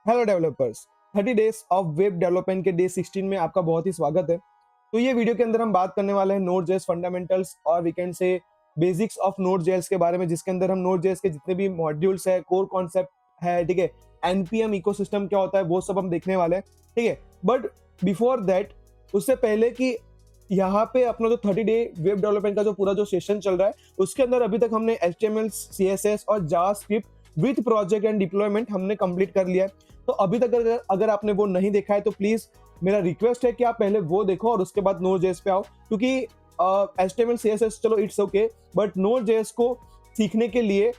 Hello developers, 30 days of web development के day 16 में आपका बहुत ही स्वागत है। तो ये वीडियो के अंदर हम बात करने वाले हैं नोड.जेएस फंडामेंटल्स और we can say basics of Node JS के बारे में, जिसके अंदर हम नोड.जेएस के जितने भी मॉड्यूल्स है, कोर कॉन्सेप्ट है, ठीक है, एनपीएम इकोसिस्टम क्या होता है, वो सब हम देखने वाले हैं, ठीक है। बट बिफोर दैट, उससे पहले कि यहाँ पे अपना जो 30 डे वेब डेवलपमेंट का जो पूरा जो सेशन चल रहा है, उसके अंदर अभी तक हमने HTML, CSS और JavaScript with project and deployment हमने कंप्लीट कर लिया है। तो अभी तक अगर आपने वो नहीं देखा है तो प्लीज मेरा रिक्वेस्ट है कि आप पहले वो देखो और उसके बाद नोड.जेएस पे आओ, क्योंकि HTML CSS चलो इट्स ओके, बट नोड.जेएस को सीखने के लिए,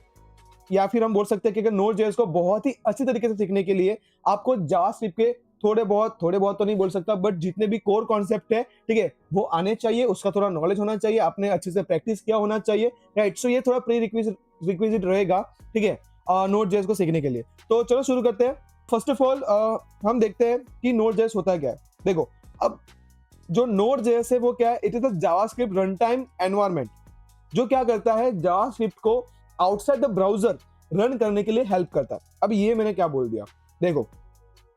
या फिर हम बोल सकते हैं कि अगर नोड.जेएस को बहुत ही अच्छी तरीके से सीखने के लिए आपको जावास्क्रिप्ट के थोड़े बहुत तो नहीं बोल सकता, बट जितने भी कोर कॉन्सेप्ट है, ठीक है, वो आने चाहिए, उसका थोड़ा नॉलेज होना चाहिए, आपने अच्छे से प्रैक्टिस किया होना चाहिए, राइट। सो ये थोड़ा प्री रिक्विजिट रहेगा, ठीक है, नोड.जेएस को सीखने के लिए। तो चलो शुरू करते हैं। फर्स्ट ऑफ ऑल हम देखते हैं कि नोड.जेएस होता क्या है। देखो, अब जो नोड.जेएस है वो क्या है, it is a JavaScript run time environment, जो क्या करता है, जावास्क्रिप्ट को आउटसाइड द ब्राउजर रन करने के लिए हेल्प करता है। अब ये मैंने क्या बोल दिया, देखो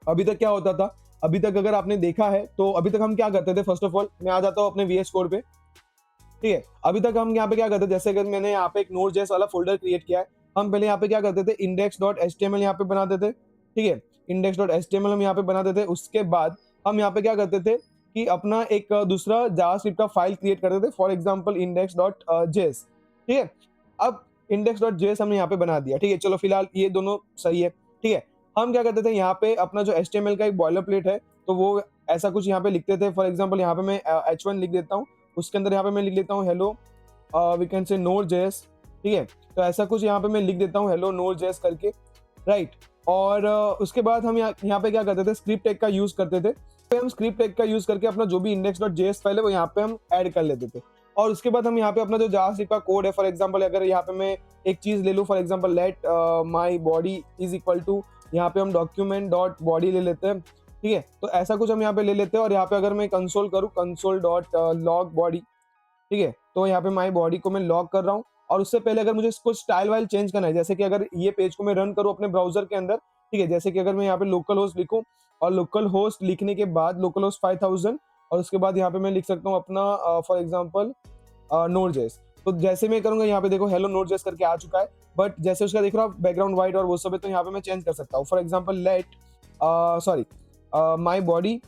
अभी तक क्या होता था, अभी तक अगर आपने देखा है तो अभी तक हम क्या करते थे। फर्स्ट ऑफ ऑल मैं आ जाता हूँ अपने VS कोड पे, ठीक है। अभी तक हम यहाँ पे क्या करते थे, जैसे अगर मैंने यहाँ पे एक नोड.जेएस वाला फोल्डर क्रिएट किया है, हम पहले यहाँ पे क्या करते थे, index.html यहाँ पे बनाते थे, ठीक है। index.html हम यहाँ पे बनाते थे। उसके बाद हम यहाँ पे क्या करते थे कि अपना एक दूसरा जावास्क्रिप्ट का फाइल क्रिएट करते थे, फॉर एग्जाम्पल index.js, ठीक है। अब index.js हमने यहाँ पे बना दिया, ठीक है, चलो फिलहाल ये दोनों सही है, ठीक है। हम क्या करते थे, यहाँ पे अपना जो HTML का एक बॉयलर प्लेट है, तो वो ऐसा कुछ यहाँ पे लिखते थे। फॉर एग्जाम्पल यहाँ पे मैं H1 लिख देता हूँ, उसके अंदर यहाँ पे मैं लिख लेता हूँ हेलो वी कैन से नोड.जेएस, ठीक है। तो ऐसा कुछ यहाँ पे मैं लिख देता हूँ हेलो नोड.जेएस करके, राइट। और उसके बाद हम यहाँ पे क्या करते थे, स्क्रिप्ट टैग का यूज करते थे। तो हम स्क्रिप्ट टैग का यूज करके अपना जो भी index.js फाइल है वो यहाँ पे हम ऐड कर लेते थे। और उसके बाद हम यहाँ पे अपना जो जावास्क्रिप्ट का कोड है, फॉर एग्जाम्पल अगर यहाँ पे मैं एक चीज ले लूँ, for example let my body is equal to, यहाँ पे हम डॉक्यूमेंट डॉट बॉडी ले लेते हैं, ठीक है। तो ऐसा कुछ हम यहाँ पे ले लेते हैं। और यहाँ पे अगर मैं कंसोल करूँ, कंसोल डॉट लॉग बॉडी, ठीक है, तो यहाँ पे माई बॉडी को मैं लॉग कर रहा हूँ। और उससे पहले अगर मुझे कुछ स्टाइल वाइल चेंज करना है, जैसे कि अगर ये पेज को मैं रन करूँ अपने ब्राउजर के अंदर, ठीक है, जैसे कि अगर मैं यहाँ पे लोकल होस्ट लिखूँ, और लोकल होस्ट लिखने के बाद लोकल होस्ट 5000, और उसके बाद यहाँ पे मैं लिख सकता हूँ अपना फॉर एग्जाम्पल नोड.जेएस। तो जैसे मैं करूंगा, यहाँ पे देखो हेलो नोड.जेएस करके आ चुका है, बट जैसे उसका देख रहा हूँ बैकग्राउंड व्हाइट और वो सब है, तो यहाँ पे मैं चेंज कर सकता हूँ। For example let sorry my body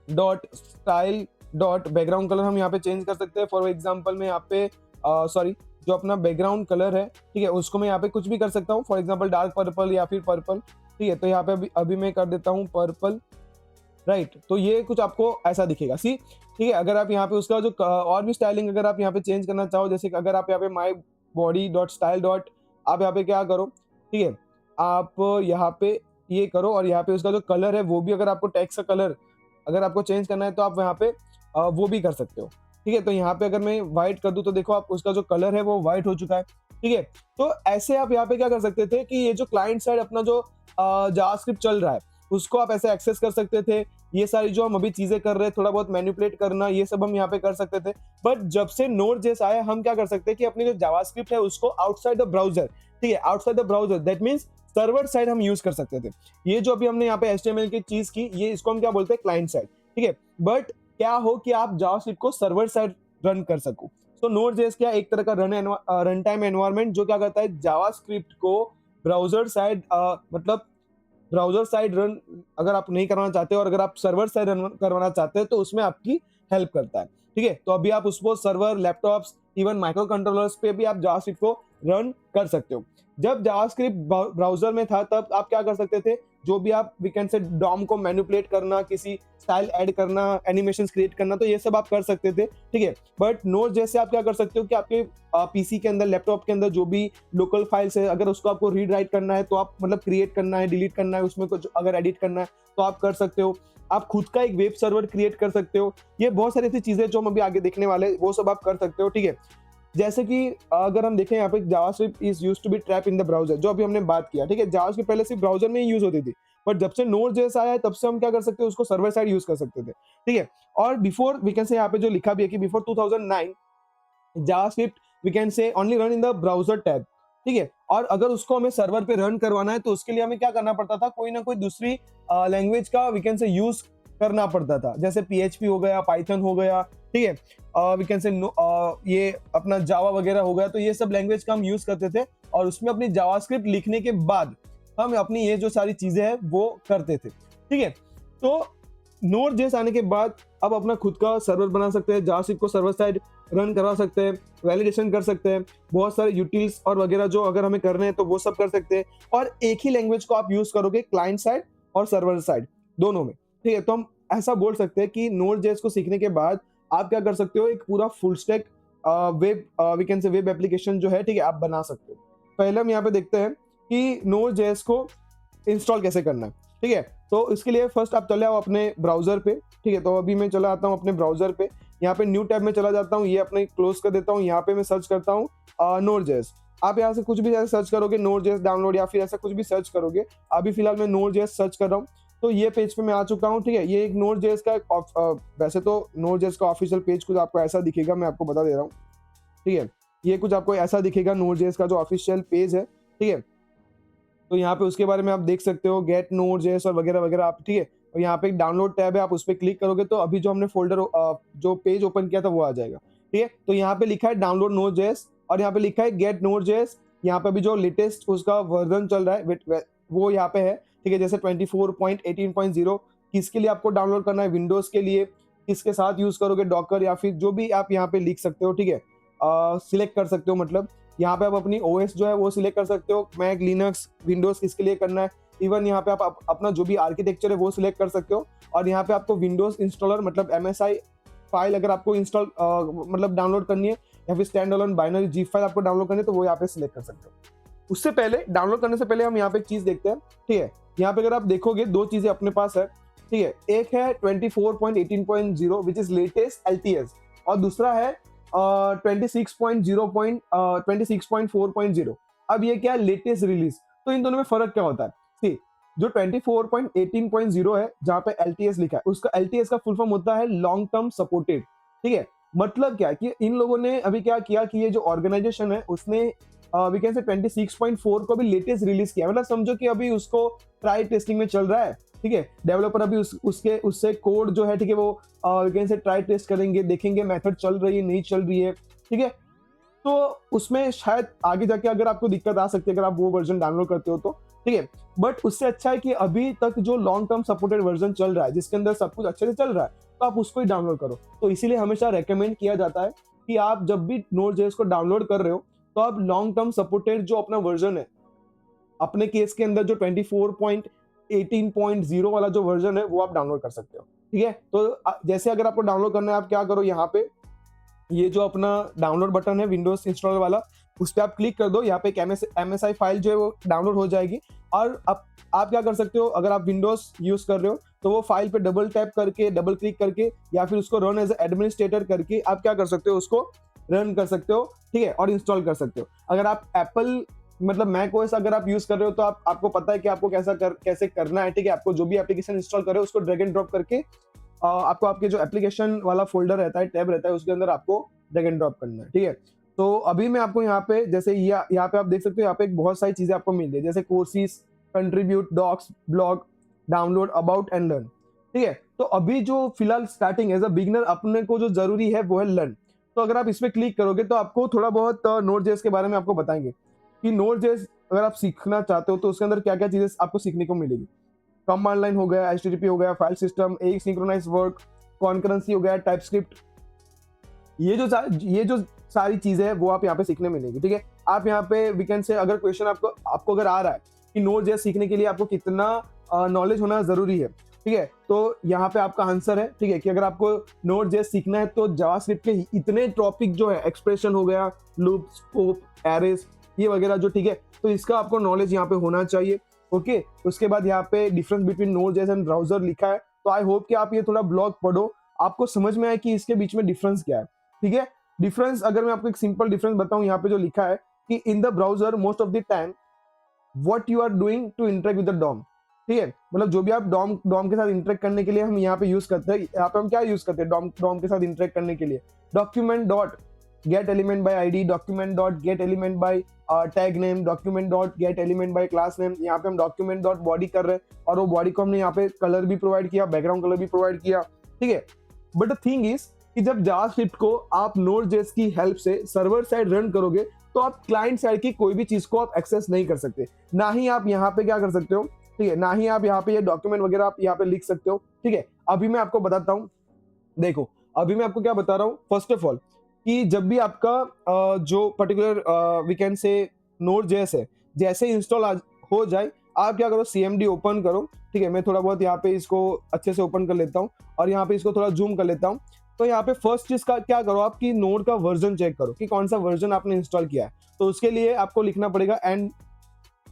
dot style dot background colour हम यहाँ पे चेंज कर सकते हैं। फॉर एग्जांपल मैं यहाँ पे सॉरी जो अपना बैकग्राउंड कलर है, ठीक है, उसको मैं यहाँ पे कुछ भी कर सकता हूँ, फॉर एग्जांपल डार्क पर्पल या फिर पर्पल, ठीक है। तो यहाँ पे अभी मैं कर देता हूँ पर्पल, राइट। तो ये कुछ आपको ऐसा दिखेगा, सी, ठीक है। अगर आप यहाँ पे उसका जो और भी स्टाइलिंग अगर आप यहाँ पे चेंज करना चाहो, जैसे कि अगर आप यहाँ पे माई बॉडी डॉट स्टाइल डॉट, आप यहाँ पे क्या करो, ठीक है, आप यहाँ पे ये करो, और यहाँ पे उसका जो कलर है वो भी, अगर आपको टेक्स्ट का कलर अगर आपको चेंज करना है तो आप यहाँ पे वो भी कर सकते हो, ठीक है। तो यहाँ पे अगर मैं व्हाइट कर दूं तो देखो आप उसका जो कलर है वो व्हाइट हो चुका है, ठीक है। तो ऐसे आप यहाँ पे क्या कर सकते थे कि ये जो क्लाइंट साइड अपना जो जावास्क्रिप्ट चल रहा है उसको आप ऐसे एक्सेस कर सकते थे। ये सारी जो हम अभी चीजें कर रहे हैं, थोड़ा बहुत मैनिपुलेट करना, ये सब हम यहाँ पे कर सकते थे। बट जब से नोड.जेएस आया, हम क्या कर सकते हैं कि अपनी जो जावास्क्रिप्ट है उसको आउटसाइड द ब्राउजर, ठीक है, outside the browser, that means server side हम यूज कर सकते थे। ये जो अभी हमने यहाँ पे HTML की चीज की, ये इसको हम क्या बोलते हैं, क्लाइंट साइड, ठीक है। बट क्या हो कि आप जावास्क्रिप्ट को सर्वर साइड रन कर सको। तो नोड.जेएस क्या, एक तरह का रन टाइम एनवायरनमेंट जो क्या करता है, जावास्क्रिप्ट को ब्राउजर साइड मतलब ब्राउजर साइड रन अगर आप नहीं करवाना चाहते और अगर आप सर्वर साइड रन करवाना चाहते हैं तो उसमें आपकी हेल्प करता है, ठीक है। तो अभी आप उसको server, laptops, even micro controllers पे भी आप जावास्क्रिप्ट को रन कर सकते हो। जब जावास्क्रिप्ट ब्राउजर में था तब आप क्या कर सकते थे, जो भी आप वी कैन से डॉम को मैनिपुलेट करना, किसी स्टाइल ऐड करना, एनिमेशन क्रिएट करना, तो ये सब आप कर सकते थे, ठीक है। बट नोड जैसे आप क्या कर सकते हो कि आपके पीसी के अंदर, लैपटॉप के अंदर जो भी लोकल फाइल्स है, अगर उसको आपको रीड राइट करना है तो आप मतलब क्रिएट करना है, डिलीट करना है, उसमें कुछ अगर एडिट करना है तो आप कर सकते हो। आप खुद का एक वेब सर्वर क्रिएट कर सकते हो। ये बहुत सारी ऐसी चीजें जो हम अभी आगे देखने वाले हैं, वो सब आप कर सकते हो, ठीक है। जैसे कि अगर हम देखें यहाँ पे JavaScript is used to be trap in the browser, जो अभी हमने बात किया, ठीक है। जावास्क्रिप्ट पहले सिर्फ ब्राउजर में ही यूज होती थी, बट जब से नोड.जेएस आया है तब से हम क्या कर सकते हैं, उसको सर्वर साइड यूज कर सकते थे, ठीक है। और बिफोर वी कैन से यहाँ पे जो लिखा भी है कि before 2009 JavaScript we can say only run in the browser tab, ठीक है। और अगर उसको हमें सर्वर पे रन करवाना है तो उसके लिए हमें क्या करना पड़ता था, कोई ना कोई दूसरी लैंग्वेज का वी कैन से यूज करना पड़ता था, जैसे PHP हो गया, पाइथन हो गया, ठीक है, वी कैन से ये अपना जावा वगैरह हो गया। तो ये सब लैंग्वेज का हम यूज करते थे और उसमें अपनी जावास्क्रिप्ट लिखने के बाद हम अपनी ये जो सारी चीजें हैं वो करते थे, ठीक है। तो Node.js आने के बाद अब अपना खुद का सर्वर बना सकते हैं, जावास्क्रिप्ट को सर्वर साइड रन करवा सकते हैं, वैलिडेशन कर सकते हैं, बहुत सारे यूटिल्स और वगैरह जो अगर हमें करने हैं तो वो सब कर सकते हैं। और एक ही लैंग्वेज को आप यूज करोगे क्लाइंट साइड और सर्वर साइड दोनों में, ठीक है। तो हम ऐसा बोल सकते हैं कि Node.js को सीखने के बाद आप क्या कर सकते हो, एक पूरा full stack web we can say web application जो है, ठीक है, आप बना सकते हो। पहले हम यहाँ पे देखते हैं कि Node.js को इंस्टॉल कैसे करना है, ठीक है। तो इसके लिए फर्स्ट आप चले आओ अपने ब्राउजर पे, ठीक है। तो अभी मैं चला आता हूँ अपने ब्राउजर पे, यहाँ पे न्यू टैब में चला जाता हूँ, ये अपने क्लोज कर देता हूँ। यहाँ पे मैं सर्च करता हूँ Node.js। आप यहाँ से कुछ भी ऐसा सर्च करोगे, Node.js डाउनलोड या फिर ऐसा कुछ भी सर्च करोगे। अभी फिलहाल मैं Node.js सर्च कर रहा हूँ, तो ये पेज पे मैं आ चुका हूँ, ठीक है। ये एक Node.js का वैसे तो Node.js का ऑफिशियल पेज कुछ आपको ऐसा दिखेगा, मैं आपको बता दे रहा हूँ, ठीक है। ये कुछ आपको ऐसा दिखेगा Node.js का जो ऑफिशियल पेज है, ठीक है। तो यहाँ पे उसके बारे में आप देख सकते हो, गेट Node.js और वगैरह वगैरह आप, ठीक है। और यहाँ पे एक डाउनलोड टैब है, आप उस पर क्लिक करोगे तो अभी जो हमने फोल्डर जो पेज ओपन किया था वो आ जाएगा, ठीक है। तो यहाँ पे लिखा है डाउनलोड Node.js और यहाँ पे लिखा है गेट Node.js। यहाँ पे अभी जो लेटेस्ट उसका वर्जन चल रहा है वो यहाँ पे है, ठीक है। जैसे 24.18.0 किसके लिए आपको डाउनलोड करना है, विंडोज के लिए, किसके साथ यूज करोगे, डॉकर या फिर जो भी आप यहाँ पे लिख सकते हो, ठीक है। सिलेक्ट कर सकते हो, मतलब यहाँ पे आप अपनी OS जो है वो सिलेक्ट कर सकते हो, मैक, लिनक्स, विंडोज किसके लिए करना है। इवन यहाँ पे आप अपना जो भी आर्किटेक्चर है वो सिलेक्ट कर सकते हो। और यहाँ पे आपको विंडोज इंस्टॉलर मतलब MSI फाइल अगर आपको इंस्टॉल मतलब डाउनलोड करनी है या फिर stand alone binary jeep file आपको डाउनलोड करनी है तो वो यहाँ पे सिलेक्ट कर सकते हो। उससे पहले, डाउनलोड करने से पहले हम यहाँ पे एक चीज देखते हैं, ठीक है। यहाँ पे अगर आप देखोगे दो चीजें अपने पास है, ठीक है। एक है 24.18.0 विच इज लेटेस्ट LTS और दूसरा है 26.4.0। अब ये क्या है, लेटेस्ट रिलीज। तो इन दोनों में फर्क क्या होता है, सी जो 24.18.0 है जहां पे LTS लिखा है, उसका LTS का फुल फॉर्म होता है लॉन्ग टर्म सपोर्टेड, ठीक है। मतलब क्या है कि इन लोगों ने अभी क्या किया कि ये जो ऑर्गेनाइजेशन है उसने वी कैन से 26.4 को भी लेटेस्ट रिलीज किया, मतलब समझो कि अभी उसको ट्राई टेस्टिंग में चल रहा है, ठीक है। डेवलपर अभी उससे कोड जो है, ठीक है, वो we can say try test करेंगे, देखेंगे मेथड चल रही है नहीं चल रही है, ठीक है। तो उसमें शायद आगे जाके अगर आपको दिक्कत आ सकती है अगर आप वो वर्जन डाउनलोड करते हो तो, ठीक है। बट उससे अच्छा है कि अभी तक जो लॉन्ग टर्म सपोर्टेड वर्जन चल रहा है जिसके अंदर सब कुछ अच्छे से चल रहा है तो आप उसको ही डाउनलोड करो। तो इसीलिए हमेशा रेकमेंड किया जाता है कि आप जब भी Node.js को डाउनलोड कर रहे हो तो आप लॉन्ग टर्म सपोर्टेड जो अपना वर्जन है, अपने केस के अंदर जो 24.18.0 वाला जो वर्जन है वो आप डाउनलोड कर सकते हो, ठीक है। तो जैसे अगर आपको डाउनलोड करना है आप क्या करो, यहाँ पे ये जो अपना डाउनलोड बटन है विंडोज इंस्टॉलर वाला, उस पर आप क्लिक कर दो, यहाँ पे एक MSI फाइल जो है वो डाउनलोड हो जाएगी। और अब आप क्या कर सकते हो, अगर आप विंडोज यूज कर रहे हो तो वो फाइल पे डबल टैप करके, डबल क्लिक करके या फिर उसको रन एज एडमिनिस्ट्रेटर करके आप क्या कर सकते हो, उसको रन कर सकते हो, ठीक है, और इंस्टॉल कर सकते हो। अगर आप एप्पल मतलब मैक ओएस अगर आप यूज कर रहे हो तो आपको पता है कि आपको कैसे करना है, ठीक है। आपको जो भी एप्लीकेशन इंस्टॉल कर रहे हो उसको ड्रैग एंड ड्रॉप करके आपको आपके जो एप्लीकेशन वाला फोल्डर रहता है, टैब रहता है, उसके अंदर आपको ड्रैग एंड ड्रॉप करना है, ठीक है। तो अभी मैं आपको यहाँ पे जैसे यहाँ पे आप देख सकते हो, यहाँ पे बहुत सारी चीजें आपको मिल रही है, जैसे courses, contribute, docs, blog, download, about and learn, ठीक है। तो अभी जो फिलहाल स्टार्टिंग एज अ बिगिनर अपने को जो जरूरी है वो है लर्न। तो अगर आप इस पे क्लिक करोगे तो आपको थोड़ा बहुत Node.js के बारे में आपको बताएंगे कि Node.js अगर आप सीखना चाहते हो तो उसके अंदर क्या क्या चीजें आपको सीखने को मिलेगी। कमांड लाइन हो गया, HTTP हो गया, फाइल सिस्टम, एसिंक्रोनाइज वर्क, कॉन्करेंसी हो गया, टाइपस्क्रिप्ट, ये जो सारी चीजें है वो आप यहाँ पे सीखने मिलेगी, ठीक है। आप यहाँ पे वी कैन से अगर क्वेश्चन आपको अगर आ रहा है कि Node.js सीखने के लिए आपको कितना नॉलेज होना जरूरी है, ठीक है, तो यहाँ पे आपका आंसर है, ठीक है, कि अगर आपको Node.js सीखना है तो जावास्क्रिप्ट के इतने टॉपिक जो है, एक्सप्रेशन हो गया, लूप, स्कोप, एरेस, ये वगैरह जो, ठीक है, तो इसका आपको नॉलेज यहाँ पे होना चाहिए, ओके। उसके बाद यहाँ पे difference between Node.js and browser लिखा है, तो आई होप कि आप ये थोड़ा ब्लॉग पढ़ो, आपको समझ में आए कि इसके बीच में डिफरेंस क्या है, ठीक है। डिफरेंस अगर मैं आपको एक सिंपल डिफरेंस बताऊं, यहाँ पे जो लिखा है कि in the browser most of the time what you are doing to interact with the DOM, ठीक है, मतलब जो भी आप डॉम के साथ इंटरेक्ट करने के लिए हम यहाँ पे यूज करते हैं, यहाँ पे हम क्या यूज करते हैं डॉम के साथ इंटरेक्ट करने के लिए, document dot gate element by ID, document dot gate element by tag name, document dot gate element by class name, यहाँ पे हम डॉक्यूमेंट डॉट बॉडी कर रहे हैं और वो बॉडी को हमने यहाँ पे कलर भी प्रोवाइड किया, बैकग्राउंड कलर भी प्रोवाइड किया, ठीक है। बट द थिंग इज कि जब जावास्क्रिप्ट को आप नोड.जेएस की हेल्प से सर्वर साइड रन करोगे तो आप क्लाइंट साइड की कोई भी चीज को आप एक्सेस नहीं कर सकते, ना ही आप यहाँ पे क्या कर सकते हो, ठीक है, ना ही आप यहाँ पे ये डॉक्यूमेंट वगैरह आप यहाँ पे लिख सकते हो, ठीक है। अभी मैं आपको बताता हूँ, देखो अभी मैं आपको क्या बता रहा हूँ। फर्स्ट ऑफ ऑल कि जब भी आपका जो पर्टिकुलर वी कैन से नोड.जेएस है जैसे इंस्टॉल हो जाए, आप क्या करो, सीएमडी ओपन करो, ठीक है। मैं थोड़ा बहुत यहाँ पे इसको अच्छे से ओपन कर लेता हूँ और यहाँ पे इसको थोड़ा जूम कर लेता हूँ। तो यहाँ पे फर्स्ट चीज का क्या करो, आपकी नोड का वर्जन चेक करो कि कौन सा वर्जन आपने इंस्टॉल किया है। तो उसके लिए आपको लिखना पड़ेगा एंड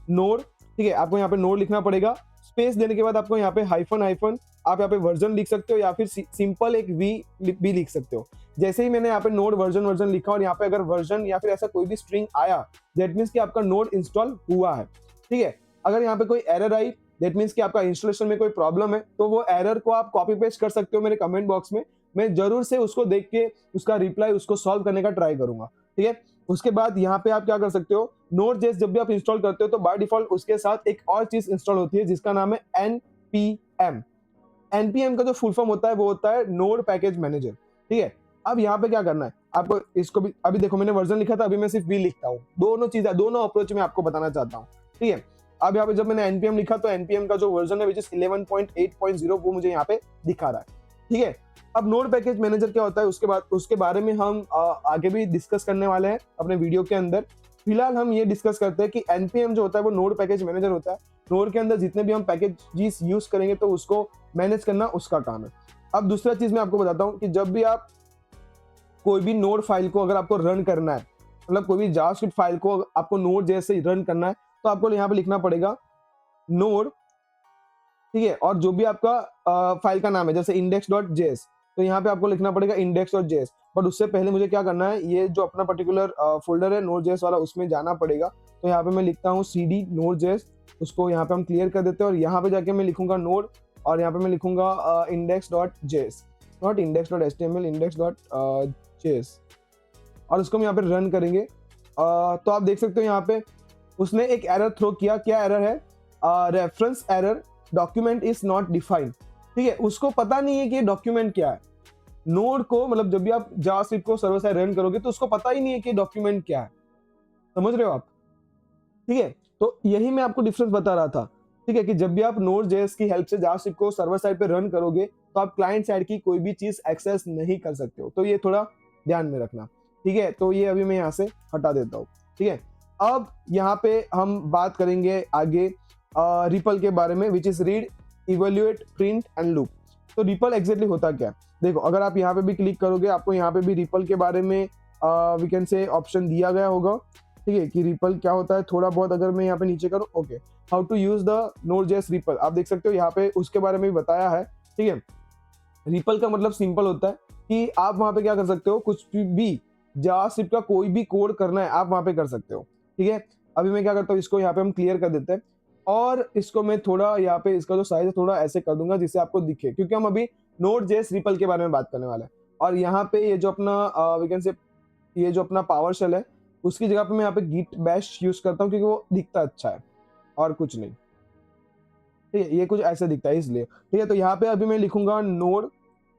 नोड, ठीक है, आपको यहाँ पे नोड लिखना पड़ेगा। स्पेस देने के बाद आपको यहाँ पे हाइफन हाइफन आप यहाँ पे वर्जन लिख सकते हो या फिर सिंपल एक वी भी लिख सकते हो। जैसे ही मैंने यहाँ पे नोड वर्जन लिखा और यहाँ पे अगर वर्जन या फिर ऐसा कोई भी स्ट्रिंग आया, दैट मीन्स कि आपका नोड इंस्टॉल हुआ है, ठीक है। अगर यहाँ पे कोई एरर आई, दैट मीन्स कि आपका इंस्टॉलेशन में कोई प्रॉब्लम है, तो वो एरर को आप कॉपी पेस्ट कर सकते हो मेरे कमेंट बॉक्स में। मैं जरूर से उसको देख के उसका रिप्लाई उसको सॉल्व करने का ट्राई करूंगा, ठीक है। उसके बाद यहाँ पे आप क्या कर सकते हो, नोड.जेएस जब भी आप इंस्टॉल करते हो तो बाय डिफॉल्ट उसके साथ एक और चीज इंस्टॉल होती है जिसका नाम है npm। npm का जो फुल फॉर्म होता है वो होता है नोड पैकेज मैनेजर, ठीक है। अब यहाँ पे क्या करना है आपको, इसको भी अभी देखो मैंने वर्जन लिखा था, अभी मैं सिर्फ वी लिखता हूँ। दोनों चीजें, दोनों अप्रोच में आपको बताना चाहता हूँ, ठीक है। अब यहाँ पे जब मैंने npm लिखा तो npm का जो वर्जन है विच इज 11.8.0 वो मुझे यहाँ पे दिखा रहा है, ठीक है। अब नोड पैकेज मैनेजर क्या होता है उसके बारे में हम आगे भी डिस्कस करने वाले हैं अपने वीडियो के अंदर। फिलहाल हम ये डिस्कस करते हैं कि npm जो होता है वो नोड पैकेज मैनेजर होता है। नोड के अंदर जितने भी हम पैकेज यूज करेंगे तो उसको मैनेज करना उसका काम है। अब दूसरा चीज मैं आपको बताता हूँ कि जब भी आप कोई भी नोड फाइल को अगर आपको रन करना है, मतलब कोई भी जावास्क्रिप्ट फाइल को आपको नोड.जेएस से रन करना है, तो आपको यहाँ पे लिखना पड़ेगा नोड, ठीक है। और जो भी आपका फाइल का नाम है जैसे index.js, तो यहाँ पे आपको लिखना पड़ेगा index.js। बट उससे पहले मुझे क्या करना है, ये जो अपना पर्टिकुलर फोल्डर है नोड.जेएस वाला उसमें जाना पड़ेगा। तो यहाँ पे मैं लिखता हूँ cd node.js, उसको यहाँ पे हम क्लियर कर देते हैं और यहाँ पे जाके मैं लिखूंगा नोड और यहाँ पे मैं लिखूंगा index.js, नॉट index.html, index.js, और उसको हम यहाँ पे रन करेंगे। तो आप देख सकते हो यहाँ पे उसने एक एरर थ्रो किया। क्या एरर है, reference error, document is not defined, ठीक है। उसको पता नहीं है कि डॉक्यूमेंट क्या है। नोड को मतलब जब भी आप जावास्क्रिप्ट को सर्वर साइड रन करोगे तो उसको पता ही नहीं है कि डॉक्यूमेंट क्या है, समझ रहे हो आप, ठीक है। तो यही मैं आपको डिफरेंस बता रहा था, ठीक है, कि जब भी आप नोड.जेएस की हेल्प से जावास्क्रिप्ट को सर्वर साइड पे रन करोगे तो आप क्लाइंट साइड की कोई भी चीज एक्सेस नहीं कर सकते हो। तो ये थोड़ा ध्यान में रखना, ठीक है। तो ये अभी मैं यहाँ से हटा देता हूँ, ठीक है। अब यहाँ पे हम बात करेंगे आगे रिपल के बारे में, which is read, evaluate, print and loop. तो रिपल एग्जैक्टली होता क्या है, देखो अगर आप यहाँ पे भी क्लिक करोगे आपको यहाँ पे भी रिपल के बारे में वी कैन से ऑप्शन दिया गया होगा, ठीक है, कि रिपल क्या होता है। थोड़ा बहुत अगर मैं यहाँ पे नीचे करूँ, okay, how to use the Node JS REPL, आप देख सकते हो यहाँ पे उसके बारे में भी बताया है, ठीक है। रिपल का मतलब सिंपल होता है कि आप वहां पे क्या कर सकते हो, कुछ भी जावास्क्रिप्ट का कोई भी कोड करना है आप वहां पे कर सकते हो, ठीक है। अभी मैं क्या करता हूँ, इसको यहाँ पे हम क्लियर कर देते हैं और इसको मैं थोड़ा यहाँ पे इसका जो साइज है थोड़ा ऐसे कर दूंगा जिससे आपको दिखे, क्योंकि हम अभी नोड.जेएस रिपल के बारे में बात करने वाले हैं। और यहाँ पे ये जो अपना वी कैन से ये जो अपना पावर शेल है उसकी जगह पे मैं यहाँ पे git bash यूज करता हूँ क्योंकि वो दिखता अच्छा है और कुछ नहीं, ठीक है, ये कुछ ऐसे दिखता है इसलिए, ठीक है। तो यहाँ पे अभी मैं लिखूंगा नोड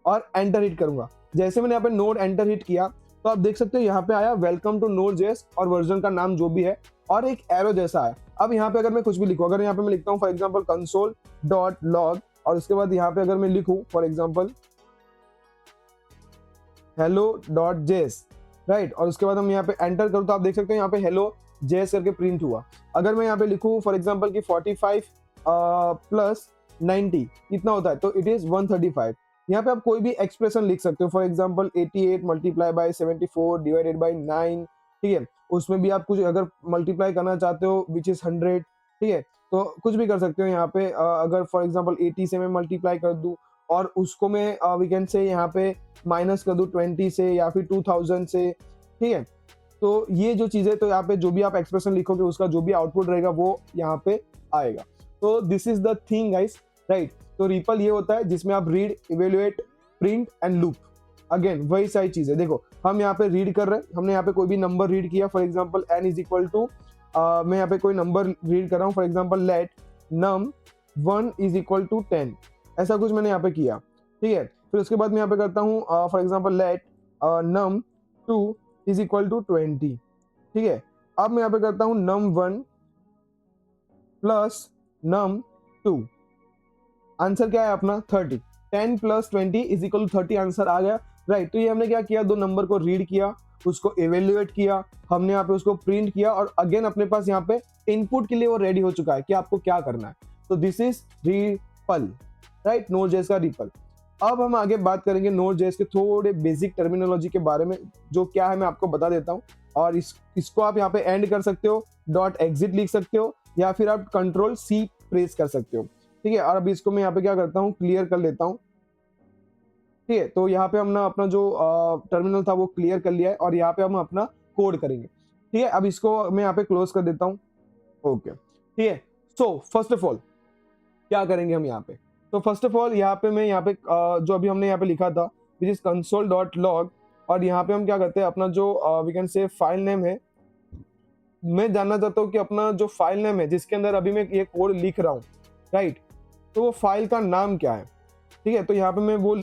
और एंटर हिट करूंगा। जैसे मैंने यहाँ पे नोड एंटर हिट किया तो आप देख सकते हो यहाँ पे आया वेलकम टू नोड.जेएस और वर्जन का नाम जो भी है और एक एरो जैसा है। अब यहाँ पे अगर मैं कुछ भी लिखूं, अगर यहाँ पे मैं लिखता हूँ फॉर एग्जांपल console.log और उसके बाद यहाँ पे अगर मैं लिखूं फॉर एग्जांपल hello.js, राइट, और उसके बाद हम यहाँ पे एंटर करूँ तो आप देख सकते हो यहाँ पे hello.js करके प्रिंट हुआ। अगर मैं यहाँ पे लिखूं फॉर एग्जांपल कि 45 प्लस 90 कितना होता है, तो इट इज 135। यहाँ पे आप कोई भी एक्सप्रेशन लिख सकते हो, for example 88 multiply by 74 divided by 9, ठीक है। उसमें भी आप कुछ अगर मल्टीप्लाई करना चाहते हो विच इज 100, ठीक है, तो कुछ भी कर सकते हो। यहाँ पे अगर फॉर एग्जांपल 80 से मैं मल्टीप्लाई कर दूं और उसको मैं वी कैन से यहाँ पे माइनस कर दूं 20 से या फिर 2000 से, ठीक है। तो ये जो चीजें, तो यहाँ पे जो भी आप एक्सप्रेशन लिखोगे उसका जो भी आउटपुट रहेगा वो यहाँ पे आएगा। तो this is the thing guys, right. तो रिपल ये होता है जिसमें आप read, evaluate, print and loop, again वही सारी चीजें। देखो हम यहाँ पे रीड कर रहे हैं, हमने यहाँ पे कोई भी नंबर रीड किया, for example n is equal to मैं यहाँ पे कोई नंबर रीड कर रहा हूँ, for example let num1 is equal to 10, ऐसा कुछ मैंने यहाँ पे किया, ठीक है। फिर उसके बाद मैं यहाँ पे करता हूँ for example let num2 is equal to 20, ठीक है। अब मैं यहाँ पे करता हूँ num1 प्लस num2, आंसर क्या है अपना 30, 10 plus 20 is equal to 30 answer आ गया, राइट। तो ये हमने क्या किया, दो नंबर को रीड किया, उसको एवेल्युएट किया, हमने यहाँ पे उसको प्रिंट किया और अगेन अपने पास यहाँ पे इनपुट के लिए वो रेडी हो चुका है कि आपको क्या करना है। तो दिस इज रिपल, राइट, नोड.जेएस का रिपल। अब हम आगे बात करेंगे नोड.जेएस के थोड़े बेसिक टर्मिनोलॉजी के बारे में, जो क्या है मैं आपको बता देता हूँ। और इसको आप यहाँ पे एंड कर सकते हो, डॉट एग्जिट लिख सकते हो, या फिर आप कंट्रोल सी प्रेस कर सकते हो, ठीक है। और अभी इसको मैं यहाँ पे क्या करता हूँ, क्लियर कर लेता हूँ, ठीक है। तो यहाँ पे हमने अपना जो टर्मिनल था वो क्लियर कर लिया है और यहाँ पे हम अपना कोड करेंगे, ठीक है। अब इसको मैं यहाँ पे क्लोज कर देता हूँ, ओके, ठीक है। सो फर्स्ट ऑफ ऑल क्या करेंगे हम यहाँ पे, तो फर्स्ट ऑफ ऑल यहाँ पे मैं यहाँ पे जो अभी हमने यहाँ पे लिखा था विच इज console.log, और यहाँ पे हम क्या करते हैं, अपना जो we can say file name है, मैं जानना चाहता हूँ कि अपना जो फाइल नेम है जिसके अंदर अभी मैं ये कोड लिख रहा हूँ, राइट, तो वो फाइल का नाम क्या है, ठीक है। तो यहाँ पे मैं वो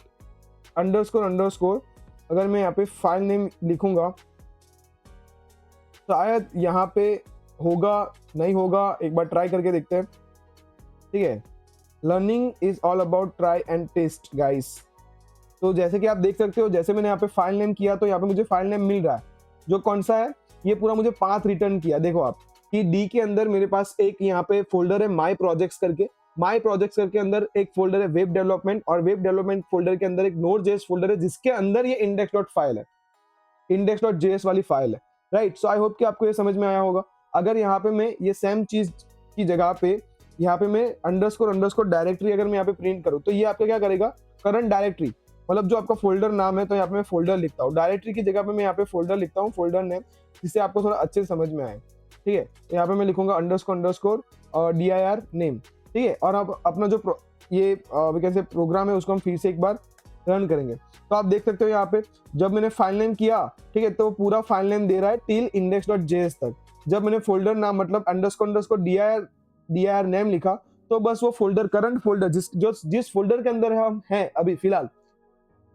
अंडरस्कोर अगर मैं यहाँ पे फाइल नेम लिखूंगा शायद यहाँ पे होगा, नहीं होगा, एक बार ट्राई करके देखते हैं, ठीक है। Learning is all about try and test guys. तो जैसे कि आप देख सकते हो, जैसे मैंने यहाँ पे फाइल नेम किया तो यहाँ पे मुझे फाइल नेम मिल रहा है, जो कौन सा है, ये पूरा मुझे पाथ रिटर्न किया। देखो आप कि डी के अंदर मेरे पास एक यहाँ पे फोल्डर है माई प्रोजेक्ट्स करके, माई प्रोजेक्ट्स करके अंदर एक फोल्डर है वेब डेवलपमेंट, और वेब डेवलपमेंट फोल्डर के अंदर एक नोड.जेएस फोल्डर है जिसके अंदर ये index.file है, index.js वाली फाइल है, राइट। सो आई होप कि आपको ये समझ में आया होगा। अगर यहाँ पे मैं ये सेम चीज की जगह पे यहाँ पे मैं अंडरस्कोर डायरेक्टरी अगर मैं यहाँ पे प्रिंट करूँ तो ये आपका क्या करेगा, करंट डायरेक्टरी, मतलब जो आपका फोल्डर नाम है, तो यहाँ पे मैं फोल्डर लिखता हूँ, डायरेक्टरी की जगह पे मैं यहाँ पे फोल्डर लिखता हूँ, फोल्डर नेम, जिससे आपको थोड़ा अच्छे से समझ में आए, ठीक है। तो यहाँ पे मैं लिखूंगा अंडरस्कोर और dir नेम, ठीक है। और अब अपना जो ये कैसे प्रोग्राम है उसको हम फिर से एक बार रन करेंगे। तो आप देख सकते हो यहाँ पे जब मैंने फाइल नेम किया, ठीक है, तो पूरा फाइल नेम दे रहा है टिल index.js तक। जब मैंने फोल्डर नाम मतलब अंडरस्कोर dir नेम लिखा, तो बस वो फोल्डर, करंट फोल्डर जिस फोल्डर के अंदर हम हैं अभी फिलहाल,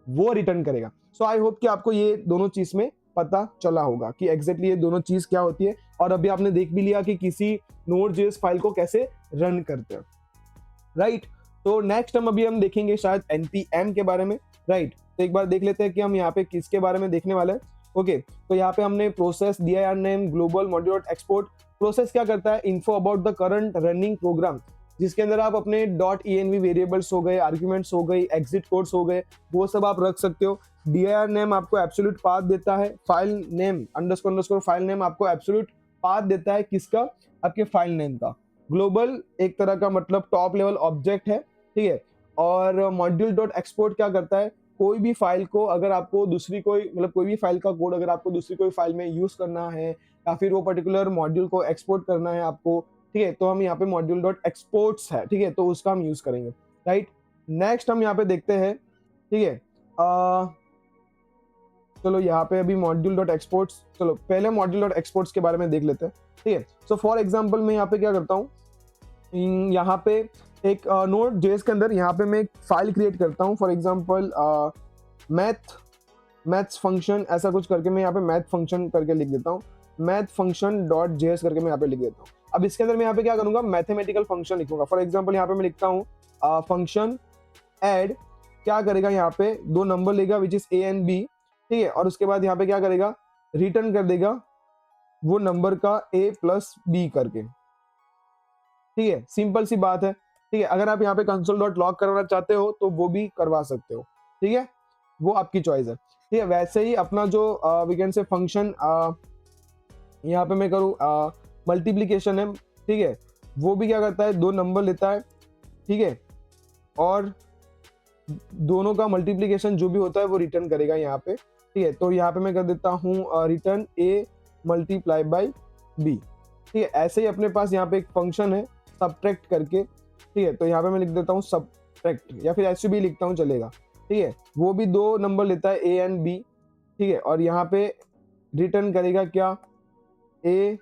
वो रिटर्न करेगा। सो आई होप कि आपको ये दोनों चीज में पता चला होगा कि एग्जैक्टली ये दोनों चीज क्या होती है, और अभी आपने देख भी लिया कि किसी नोड.जेएस फाइल को कैसे रन करते हैं, राइट। तो नेक्स्ट हम देखेंगे शायद npm के बारे में, राइट। तो एक बार देख लेते हैं कि हम यहाँ पे किसके बारे में देखने वाले हैं। ओके, तो यहाँ पे हमने process dir name global module export. Process क्या करता है, info about the current running program, जिसके अंदर आप अपने .env वेरिएबल्स हो गए, आर्ग्यूमेंट्स हो गई, एग्जिट कोड्स हो गए, वो सब आप रख सकते हो। dir नेम आपको एब्सोल्यूट पाथ देता है, file name underscore file name आपको एब्सोल्यूट पाथ देता है, किसका, आपके फाइल नेम का। ग्लोबल एक तरह का मतलब टॉप लेवल ऑब्जेक्ट है, ठीक है। और मॉड्यूल.एक्सपोर्ट क्या करता है, कोई भी फाइल को अगर आपको दूसरी कोई मतलब कोई भी फाइल का कोड अगर आपको दूसरी कोई फाइल में यूज करना है, या फिर वो पर्टिकुलर मॉड्यूल को एक्सपोर्ट करना है आपको, ठीक है, तो हम यहाँ पे मॉड्यूल.एक्सपोर्ट्स है, ठीक है, तो उसका हम यूज करेंगे, राइट। नेक्स्ट हम यहाँ पे देखते हैं, ठीक है, चलो यहाँ पे अभी मॉड्यूल.एक्सपोर्ट्स, चलो पहले मॉड्यूल.एक्सपोर्ट्स के बारे में देख लेते हैं, ठीक है। सो फॉर एग्जाम्पल मैं यहाँ पे क्या करता हूँ, यहाँ पे एक नोड.जेएस के अंदर यहाँ पे मैं एक फाइल क्रिएट करता हूँ, फॉर एग्जांपल मैथ्स फंक्शन ऐसा कुछ करके मैं यहाँ पे मैथ फंक्शन करके लिख देता हूँ, मैथ फंक्शन .js करके मैं यहाँ पे लिख देता हूँ। अब इसके अंदर मैं यहाँ पे क्या करूँगा, मैथमेटिकल फंक्शन लिखूंगा। फॉर एग्जांपल यहाँ पे मैं लिखता हूँ फंक्शन ऐड, क्या करेगा, यहाँ पे दो नंबर लेगा which is a and b, ठीक है, और उसके बाद यहाँ पे क्या करेगा, रिटर्न कर देगा वो नंबर का a प्लस b करके, ठीक है, सिंपल सी बात है, ठीक है। अगर आप यहाँ पे console.log करवाना चाहते हो तो वो भी करवा सकते हो, ठीक है, वो आपकी चॉइस है, ठीक है। वैसे ही अपना जो वी कैन से फंक्शन यहाँ पे मैं करूँ मल्टीप्लीकेशन है, ठीक है, वो भी क्या करता है, दो नंबर लेता है, ठीक है, और दोनों का मल्टीप्लीकेशन जो भी होता है वो रिटर्न करेगा यहाँ पे, ठीक है। तो यहाँ पे मैं कर देता हूँ return a multiply by b, ठीक है। ऐसे ही अपने पास यहाँ पे एक फंक्शन है सबट्रैक्ट करके, ठीक है, तो यहाँ पे मैं लिख देता हूँ सबट्रैक्ट, या फिर ऐसे भी लिखता हूँ चलेगा, ठीक है। वो भी दो नंबर लेता है a एंड b, ठीक है, और यहाँ पे रिटर्न करेगा क्या, a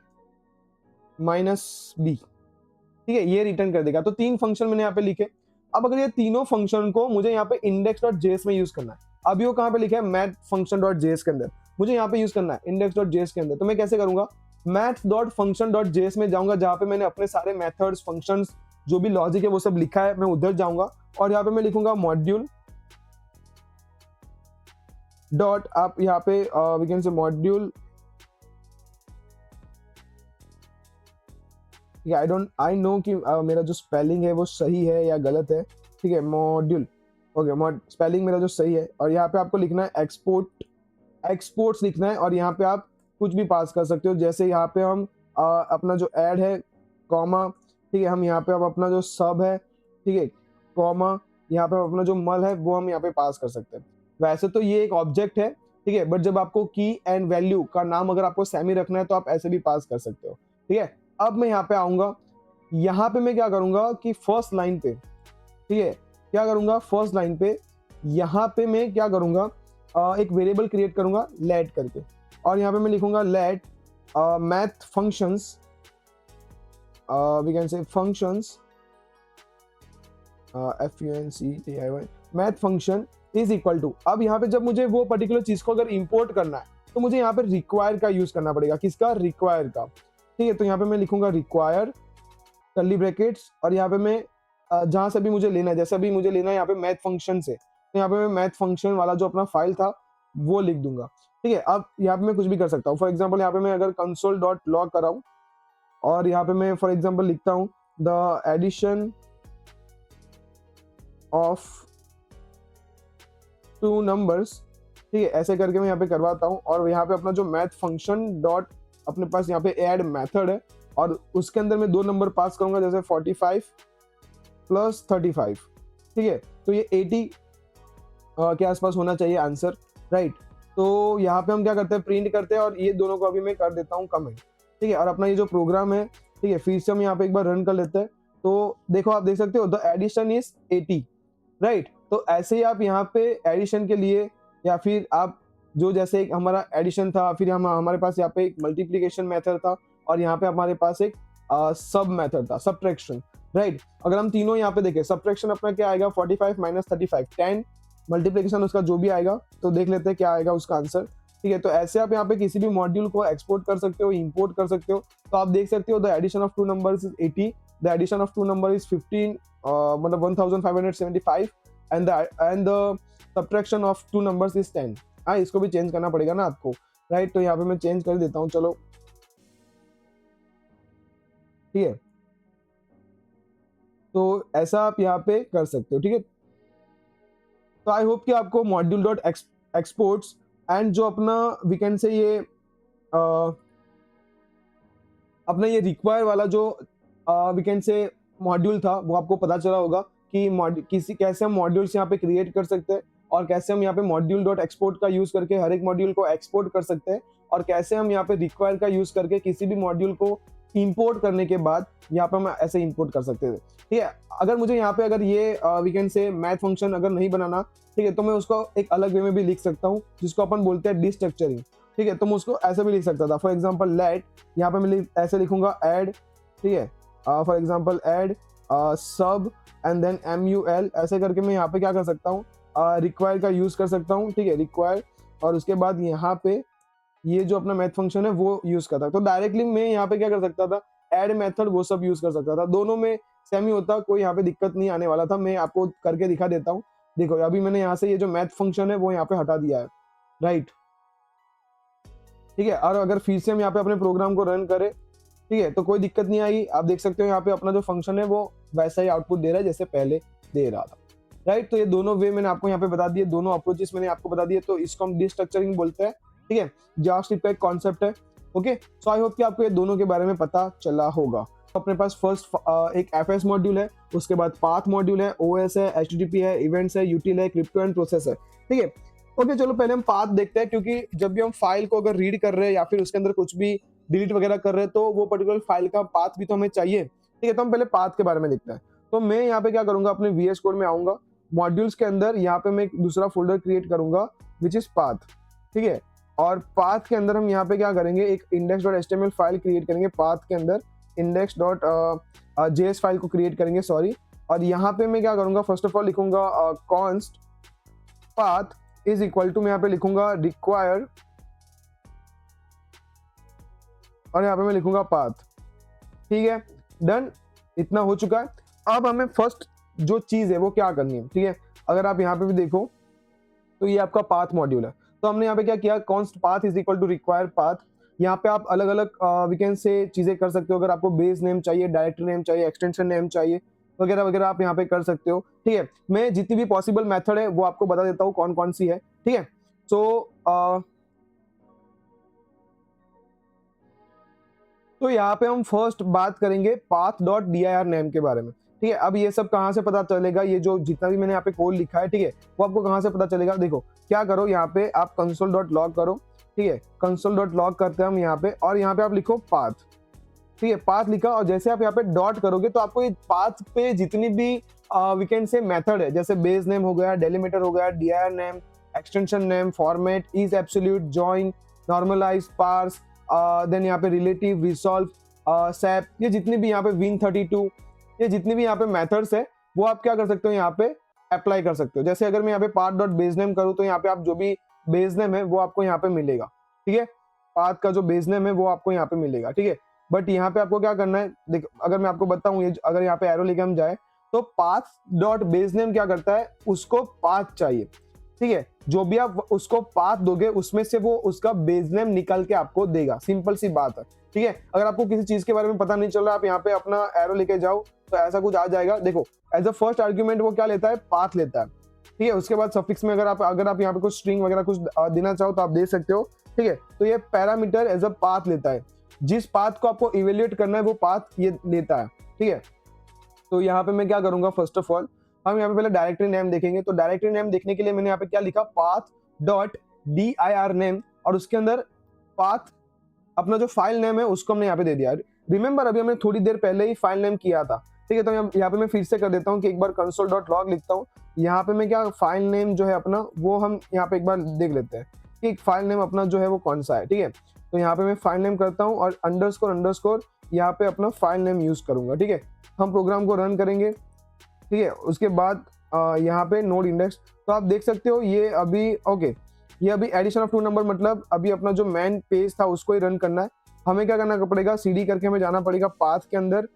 -b, ठीक है, ये रिटर्न कर देगा। तो 3 फंक्शन मैंने यहाँ पे लिखे। अब अगर ये तीनों फंक्शन को मुझे यहाँ पे index.js में यूज करना है, अभी वो कहाँ पे लिखा है math function.js के अंदर, मुझे यहाँ पे यूज करना है index.js के अंदर। तो मैं कैसे करूंगा, math.function.js में जाऊंगा, जहां पे मैंने अपने सारे मेथड्स, फंक्शंस, जो भी लॉजिक है वो सब लिखा है, मैं उधर जाऊंगा और यहाँ पे मैं लिखूंगा मॉड्यूल डॉट, आप यहाँ पे we can say module, I know कि मेरा जो स्पेलिंग है वो सही है या गलत है, ठीक है, मॉड्यूल, ओके, स्पेलिंग मेरा जो सही है। और यहाँ पे आपको लिखना है एक्सपोर्ट्स लिखना है, और यहाँ पे आप कुछ भी पास कर सकते हो, जैसे यहाँ पे हम अपना जो ऐड है कॉमा, ठीक है, हम यहाँ पे अब अपना जो सब है, ठीक है, कॉमा, यहाँ पे अपना जो मल है वो हम यहाँ पे पास कर सकते हैं। वैसे तो ये एक ऑब्जेक्ट है, ठीक है, बट जब आपको की एंड वैल्यू का नाम अगर आपको सेमी रखना है तो आप ऐसे भी पास कर सकते हो, ठीक है। अब मैं यहाँ पे आऊंगा, यहाँ पे मैं क्या करूंगा कि फर्स्ट लाइन पे, ठीक है, क्या करूंगा फर्स्ट लाइन पे, यहाँ पे मैं क्या करूंगा, एक वेरिएबल क्रिएट करूंगा लेट करके, और यहाँ पे मैं लिखूंगा let math functions, we can say functions, FUNCTIY, math function is equal to, अब यहाँ पे जब मुझे वो पर्टिकुलर चीज को अगर इंपोर्ट करना है तो मुझे यहाँ पे रिक्वायर का यूज करना पड़ेगा, किसका, रिक्वायर का, ठीक है। तो यहाँ पे मैं लिखूंगा रिक्वायर कर्ली ब्रैकेट्स, और यहाँ पे मैं जहां से भी मुझे लेना है, जैसे भी मुझे लेना है यहाँ पे मैथ फंक्शन से, तो यहाँ पे मैं मैथ फंक्शन वाला जो अपना फाइल था वो लिख दूंगा, ठीक है। अब यहाँ पे मैं कुछ भी कर सकता हूँ, फॉर एग्जाम्पल यहाँ पे मैं अगर console.log कराऊँ और यहाँ पे मैं फॉर एग्जाम्पल लिखता हूँ द एडिशन ऑफ 2 नंबर्स, ठीक है, ऐसे करके मैं यहाँ पे करवाता हूँ, और यहाँ पे अपना जो मैथ फंक्शन डॉट अपने पास यहाँ पे ऐड मेथड है, और उसके अंदर मैं 2 नंबर पास करूंगा, जैसे 45 प्लस 35, ठीक है। तो ये 80 के आसपास होना चाहिए आंसर, राइट। तो यहाँ पे हम क्या करते हैं, प्रिंट करते हैं, और ये दोनों को अभी मैं कर देता हूँ कमेंट, ठीक है। और अपना ये जो प्रोग्राम है, ठीक है, फिर से हम यहाँ पे एक बार रन कर लेते हैं। तो देखो, आप देख सकते हो द एडिशन इज 80, राइट। तो ऐसे ही आप यहाँ पे एडिशन के लिए, या फिर आप जो जैसे एक हमारा एडिशन था, फिर हमारे पास यहाँ पे एक मल्टीप्लिकेशन मेथड था, और यहाँ पे हमारे पास एक सब मेथड था, सब्ट्रैक्शन, राइट। अगर हम तीनों यहाँ पे देखें, सब्ट्रैक्शन अपना क्या आएगा, 45 माइनस 35 10, मल्टीप्लिकेशन उसका जो भी आएगा, तो देख लेते हैं क्या आएगा उसका आंसर, ठीक है। तो ऐसे आप यहाँ पे किसी भी मॉड्यूल को एक्सपोर्ट कर सकते हो, इंपोर्ट कर सकते हो। तो आप देख सकते हो the addition of 2 numbers is 80, the addition of 2 number is 15, मतलब 1575, and the subtraction of 2 numbers is 10। हाँ, इसको भी चेंज करना पड़ेगा ना आपको, राइट। तो यहाँ पे मैं चेंज कर देता हूँ, चलो, ठीक है। तो ऐसा आप यहाँ पे कर सकते हो, ठीक है। तो आई होप कि आपको मॉड्यूल डॉट एक्सपोर्ट्स एंड जो अपना वी कैन से ये अपना ये रिक्वायर वाला जो वी कैन से मॉड्यूल था वो आपको पता चला होगा कि कैसे हम मॉड्यूल्स यहाँ पे क्रिएट कर सकते हैं, और कैसे हम यहाँ पे मॉड्यूल डॉट एक्सपोर्ट का यूज करके हर एक मॉड्यूल को एक्सपोर्ट कर सकते हैं, और कैसे हम यहाँ पे रिक्वायर का यूज करके किसी भी मॉड्यूल को इंपोर्ट करने के बाद यहाँ पे हम ऐसे इंपोर्ट कर सकते थे, ठीक है। अगर मुझे यहाँ पे अगर ये we can say math function अगर नहीं बनाना, ठीक है, तो मैं उसको एक अलग वे में भी लिख सकता हूँ, जिसको अपन बोलते हैं डिस्ट्रक्चरिंग, ठीक है। तो मैं उसको ऐसे भी लिख सकता था, फॉर एग्जाम्पल लेट, यहाँ पे मैं ऐसे लिखूंगा ऐड, ठीक है, फॉर एग्जाम्पल ऐड सब एंड देन MUL, ऐसे करके मैं यहाँ पे क्या कर सकता हूँ, रिक्वायर का यूज कर सकता हूँ, ठीक है, रिक्वायर, और उसके बाद यहाँ पे ये जो अपना मैथ फंक्शन है वो यूज करता है। तो डायरेक्टली मैं यहाँ पे क्या कर सकता था, ऐड मेथड वो सब यूज कर सकता था, दोनों में सेम ही होता, कोई यहाँ पे दिक्कत नहीं आने वाला था। मैं आपको करके दिखा देता हूँ, देखो अभी मैंने यहाँ से ये जो मैथ फंक्शन है वो यहाँ पे हटा दिया है, राइट, ठीक है। और अगर फिर से हम यहाँ पे अपने प्रोग्राम को रन करें, ठीक है, तो कोई दिक्कत नहीं आएगी। आप देख सकते हो यहाँ पे अपना जो फंक्शन है वो वैसा ही आउटपुट दे रहा है जैसे पहले दे रहा था, राइट। तो ये दोनों वे मैंने आपको यहाँ पे बता दिए, दोनों अप्रोचेस मैंने आपको बता दिए, तो इसको हम डिस्ट्रक्चरिंग बोलते हैं, ठीक है, जावास्क्रिप्ट का एक कॉन्सेप्ट है, ओके। सो आई होप कि आपको ये दोनों के बारे में पता चला होगा। तो अपने पास फर्स्ट एक FS मॉड्यूल है, उसके बाद पाथ मॉड्यूल है, OS है, HTTP है, इवेंट्स है, यूटिल है, क्रिप्टो एंड प्रोसेस है, ठीक है। ओके, चलो पहले हम पाथ देखते हैं, क्योंकि जब भी हम फाइल को अगर रीड कर रहे हैं या फिर उसके अंदर कुछ भी डिलीट वगैरह कर रहे हैं, तो वो पर्टिकुलर फाइल का पाथ भी तो हमें चाहिए, ठीक है। तो हम पहले पाथ के बारे में देखते हैं। तो मैं यहाँ पे क्या करूंगा, अपने VS कोड में आऊंगा, मॉड्यूल्स के अंदर यहाँ पे मैं एक दूसरा फोल्डर क्रिएट करूंगा विच इज पाथ, ठीक है। और पाथ के अंदर हम यहाँ पे क्या करेंगे, एक index.html फाइल क्रिएट करेंगे पाथ के अंदर, इंडेक्स डॉट जेएस फाइल को क्रिएट करेंगे, सॉरी। और यहाँ पे मैं क्या करूंगा, फर्स्ट ऑफ ऑल लिखूंगा const path is equal to, मैं यहाँ पे लिखूंगा रिक्वायर, और यहाँ पे मैं लिखूंगा पाथ। ठीक है, डन, इतना हो चुका है। अब हमें फर्स्ट जो चीज है वो क्या करनी है, ठीक है। अगर आप यहाँ पे भी देखो तो ये आपका पाथ मॉड्यूल है, तो हमने यहाँ पे क्या किया, const path is equal to require path. यहाँ पे आप अलग अलग वी कैन से चीजें कर सकते हो। अगर आपको बेस नेम चाहिए, डायरेक्टरी नेम चाहिए, एक्सटेंशन नेम चाहिए, वगैरह वगैरह आप यहाँ पे कर सकते हो। ठीक है, मैं जितनी भी पॉसिबल मेथड है वो आपको बता देता हूँ कौन कौन सी है। ठीक है, तो यहाँ पे हम फर्स्ट बात करेंगे पाथ डॉट dir नेम के बारे में। ठीक है, अब ये सब कहाँ से पता चलेगा, ये जो जितना भी मैंने यहाँ पे कोड लिखा है, ठीक है, वो आपको कहाँ से पता चलेगा। देखो क्या करो, यहाँ पे आप कंसोल डॉट लॉग करो। ठीक है, कंसोल डॉट लॉग करते हैं हम यहाँ पे, और यहाँ पे आप लिखो पाथ। ठीक है, पाथ लिखा, और जैसे आप यहाँ पे डॉट करोगे तो आपको ये पाथ पे जितनी भी वी कैन से मेथड है, जैसे बेस नेम हो गया, डेलीमीटर हो गया, dir name, extension name, format, is absolute, join, normalize, parse, then यहाँ पे रिलेटिव, रिसॉल्व, सैप, ये जितनी भी यहाँ पे win32, ये जितनी भी यहाँ पे मेथड्स है वो आप क्या कर सकते हो, यहाँ पे अप्लाई कर सकते हो। जैसे अगर मैं यहाँ पे पाथ डॉट बेस नेम करूँ तो यहाँ पे आप जो भी बेस नेम है वो आपको यहाँ पे मिलेगा। ठीक है, पाथ का जो बेस नेम है वो आपको यहाँ पे मिलेगा। ठीक है, बट यहाँ पे आपको क्या करना है, देख अगर मैं आपको बताऊं, ये अगर यहाँ पे एरो लेके हम जाए तो पाथ डॉट बेस नेम क्या करता है, उसको पाथ चाहिए। ठीक है, जो भी आप उसको पाथ दोगे उसमें से वो उसका बेस नेम निकाल के आपको देगा, सिंपल सी बात है। ठीक है, अगर आपको किसी चीज के बारे में पता नहीं चल रहा, आप यहाँ पे अपना एरो लेके जाओ तो ऐसा कुछ आ जाएगा। देखो एज अ फर्स्ट आर्ग्यूमेंट वो क्या लेता है, पाथ लेता है। ठीक है, उसके बाद सफिक्स में अगर आप यहाँ पे कुछ स्ट्रिंग वगैरह कुछ देना चाहो तो आप दे सकते हो। ठीक है, तो ये पैरामीटर एज अ पाथ लेता है, जिस पाथ को आपको इवेल्युएट करना है वो पाथ ये लेता है। ठीक है, तो यहाँ पे मैं क्या करूंगा, फर्स्ट ऑफ ऑल हम यहाँ पे पहले डायरेक्टरी नेम देखेंगे। तो डायरेक्टरी नेम देखने के लिए मैंने यहाँ पे क्या लिखा, पाथ डॉट dir नेम, और उसके अंदर पाथ अपना जो फाइल नेम है उसको हमने यहाँ पे दे दिया। रिमेंबर अभी हमने थोड़ी देर पहले ही फाइल नेम किया था। ठीक है, तो यहाँ पे मैं फिर से कर देता हूँ कि एक बार कंसोल डॉट लॉग लिखता हूँ, यहाँ पे मैं क्या फाइल नेम जो है अपना वो हम यहाँ पे एक बार देख लेते हैं कि फाइल नेम अपना जो है वो कौन सा है। ठीक है, तो यहाँ पे मैं फाइल नेम करता हूँ और अंडरस्कोर अंडरस्कोर यहाँ पे अपना फाइल नेम यूज करूंगा। ठीक है, हम प्रोग्राम को रन करेंगे। ठीक है, उसके बाद यहाँ पे नोड इंडेक्स, तो आप देख सकते हो ये अभी ओके, ये अभी एडिशन ऑफ 2 नंबर, मतलब अभी अपना जो मेन पेज था उसको ही रन करना है। हमें क्या करना पड़ेगा, सीडी करके हमें जाना पड़ेगा पाथ के अंदर।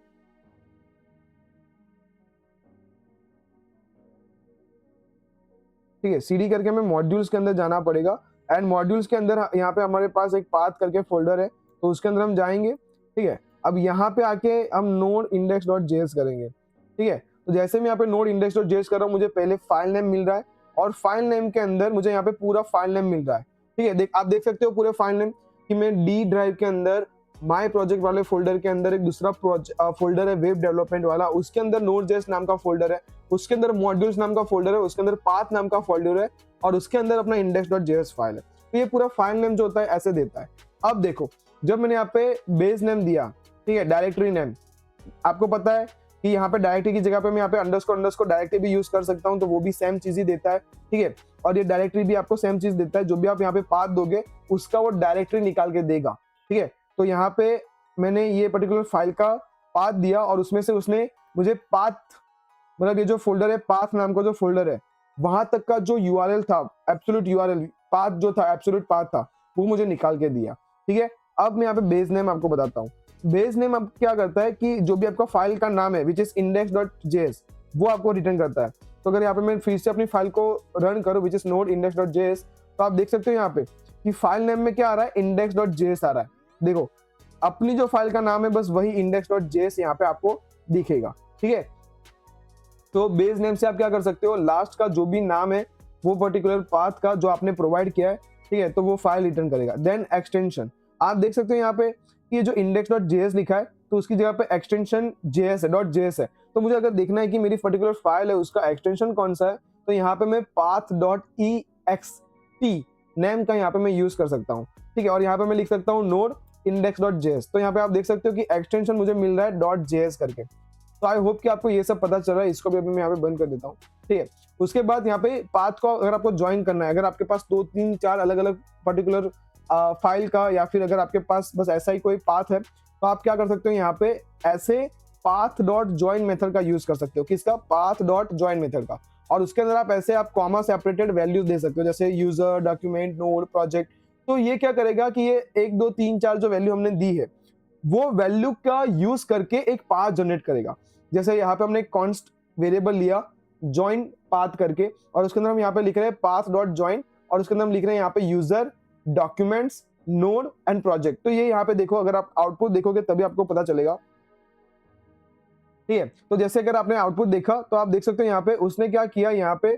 ठीक है, सीडी करके हमें मॉड्यूल्स के अंदर जाना पड़ेगा, एंड मॉड्यूल्स के अंदर यहाँ पे हमारे पास एक पाथ करके फोल्डर है, तो उसके अंदर हम जाएंगे। ठीक है, अब यहाँ पे आके हम नोड इंडेक्स डॉट जेएस करेंगे। ठीक है, तो जैसे मैं यहाँ पे नोड इंडेक्स डॉट जेएस कर रहा हूँ, मुझे पहले फाइल नेम मिल रहा है, और फाइल नेम के अंदर मुझे यहाँ पे पूरा फाइल नेम मिल रहा है। ठीक है, आप देख सकते हो पूरे फाइल नेम कि मैं डी ड्राइव के अंदर माय प्रोजेक्ट वाले फोल्डर के अंदर एक दूसरा फोल्डर है वेब डेवलपमेंट वाला, उसके अंदर नोड.जेएस नाम का फोल्डर है, उसके अंदर मॉड्यूल्स नाम का फोल्डर है, उसके अंदर पाथ नाम का फोल्डर है, और उसके अंदर अपना index.js फाइल है। तो ये पूरा फाइल नेम जो होता है ऐसे देता है। अब देखो, जब मैंने यहाँ पे बेस नेम दिया, ठीक है, डायरेक्टरी नेम, आपको पता है कि यहाँ पे डायरेक्टरी की जगह पे मैं यहाँ पे अंडरस्कोर डायरेक्टरी भी यूज कर सकता हूँ, तो वो भी सेम चीज ही देता है। ठीक है, और ये डायरेक्टरी भी आपको सेम चीज देता है, जो भी आप यहाँ पे पाथ दोगे उसका वो डायरेक्टरी निकाल के देगा। ठीक है, तो यहाँ पे मैंने ये पर्टिकुलर फाइल का पाथ दिया, और उसमें से उसने मुझे पाथ, मतलब ये जो फोल्डर है पाथ नाम का जो फोल्डर है, वहां तक का जो यूआरएल था, एब्सोल्यूट यूआरएल पाथ जो था, एब्सोल्यूट पाथ था, वो मुझे निकाल के दिया। ठीक है, अब मैं यहाँ पे बेस नेम आपको बताता हूँ। बेस नेम अब क्या करता है कि जो भी आपका फाइल का नाम है विच इज index.js, वो आपको रिटर्न करता है। तो अगर यहाँ पे मैं फिर से अपनी फाइल को रन करूँ विच इज नोड index.js, तो आप देख सकते हो यहाँ पे कि फाइल नेम में क्या आ रहा है, index.js आ रहा है। देखो अपनी जो फाइल का नाम है बस वही index.js यहाँ पे आपको दिखेगा। ठीक है, तो बेस नेम से आप क्या कर सकते हो, लास्ट का जो भी नाम है वो पर्टिकुलर पाथ का जो आपने प्रोवाइड किया है, ठीक है, तो वो फाइल रिटर्न करेगा। देन एक्सटेंशन, आप देख सकते हो यहाँ पे कि जो index.js लिखा है तो उसकी जगह पे एक्सटेंशन JS है, .js है। तो मुझे अगर देखना है कि मेरी पर्टिकुलर फाइल है उसका एक्सटेंशन कौन सा है, तो यहाँ पे मैं path.ext नेम का यहाँ पे मैं यूज कर सकता हूँ। ठीक है, और यहाँ पे मैं लिख सकता हूँ नोड index.js, तो यहाँ पे आप देख सकते हो कि एक्सटेंशन मुझे मिल रहा है .js करके। तो आई होप कि आपको ये सब पता चल रहा है। इसको भी अभी मैं यहाँ पे बंद कर देता हूँ। ठीक है, उसके बाद यहाँ पे पाथ को अगर आपको ज्वाइन करना है, अगर आपके पास 2 3 4 अलग अलग पर्टिकुलर फाइल का, या फिर अगर आपके पास बस ऐसा ही कोई पाथ है, तो आप क्या कर सकते हो यहाँ पे ऐसे पाथ डॉट ज्वाइन मेथड का यूज कर सकते हो। किसका? पाथ डॉट ज्वाइन मेथड का। और उसके अंदर आप ऐसे आप कॉमा सेपरेटेड वैल्यूज दे सकते हो, जैसे यूजर, डॉक्यूमेंट, नोड, प्रोजेक्ट। तो ये क्या करेगा कि ये 1 2 3 4 जो वैल्यू हमने दी है वो वैल्यू का यूज करके एक पाथ जनरेट करेगा। जैसे यहाँ पे हमने एक कॉन्स्ट वेरिएबल लिया ज्वाइन पाथ करके, और उसके अंदर हम यहाँ पे लिख रहे हैं पाथ डॉट ज्वाइन, और उसके अंदर हम लिख रहे हैं यहाँ पे user, documents, node and project. तो ये यहाँ पे देखो, अगर आप आउटपुट देखोगे तभी आपको पता चलेगा। ठीक है, तो जैसे अगर आपने आउटपुट देखा तो आप देख सकते हो यहाँ पे उसने क्या किया, यहाँ पे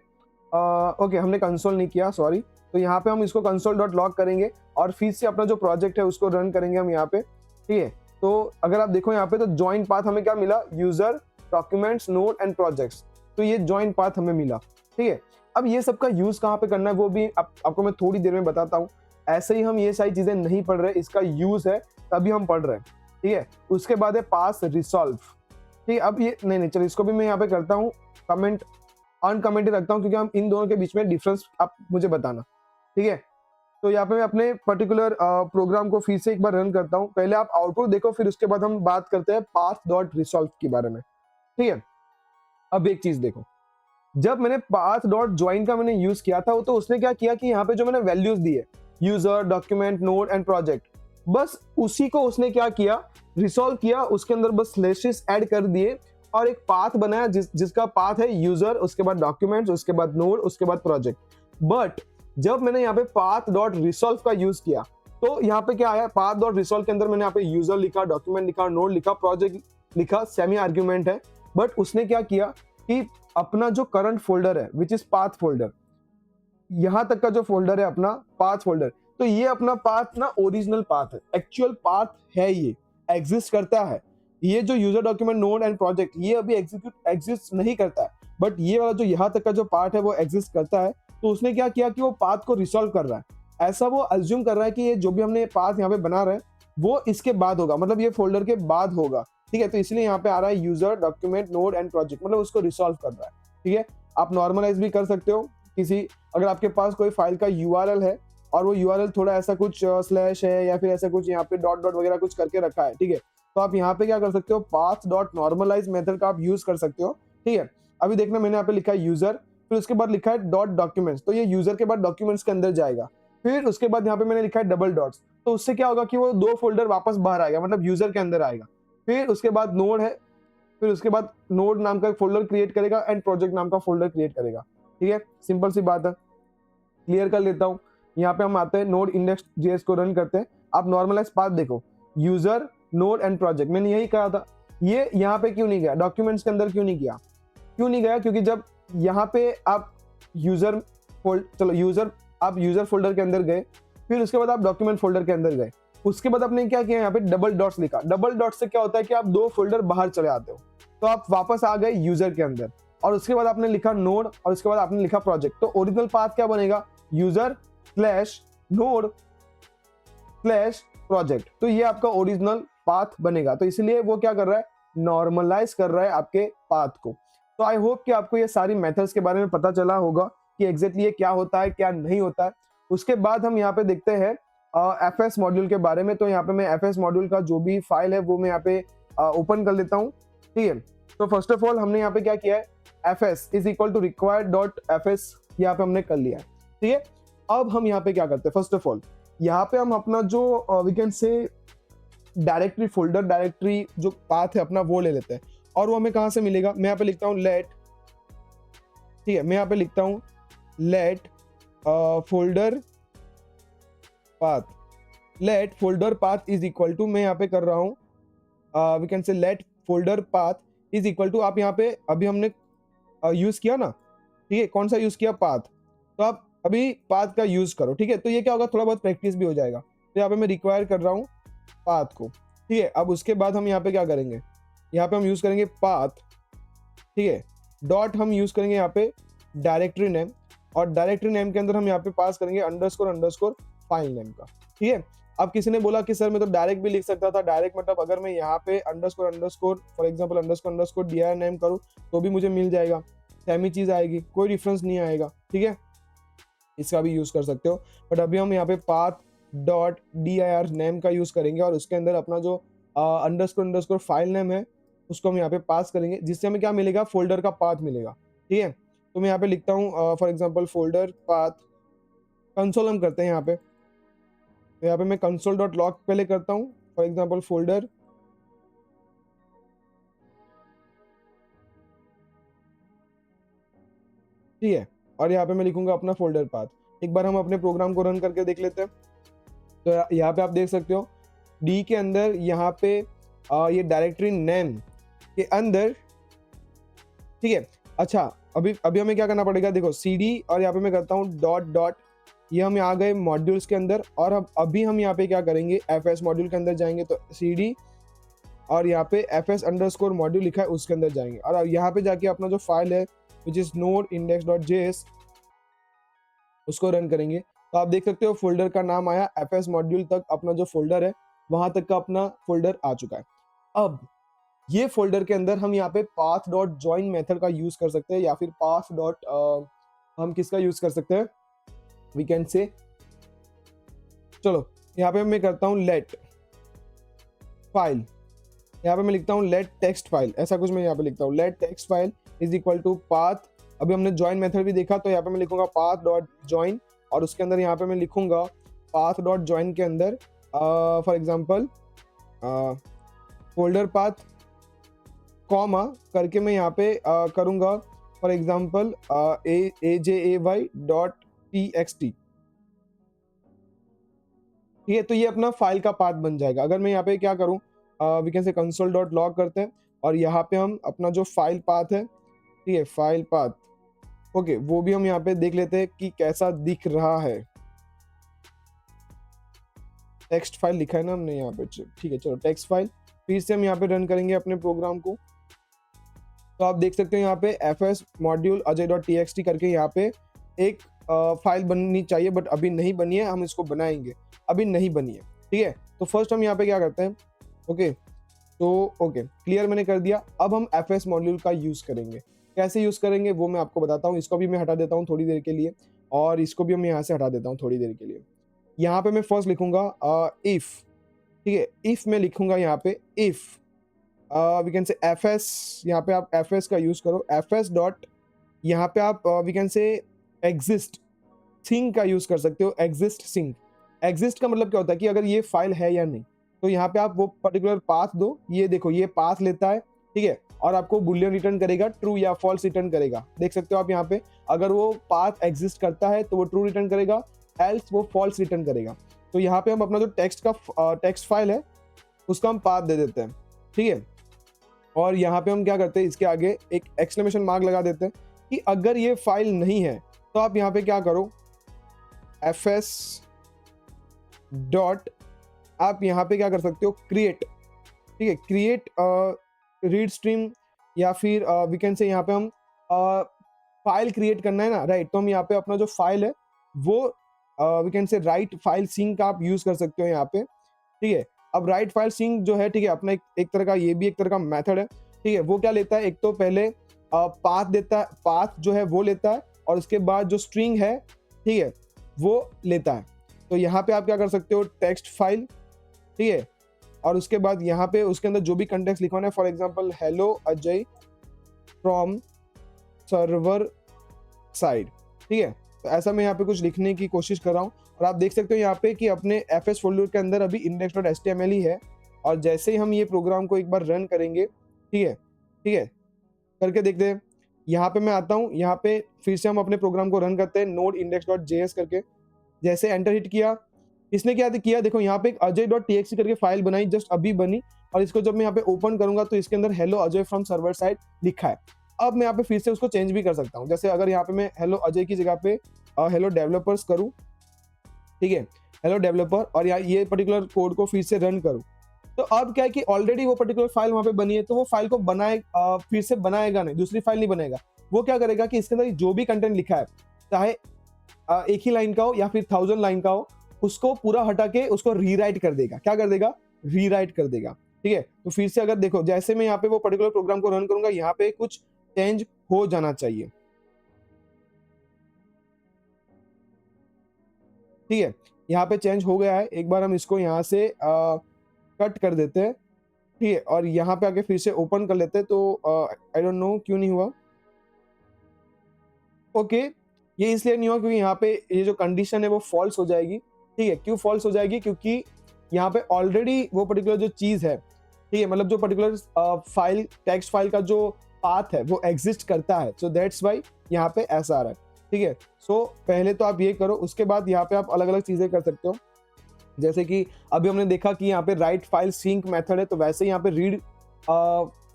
ओके हमने कंसोल नहीं किया, सॉरी। तो यहाँ पे हम इसको कंसोल डॉट लॉग करेंगे और फिर से अपना जो प्रोजेक्ट है उसको रन करेंगे हम यहाँ पे। ठीक है, तो अगर आप देखो यहाँ पे तो ज्वाइन पाथ हमें क्या मिला, user, documents, node and projects. तो ये ज्वाइन पाथ हमें मिला। ठीक है, अब ये सबका यूज कहाँ पे करना है वो भी आपको मैं थोड़ी देर में बताता हूँ। ऐसे ही हम ये सारी चीजें नहीं पढ़ रहे, इसका यूज है तभी हम पढ़ रहे हैं। ठीक है, उसके बाद है पास रिसॉल्व। ठीक है, अब ये नहीं चलो इसको भी मैं यहाँ पे करता हूँ कमेंट, अनकमेंटेड रखता हूँ, क्योंकि हम इन दोनों के बीच में डिफरेंस आप मुझे बताना। ठीक है, तो यहाँ पे मैं अपने पर्टिकुलर प्रोग्राम को फिर से एक बार रन करता हूँ। पहले आप आउटपुट देखो, फिर उसके बाद हम बात करते हैं पाथ डॉट रिसॉल्व के बारे में। ठीक है, अब एक चीज देखो, जब मैंने पाथ डॉट ज्वाइन का मैंने यूज किया था तो उसने क्या किया कि यहाँ पे जो मैंने वैल्यूज दी है user, document, node and project, बस उसी को उसने क्या किया, रिसॉल्व किया, उसके अंदर बस स्लैशेस ऐड कर दिए और एक पाथ बनाया जिसका पाथ है यूजर, उसके बाद डॉक्यूमेंट्स, उसके बाद नोड, उसके बाद प्रोजेक्ट। बट जब मैंने यहाँ पे पाथ डॉट रिसॉल्व का यूज किया तो यहाँ पे क्या आया, पाथ डॉट रिसॉल्व के अंदर मैंने यहाँ पे यूजर लिखा, डॉक्यूमेंट लिखा, नोड लिखा, प्रोजेक्ट लिखा, सेमी आर्ग्यूमेंट है। बट उसने क्या किया कि अपना जो करंट फोल्डर है विच इज पाथ फोल्डर, यहां तक का जो फोल्डर है अपना पाथ फोल्डर, तो ये अपना पाथ ना ओरिजिनल पाथ है, एक्चुअल पाथ है, ये एग्जिस्ट करता है। ये जो user, document, node and project ये अभी एग्जिस्ट नहीं करता है, बट ये वाला जो यहाँ तक का जो पार्ट है वो एग्जिस्ट करता है। तो उसने क्या किया कि वो पाथ को रिसॉल्व कर रहा है। ऐसा वो अज्यूम कर रहा है कि ये जो भी हमने पाथ यहाँ पे बना रहे हैं वो इसके बाद होगा, मतलब ये फोल्डर के बाद होगा। ठीक है, तो इसलिए यहाँ पे आ रहा है user, document, node and project, मतलब उसको रिसॉल्व कर रहा है। ठीक है, आप नॉर्मलाइज भी कर सकते हो किसी, अगर आपके पास कोई फाइल का यूआरएल है और वो यूआरएल थोड़ा ऐसा कुछ स्लैश है या फिर ऐसा कुछ यहाँ पे डॉट डॉट वगैरह कुछ करके रखा है, ठीक है, तो आप यहाँ पे क्या कर सकते हो, पाथ डॉट नॉर्मलाइज मेथड का आप यूज कर सकते हो। ठीक है, अभी देखना मैंने यहाँ पे लिखा है यूजर, फिर उसके बाद लिखा है डॉट डॉक्यूमेंट्स, तो ये यूजर के बाद डॉक्यूमेंट्स के अंदर जाएगा। फिर उसके बाद यहाँ पे मैंने लिखा है डबल डॉट्स, तो उससे क्या होगा कि वो 2 फोल्डर वापस बाहर आएगा, मतलब यूजर के अंदर आएगा। फिर उसके बाद नोड है, फिर उसके बाद नोड नाम का फोल्डर क्रिएट करेगा एंड प्रोजेक्ट नाम का फोल्डर क्रिएट करेगा। ठीक है, सिंपल सी बात है, क्लियर कर लेता हूँ। यहाँ पे हम आते हैं नोड इंडेक्स जेएस को रन करते हैं। आप नॉर्मलाइज पाथ देखो, यूजर, नोड एंड प्रोजेक्ट, मैंने यही कहा था। ये यहाँ पे क्यों नहीं गया, डॉक्यूमेंट्स के अंदर क्यों नहीं गया, क्योंकि जब यहाँ पे आप यूजर आप यूजर फोल्डर के अंदर गए, फिर उसके बाद आप डॉक्यूमेंट फोल्डर के अंदर गए, उसके बाद आपने क्या किया, यहाँ पे डबल डॉट्स लिखा। डबल डॉट से क्या होता है कि आप 2 फोल्डर बाहर चले आते हो, तो आप वापस आ गए यूजर के अंदर, और उसके बाद आपने लिखा नोड और उसके बाद आपने लिखा प्रोजेक्ट। तो ओरिजिनल पाथ क्या बनेगा, user slash node slash project, तो ये आपका ओरिजिनल पाथ बनेगा। तो इसलिए वो क्या कर रहा है, नॉर्मलाइज कर रहा है आपके पाथ को। तो आई होप कि आपको ये सारी मेथड्स के बारे में पता चला होगा कि एग्जैक्टली ये क्या होता है, क्या नहीं होता है। उसके बाद हम यहाँ पे देखते हैं एफएस मॉड्यूल के बारे में। तो यहाँ पे मैं एफएस मॉड्यूल का जो भी फाइल है वो मैं यहाँ पे ओपन कर लेता हूँ। ठीक है, तो फर्स्ट ऑफ ऑल हमने यहाँ पे क्या किया है, FS is equal to required dot FS यहाँ पे हमने कर लिया है। ठीक है, अब हम यहाँ पे क्या करते हैं, फर्स्ट ऑफ ऑल यहाँ पे हम अपना जो we can say directory folder, directory जो पाथ है अपना वो ले लेते हैं, और वो हमें कहाँ से मिलेगा, मैं यहाँ पे लिखता हूँ लेट। ठीक है, मैं यहाँ पे लिखता हूँ let folder path, let folder path is equal to, मैं यहाँ पे कर रहा हूँ we can say let folder path is equal to, आप यहाँ पे अभी हमने यूज किया ना, ठीक है, कौन सा यूज किया, पाथ, तो आप अभी पाथ का यूज करो। ठीक है, तो ये क्या होगा, थोड़ा बहुत प्रैक्टिस भी हो जाएगा। तो यहाँ पे मैं रिक्वायर कर रहा हूँ पाथ को। ठीक है, अब उसके बाद हम यहाँ पे क्या करेंगे, यहाँ पे हम यूज करेंगे पाथ। ठीक है, डॉट हम यूज करेंगे यहाँ पे डायरेक्टरी नेम, और डायरेक्टरी नेम के अंदर हम यहाँ पे पास करेंगे अंडरस्कोर अंडरस्कोर फाइल नेम का। ठीक है, अब किसी ने बोला कि सर मैं तो डायरेक्ट भी लिख सकता था, डायरेक्ट मतलब अगर मैं यहाँ पे underscore underscore for example underscore underscore dir name करूँ तो भी मुझे मिल जाएगा, सेम ही चीज आएगी, कोई डिफरेंस नहीं आएगा। ठीक है, इसका भी यूज कर सकते हो, बट अभी हम यहाँ पे पाथ डॉट dir नेम का यूज करेंगे और उसके अंदर अपना जो अंडरस्कोर अंडरस्कोर फाइल नेम है, उसको हम यहाँ पे पास करेंगे, जिससे हमें क्या मिलेगा, फोल्डर का पाथ मिलेगा। ठीक है, तो मैं यहाँ पे लिखता हूँ for example folder path, console हम करते हैं यहाँ पे, तो यहाँ पे मैं कंसोल डॉट लॉग पहले करता हूँ, फॉर एग्जांपल फोल्डर, ठीक है, और यहाँ पे मैं लिखूंगा अपना फोल्डर पाथ। एक बार हम अपने प्रोग्राम को रन करके देख लेते हैं। तो यहाँ पे आप देख सकते हो डी के अंदर यहाँ पे ये डायरेक्टरी नेम के अंदर, ठीक है। अच्छा, अभी अभी हमें क्या करना पड़ेगा, देखो cd और यहाँ पे मैं करता हूँ डॉट डॉट, ये हम आ गए मॉड्यूल्स के अंदर, और अब अभी हम यहाँ पे क्या करेंगे, fs मॉड्यूल के अंदर जाएंगे, तो cd और यहाँ पे fs अंडरस्कोर मॉड्यूल लिखा है उसके अंदर जाएंगे, और अब यहाँ पे जाके अपना जो फाइल है विच इज नोड index.js उसको रन करेंगे। तो आप देख सकते हो फोल्डर का नाम आया, fs मॉड्यूल तक अपना जो फोल्डर है वहां तक का अपना फोल्डर आ चुका है। अब ये फोल्डर के अंदर हम यहाँ पे पाथ डॉट ज्वाइन मेथड का यूज कर सकते हैं, या फिर पाथ डॉट हम किसका यूज कर सकते हैं, वी कैन से, चलो यहाँ पे मैं करता हूँ लेट फाइल, यहाँ पे मैं लिखता हूँ लेट टेक्स्ट फाइल, ऐसा कुछ मैं यहाँ पे लिखता हूँ, let text file is equal to path. अभी हमने ज्वाइन मेथड भी देखा, तो यहाँ पे मैं लिखूंगा पाथ डॉट ज्वाइन, और उसके अंदर यहाँ पे मैं लिखूंगा पाथ डॉट ज्वाइन के अंदर for example folder path comma करके मैं यहाँ पे करूंगा फॉर एग्जांपल ajay.txt, ठीक है। तो ये अपना फाइल का पाथ बन जाएगा। अगर मैं यहाँ पे क्या करूँ, we can say console dot log करते हैं, और यहाँ पे हम अपना जो फाइल पाथ है, ठीक है, फाइल पाथ, ओके, वो भी हम यहाँ पे देख लेते हैं कि कैसा दिख रहा है। टेक्स्ट फाइल लिखा है ना हमने यहाँ पे, ठीक है, चलो टेक्स्ट फाइल, फिर से हम यहाँ पे रन करेंगे अपने प्रोग्राम को। तो आप देख सकते हैं यहाँ पे fs मॉड्यूल ajay.txt करके यहाँ पे एक फाइल बननी चाहिए, बट अभी नहीं बनी है, हम इसको बनाएंगे, अभी नहीं बनी है, ठीक है। तो फर्स्ट हम यहाँ पे क्या करते हैं, ओके, तो ओके क्लियर मैंने कर दिया। अब हम fs मॉड्यूल का यूज करेंगे, कैसे यूज करेंगे वो मैं आपको बताता हूँ। इसको भी मैं हटा देता हूँ थोड़ी देर के लिए, और इसको भी हम यहाँ से हटा देता हूँ थोड़ी देर के लिए। यहाँ पे मैं फर्स्ट लिखूंगा इफ, ठीक है, इफ मैं लिखूंगा यहाँ पे if we can say fs, यहाँ पे आप fs का यूज करो, fs डॉट, यहाँ पे आप we can say exist sync का यूज कर सकते हो, एग्जिस्ट सिंक। एग्जिस्ट का मतलब क्या होता है कि अगर ये फाइल है या नहीं, तो यहाँ पे आप वो पर्टिकुलर पाथ दो, ये देखो ये पाथ लेता है, ठीक है, और आपको बुलियन रिटर्न करेगा, ट्रू या फॉल्स रिटर्न करेगा। देख सकते हो आप यहाँ पे, अगर वो पाथ एग्जिस्ट करता है तो वो ट्रू रिटर्न करेगा, एल्स वो फॉल्स रिटर्न करेगा। तो यहाँ पे हम अपना जो टेक्स्ट फाइल है उसका हम पाथ दे देते हैं, ठीक है, और यहाँ पे हम क्या करते हैं, इसके आगे एक एक्सक्लेमेशन मार्क लगा देते हैं कि अगर ये फाइल नहीं है तो आप यहाँ पे क्या करो, fs डॉट, आप यहाँ पे क्या कर सकते हो, क्रिएट, ठीक है, क्रिएट रीड स्ट्रीम, या फिर वी कैन से यहाँ पे हम फाइल क्रिएट करना है ना, राइट। तो हम यहाँ पे अपना जो फाइल है वो we can say write file sync का आप यूज कर सकते हो यहाँ पे, ठीक है। अब राइट फाइल सिंक जो है, ठीक है, अपना एक तरह का, ये भी एक तरह का मेथड है, ठीक है। वो क्या लेता है, एक तो पहले पाथ देता है, पाथ जो है वो लेता है, और उसके बाद जो स्ट्रिंग है, ठीक है, वो लेता है। तो यहाँ पे आप क्या कर सकते हो, टेक्स्ट फाइल, ठीक है, और उसके बाद यहाँ पे उसके अंदर जो भी कंटेक्स्ट लिखवाना है, for example hello Ajay from server side, ठीक है। तो ऐसा मैं यहाँ पे कुछ लिखने की कोशिश कर रहा हूँ, और आप देख सकते हो यहाँ पे कि अपने fs फोल्डर के अंदर अभी index.html ही है, और जैसे ही हम ये प्रोग्राम को एक बार रन करेंगे, ठीक है, ठीक है, करके देखते हैं। यहाँ पे मैं आता हूँ, यहाँ पे फिर से हम अपने प्रोग्राम को रन करते हैं, नोड index.js करके, जैसे एंटर हिट किया, इसने क्या किया, देखो यहाँ पे एक ajay.txt करके फाइल बनाई, जस्ट अभी बनी, और इसको जब मैं यहाँ पे ओपन करूंगा तो इसके अंदर hello Ajay from server side लिखा है। अब मैं यहाँ पे फिर से उसको चेंज भी कर सकता हूँ, जैसे अगर यहाँ पे मैं हेलो अजय की जगह पे हेलो डेवलपर्स करूँ, ठीक है, हेलो डेवलपर, और यहाँ ये पर्टिकुलर कोड को फिर से रन करूँ, तो अब क्या है कि ऑलरेडी वो पर्टिकुलर फाइल वहां पे बनी है, तो वो फाइल को फिर से बनाएगा नहीं, दूसरी फाइल नहीं बनाएगा। वो क्या करेगा कि इसके अंदर जो भी कंटेंट लिखा है, चाहे एक ही लाइन का हो या फिर 1000 लाइन का हो, उसको पूरा हटा के उसको रीराइट कर देगा। क्या कर देगा, रीराइट कर देगा, ठीक है। तो फिर से अगर देखो, जैसे मैं यहाँ पे वो पर्टिकुलर प्रोग्राम को रन करूंगा, यहाँ पे कुछ चेंज हो जाना चाहिए, ठीक है, यहाँ पे चेंज हो गया है। एक बार हम इसको यहाँ से कट कर देते हैं, ठीक है, और यहाँ पे आके फिर से ओपन कर लेते हैं, तो आई डोंट नो क्यों नहीं हुआ। ओके, ये इसलिए नहीं हुआ क्योंकि यहाँ पे ये जो कंडीशन है वो फॉल्स हो जाएगी। ठीक है, क्यों फॉल्स हो जाएगी, क्योंकि यहाँ पे ऑलरेडी वो पर्टिकुलर जो चीज है, ठीक है, मतलब जो पर्टिकुलर फाइल, टेक्स्ट फाइल का जो पाथ है वो एग्जिस्ट करता है, सो दैट्स वाई यहाँ पे ऐसा आ रहा है। ठीक है, सो पहले तो आप ये करो, उसके बाद यहाँ पे आप अलग अलग चीजें कर सकते हो। जैसे कि अभी हमने देखा कि यहाँ पे राइट फाइल सिंक मेथड है, तो वैसे यहाँ पे रीड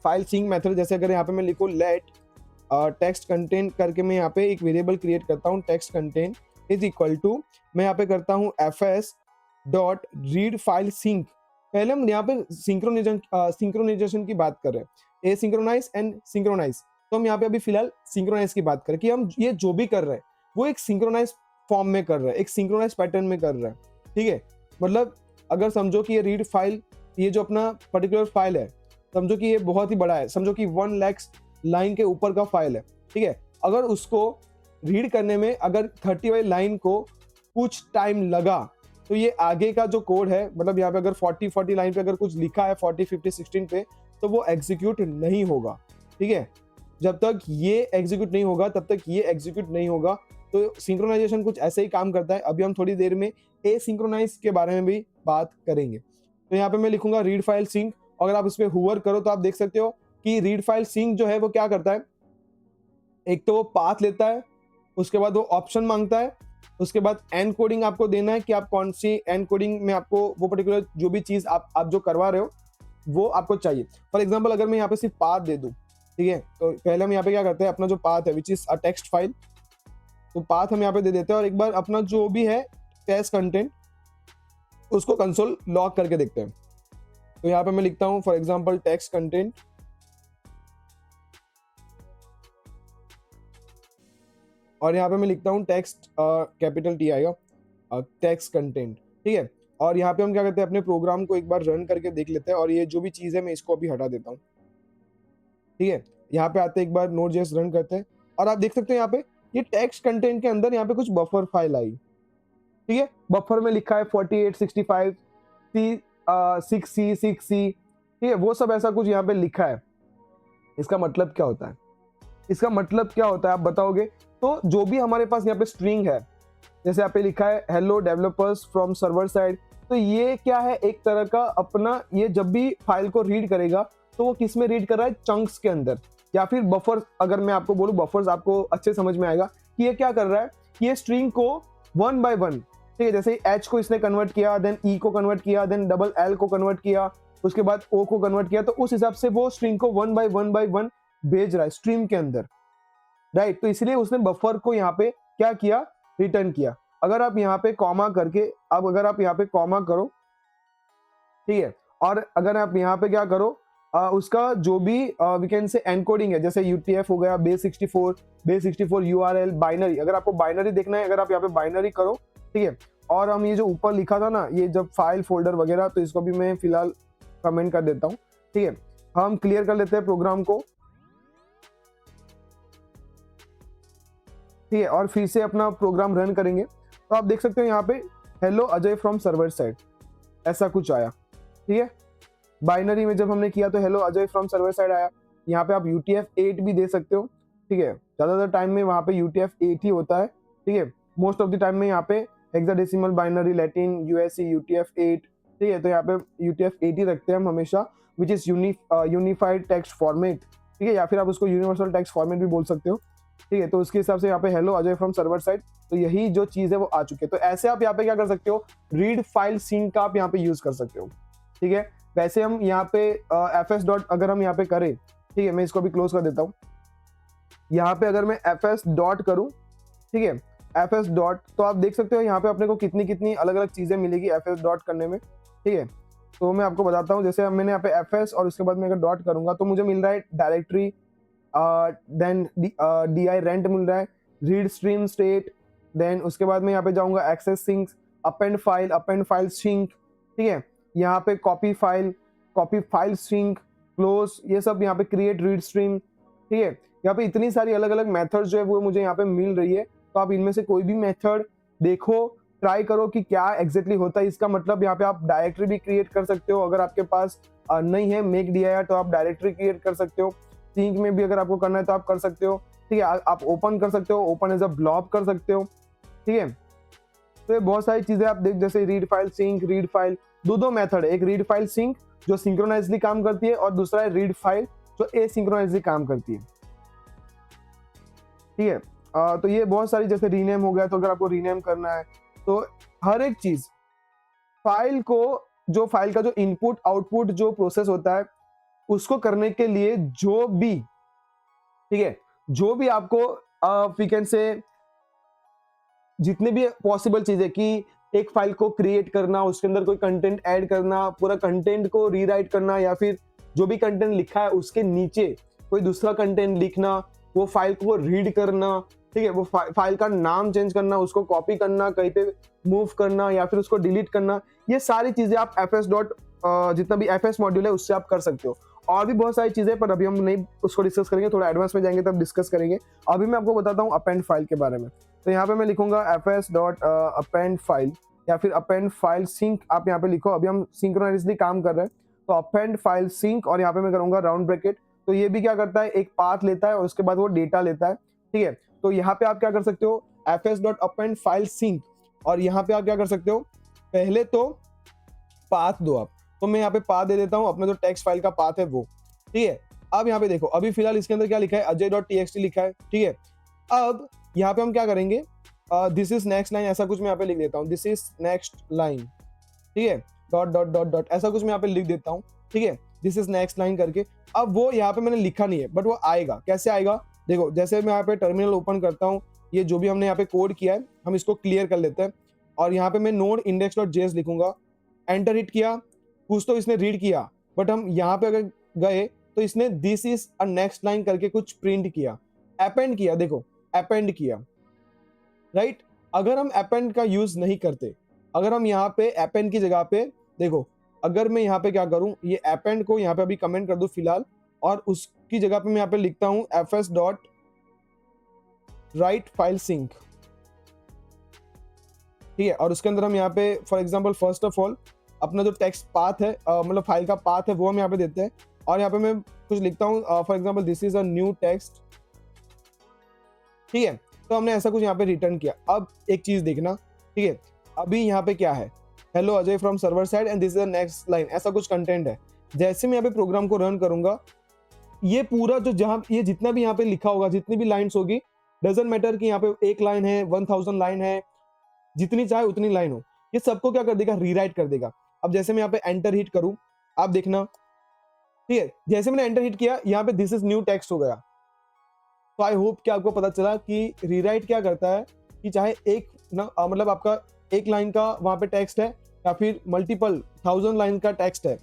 फाइल सिंक मेथड, जैसे अगर यहाँ पे मैं लिखूँ लेट टेक्स्ट कंटेंट करके, मैं यहाँ पे एक वेरिएबल क्रिएट करता हूँ, text content is equal to, मैं यहाँ पे करता हूँ fs dot read file sync. पहले हम यहाँ पे सिंक्रोनाइजेशन की बात कर रहे हैं, ए सिंक्रोनाइज एंड सिंक्रोनाइज, तो हम यहाँ पे अभी फिलहाल सिंक्रोनाइज की बात करें कि हम ये जो भी कर रहे हैं वो एक सिंक्रोनाइज फॉर्म में कर रहे हैं, एक सिंक्रोनाइज पैटर्न में कर रहे हैं। ठीक है, मतलब अगर समझो कि ये रीड फाइल, ये जो अपना पर्टिकुलर फाइल है, समझो कि ये बहुत ही बड़ा है, समझो कि 1 लाख लाइन के ऊपर का फाइल है। ठीक है, अगर उसको रीड करने में अगर 30 वाली लाइन को कुछ टाइम लगा, तो ये आगे का जो कोड है, मतलब यहाँ पे अगर 40 लाइन पे अगर कुछ लिखा है 40 50 16 पे, तो वो एग्जीक्यूट नहीं होगा। ठीक है, जब तक ये एग्जीक्यूट नहीं होगा तब तक ये एग्जीक्यूट नहीं होगा। तो सिंक्रोनाइजेशन कुछ ऐसे ही काम करता है। अभी हम थोड़ी देर में एसिंक्रोनाइज के बारे में भी बात करेंगे। तो यहाँ पे मैं लिखूंगा रीड फाइल सिंक, अगर आप इस पे हुवर करो तो आप देख सकते हो कि रीड फाइल सिंक जो है वो क्या करता है, एक तो वो पाथ लेता है, उसके बाद वो ऑप्शन मांगता है, उसके बाद एंड कोडिंग आपको देना है कि आप कौन सी एंड कोडिंग में आपको वो पर्टिकुलर जो भी चीज आप जो करवा रहे हो वो आपको चाहिए। फॉर एग्जाम्पल अगर मैं यहाँ पे सिर्फ पाथ दे दूं, ठीक है, तो पहले हम यहाँ पे क्या करते हैं, अपना जो पाथ है which is a text file, तो पाथ हम यहाँ पे दे देते हैं, और एक बार अपना जो भी है टेक्स्ट कंटेंट उसको कंसोल लॉग करके देखते हैं। तो यहाँ पे मैं लिखता हूँ फॉर एग्जाम्पल टेक्स्ट कंटेंट, और यहाँ पे मैं लिखता हूँ टेक्स्ट, कैपिटल टी आएगा, टेक्स्ट कंटेंट। ठीक है, और यहाँ पे हम क्या करते हैं, अपने प्रोग्राम को एक बार रन करके देख लेते हैं, और ये जो भी चीज़ है मैं इसको अभी हटा देता हूँ। ठीक है, यहाँ पे आते एक बार Node.js रन करते हैं, और आप देख सकते हैं यहाँ पे ये टेक्स्ट कंटेंट के अंदर यहाँ पे कुछ बफर फाइल आई। ठीक है, बफर में लिखा है 48 65 सी 6c 6c। ठीक है, वो सब ऐसा कुछ यहाँ पे लिखा है। इसका मतलब क्या होता है, इसका मतलब क्या होता है आप बताओगे? तो जो भी हमारे पास यहाँ पे स्ट्रिंग है, जैसे यहाँ पे लिखा है hello developers from server side, तो ये क्या है, एक तरह का अपना, ये जब भी फाइल को रीड करेगा तो वो किस में रीड कर रहा है, चंक्स के अंदर, या फिर बफर। अगर मैं आपको बोलूं बफर्स, आपको अच्छे समझ में आएगा कि ये क्या कर रहा है, कि ये स्ट्रिंग को 1 बाय 1, ठीक है, जैसे एच को इसने कन्वर्ट किया, देन ई को कन्वर्ट किया, देन डबल एल को कन्वर्ट किया, उसके बाद ओ को कन्वर्ट किया, तो उस हिसाब से वो स्ट्रिंग को 1 बाय 1 बाय 1 भेज रहा है स्ट्रीम के अंदर, राइट। तो इसलिए उसने बफर को यहाँ पे क्या किया, रिटर्न किया। अगर आप यहाँ पे कॉमा करके, अब अगर आप यहाँ पे कॉमा करो, ठीक है, और अगर आप यहाँ पे क्या करो, उसका जो भी वी कैन से एनकोडिंग है, जैसे यूटीएफ हो गया, बेस64 यूआरएल बाइनरी, अगर आपको बाइनरी देखना है, अगर आप यहाँ पे बाइनरी करो, ठीक है, और हम ये जो ऊपर लिखा था ना, ये जब फाइल फोल्डर वगैरह, तो इसको भी मैं फिलहाल कमेंट कर देता हूँ। ठीक है, हम क्लियर कर लेते हैं प्रोग्राम को, ठीक है, और फिर से अपना प्रोग्राम रन करेंगे, तो आप देख सकते हो यहाँ पे hello Ajay from server side ऐसा कुछ आया। ठीक है, बाइनरी में जब हमने किया तो hello Ajay from server side आया। यहाँ पे आप UTF-8 भी दे सकते हो। ठीक है, ज़्यादातर टाइम में वहाँ पे UTF-8 ही होता है। ठीक है, मोस्ट ऑफ द टाइम में यहाँ पे hexadecimal binary Latin USC UTF-8, ठीक है, तो यहाँ पे UTF-8 ही रखते हैं हम हमेशा, which is unified text format. ठीक है, या फिर आप उसको यूनिवर्सल टेक्स्ट फॉर्मेट भी बोल सकते हो। ठीक है, तो उसके हिसाब से यहाँ पे hello Ajay from server side, तो यही जो चीज़ है वो आ चुकी है। तो ऐसे आप यहाँ पे क्या कर सकते हो, रीड फाइल सिंक का आप यहाँ पे यूज कर सकते हो। ठीक है, वैसे हम यहाँ पे fs डॉट अगर हम यहाँ पे करें, ठीक है, मैं इसको भी क्लोज कर देता हूँ। यहाँ पे अगर मैं fs डॉट करूँ, ठीक है, fs डॉट, तो आप देख सकते हो यहाँ पे अपने को कितनी कितनी अलग अलग चीज़ें मिलेगी fs डॉट करने में। ठीक है, तो मैं आपको बताता हूँ, जैसे मैंने यहाँ पे fs और उसके बाद मैं अगर डॉट करूँगा तो मुझे मिल रहा है डायरेक्टरी, देन di रेंट मिल रहा है, रीड स्ट्रीम स्टेट, देन उसके बाद मैं यहाँ पे जाऊँगा access syncs, append file sync, ठीक है, यहाँ पे कॉपी फाइल सिंक, क्लोज, ये सब यहाँ पे क्रिएट रीड स्ट्रीम। ठीक है, यहाँ पे इतनी सारी अलग अलग मेथड जो है वो मुझे यहाँ पे मिल रही है, तो आप इनमें से कोई भी मेथड देखो, ट्राई करो कि क्या एग्जैक्टली होता है इसका मतलब। यहाँ पे आप डायरेक्टरी भी क्रिएट कर सकते हो, अगर आपके पास नहीं है मेक dir तो आप डायरेक्टरी क्रिएट कर सकते हो। सिंक में भी अगर आपको करना है तो आप कर सकते हो, ठीक है। आप ओपन कर सकते हो, ओपन एज अ ब्लॉब कर सकते हो, ठीक है। तो ये बहुत सारी चीजें आप देख, जैसे read file sync, read file, दो मेथड है, एक रीड फाइल सिंक जो सिंक्रोनाइजली काम करती है और दूसरा है रीड फाइल जो एसिंक्रोनाइजली काम करती है, ठीक है। तो ये बहुत सारी, जैसे रीनेम हो गया, तो अगर आपको रीनेम करना है तो हर एक चीज फाइल को, जो फाइल का जो इनपुट आउटपुट जो प्रोसेस होता है उसको करने के लिए जो भी, ठीक है, जो भी आपको वी कैन से जितने भी पॉसिबल चीजें कि एक फाइल को क्रिएट करना, उसके अंदर कोई कंटेंट ऐड करना, पूरा कंटेंट को रीराइट करना, या फिर जो भी कंटेंट लिखा है उसके नीचे कोई दूसरा कंटेंट लिखना, वो फाइल को रीड करना, ठीक है, वो फाइल का नाम चेंज करना, उसको कॉपी करना, कहीं पे मूव करना या फिर उसको डिलीट करना, ये सारी चीजें आप fs डॉट जितना भी fs मॉड्यूल है उससे आप कर सकते हो। और भी बहुत सारी चीजें, पर अभी हम नहीं उसको डिस्कस करेंगे, थोड़ा एडवांस में जाएंगे तब डिस्कस करेंगे। अभी मैं आपको बताता हूँ अपेंड फाइल के बारे में। तो यहाँ पे मैं लिखूंगा fs डॉट अपेंड फाइल या फिर अपेंड फाइल सिंक, आप यहाँ पे लिखो। अभी हम सिंक्रोनाइजली काम कर रहे हैं तो अपेंड फाइल सिंक, और यहाँ पे मैं करूंगा राउंड ब्रैकेट। तो ये भी क्या करता है, एक पाथ लेता है और उसके बाद वो डेटा लेता है, ठीक है। तो यहाँ पे आप क्या कर सकते हो, fs dot append file sync, और यहाँ पे आप क्या कर सकते हो, पहले तो पाथ दो आप। तो मैं यहाँ पे पाथ दे देता हूँ, अपना जो टेक्स्ट फाइल का पाथ है वो, ठीक है। अब यहाँ पे देखो, अभी फिलहाल इसके अंदर क्या लिखा है, अजय डॉट txt लिखा है, ठीक है। अब यहाँ पे हम क्या करेंगे, दिस इज नेक्स्ट लाइन, ऐसा कुछ मैं यहाँ पे लिख देता हूँ, दिस इज नेक्स्ट लाइन, ठीक है, डॉट डॉट डॉट डॉट ऐसा कुछ मैं यहाँ पे लिख देता हूँ, ठीक है, दिस इज नेक्स्ट लाइन करके। अब वो यहाँ पे मैंने लिखा नहीं है, बट वो आएगा, कैसे आएगा देखो। जैसे मैं यहाँ पे टर्मिनल ओपन करता हूँ, ये जो भी हमने यहाँ पे कोड किया है हम इसको क्लियर कर लेते हैं, और यहाँ पे मैं नोड इंडेक्स डॉट जेएस लिखूंगा, एंटर हिट किया, कुछ तो इसने रीड किया, बट हम यहाँ पे अगर गए तो इसने this is a next line करके कुछ प्रिंट किया, अपेंड किया, देखो अपेंड किया, राइट। अगर हम अपेंड का यूज नहीं करते, अगर हम यहाँ पे अपेंड की जगह पे देखो, अगर मैं यहाँ पे क्या करूं, ये अपेंड को यहाँ पे अभी कमेंट कर दूं फिलहाल, और उसकी जगह पे मैं यहाँ पे लिखता हूं fs dot write file sync, ठीक है। और उसके अंदर हम यहाँ पे for example first of all अपना जो टेक्स्ट पाथ है, मतलब फाइल का पाथ है, वो हम यहाँ पे देते हैं, और यहाँ पे मैं कुछ लिखता हूँ, for example this is a new text, ठीक है। तो हमने ऐसा कुछ यहाँ पे रिटर्न किया। अब एक चीज देखना, ठीक है, अभी यहाँ पे क्या है, hello Ajay from server side and this is the next line, ऐसा कुछ कंटेंट है। जैसे मैं यहाँ पे प्रोग्राम को रन करूंगा, ये पूरा जो जहां ये जितना भी यहाँ पे लिखा होगा, जितनी भी लाइन्स होगी, डजंट मैटर कि यहाँ पे एक लाइन है, 1000 लाइन है, जितनी चाहे उतनी लाइन हो, ये सबको क्या कर देगा, रीराइट कर देगा। अब जैसे मैं यहाँ पे एंटर हिट करूं, आप देखना, ठीक है, जैसे मैंने एंटर हिट किया, यहाँ पे दिस इज न्यू टेक्स्ट हो गया। तो आई होप कि आपको पता चला कि रीराइट क्या करता है, कि चाहे एक ना मतलब आपका एक लाइन का वहां पे टेक्स्ट है या फिर मल्टीपल 1000 लाइन का टेक्स्ट है,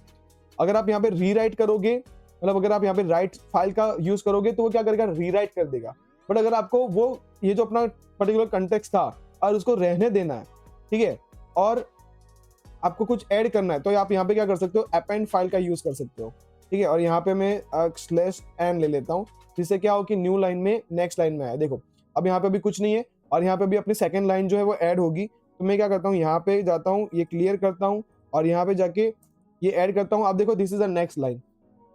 अगर आप यहाँ पे रीराइट करोगे, मतलब अगर आप यहाँ पे राइट फाइल का यूज करोगे तो वो क्या करेगा, रीराइट कर देगा। बट अगर आपको वो ये जो अपना पर्टिकुलर कंटेक्स्ट था और उसको रहने देना है, ठीक है, और आपको कुछ ऐड करना है, तो आप यहाँ पे क्या कर सकते हो, अपेंड फाइल का यूज कर सकते हो, ठीक है। और यहाँ पे मैं स्लैश एन ले लेता हूँ, जिससे क्या हो कि न्यू लाइन में नेक्स्ट लाइन में आया। देखो अब यहाँ पे भी कुछ नहीं है, और यहाँ पे भी अपनी सेकंड लाइन जो है वो ऐड होगी। तो मैं क्या करता हूँ, यहाँ पे जाता हूँ, ये क्लियर करता हूँ, और यहाँ पे जाके ये ऐड करता हूँ। आप देखो this is the next line,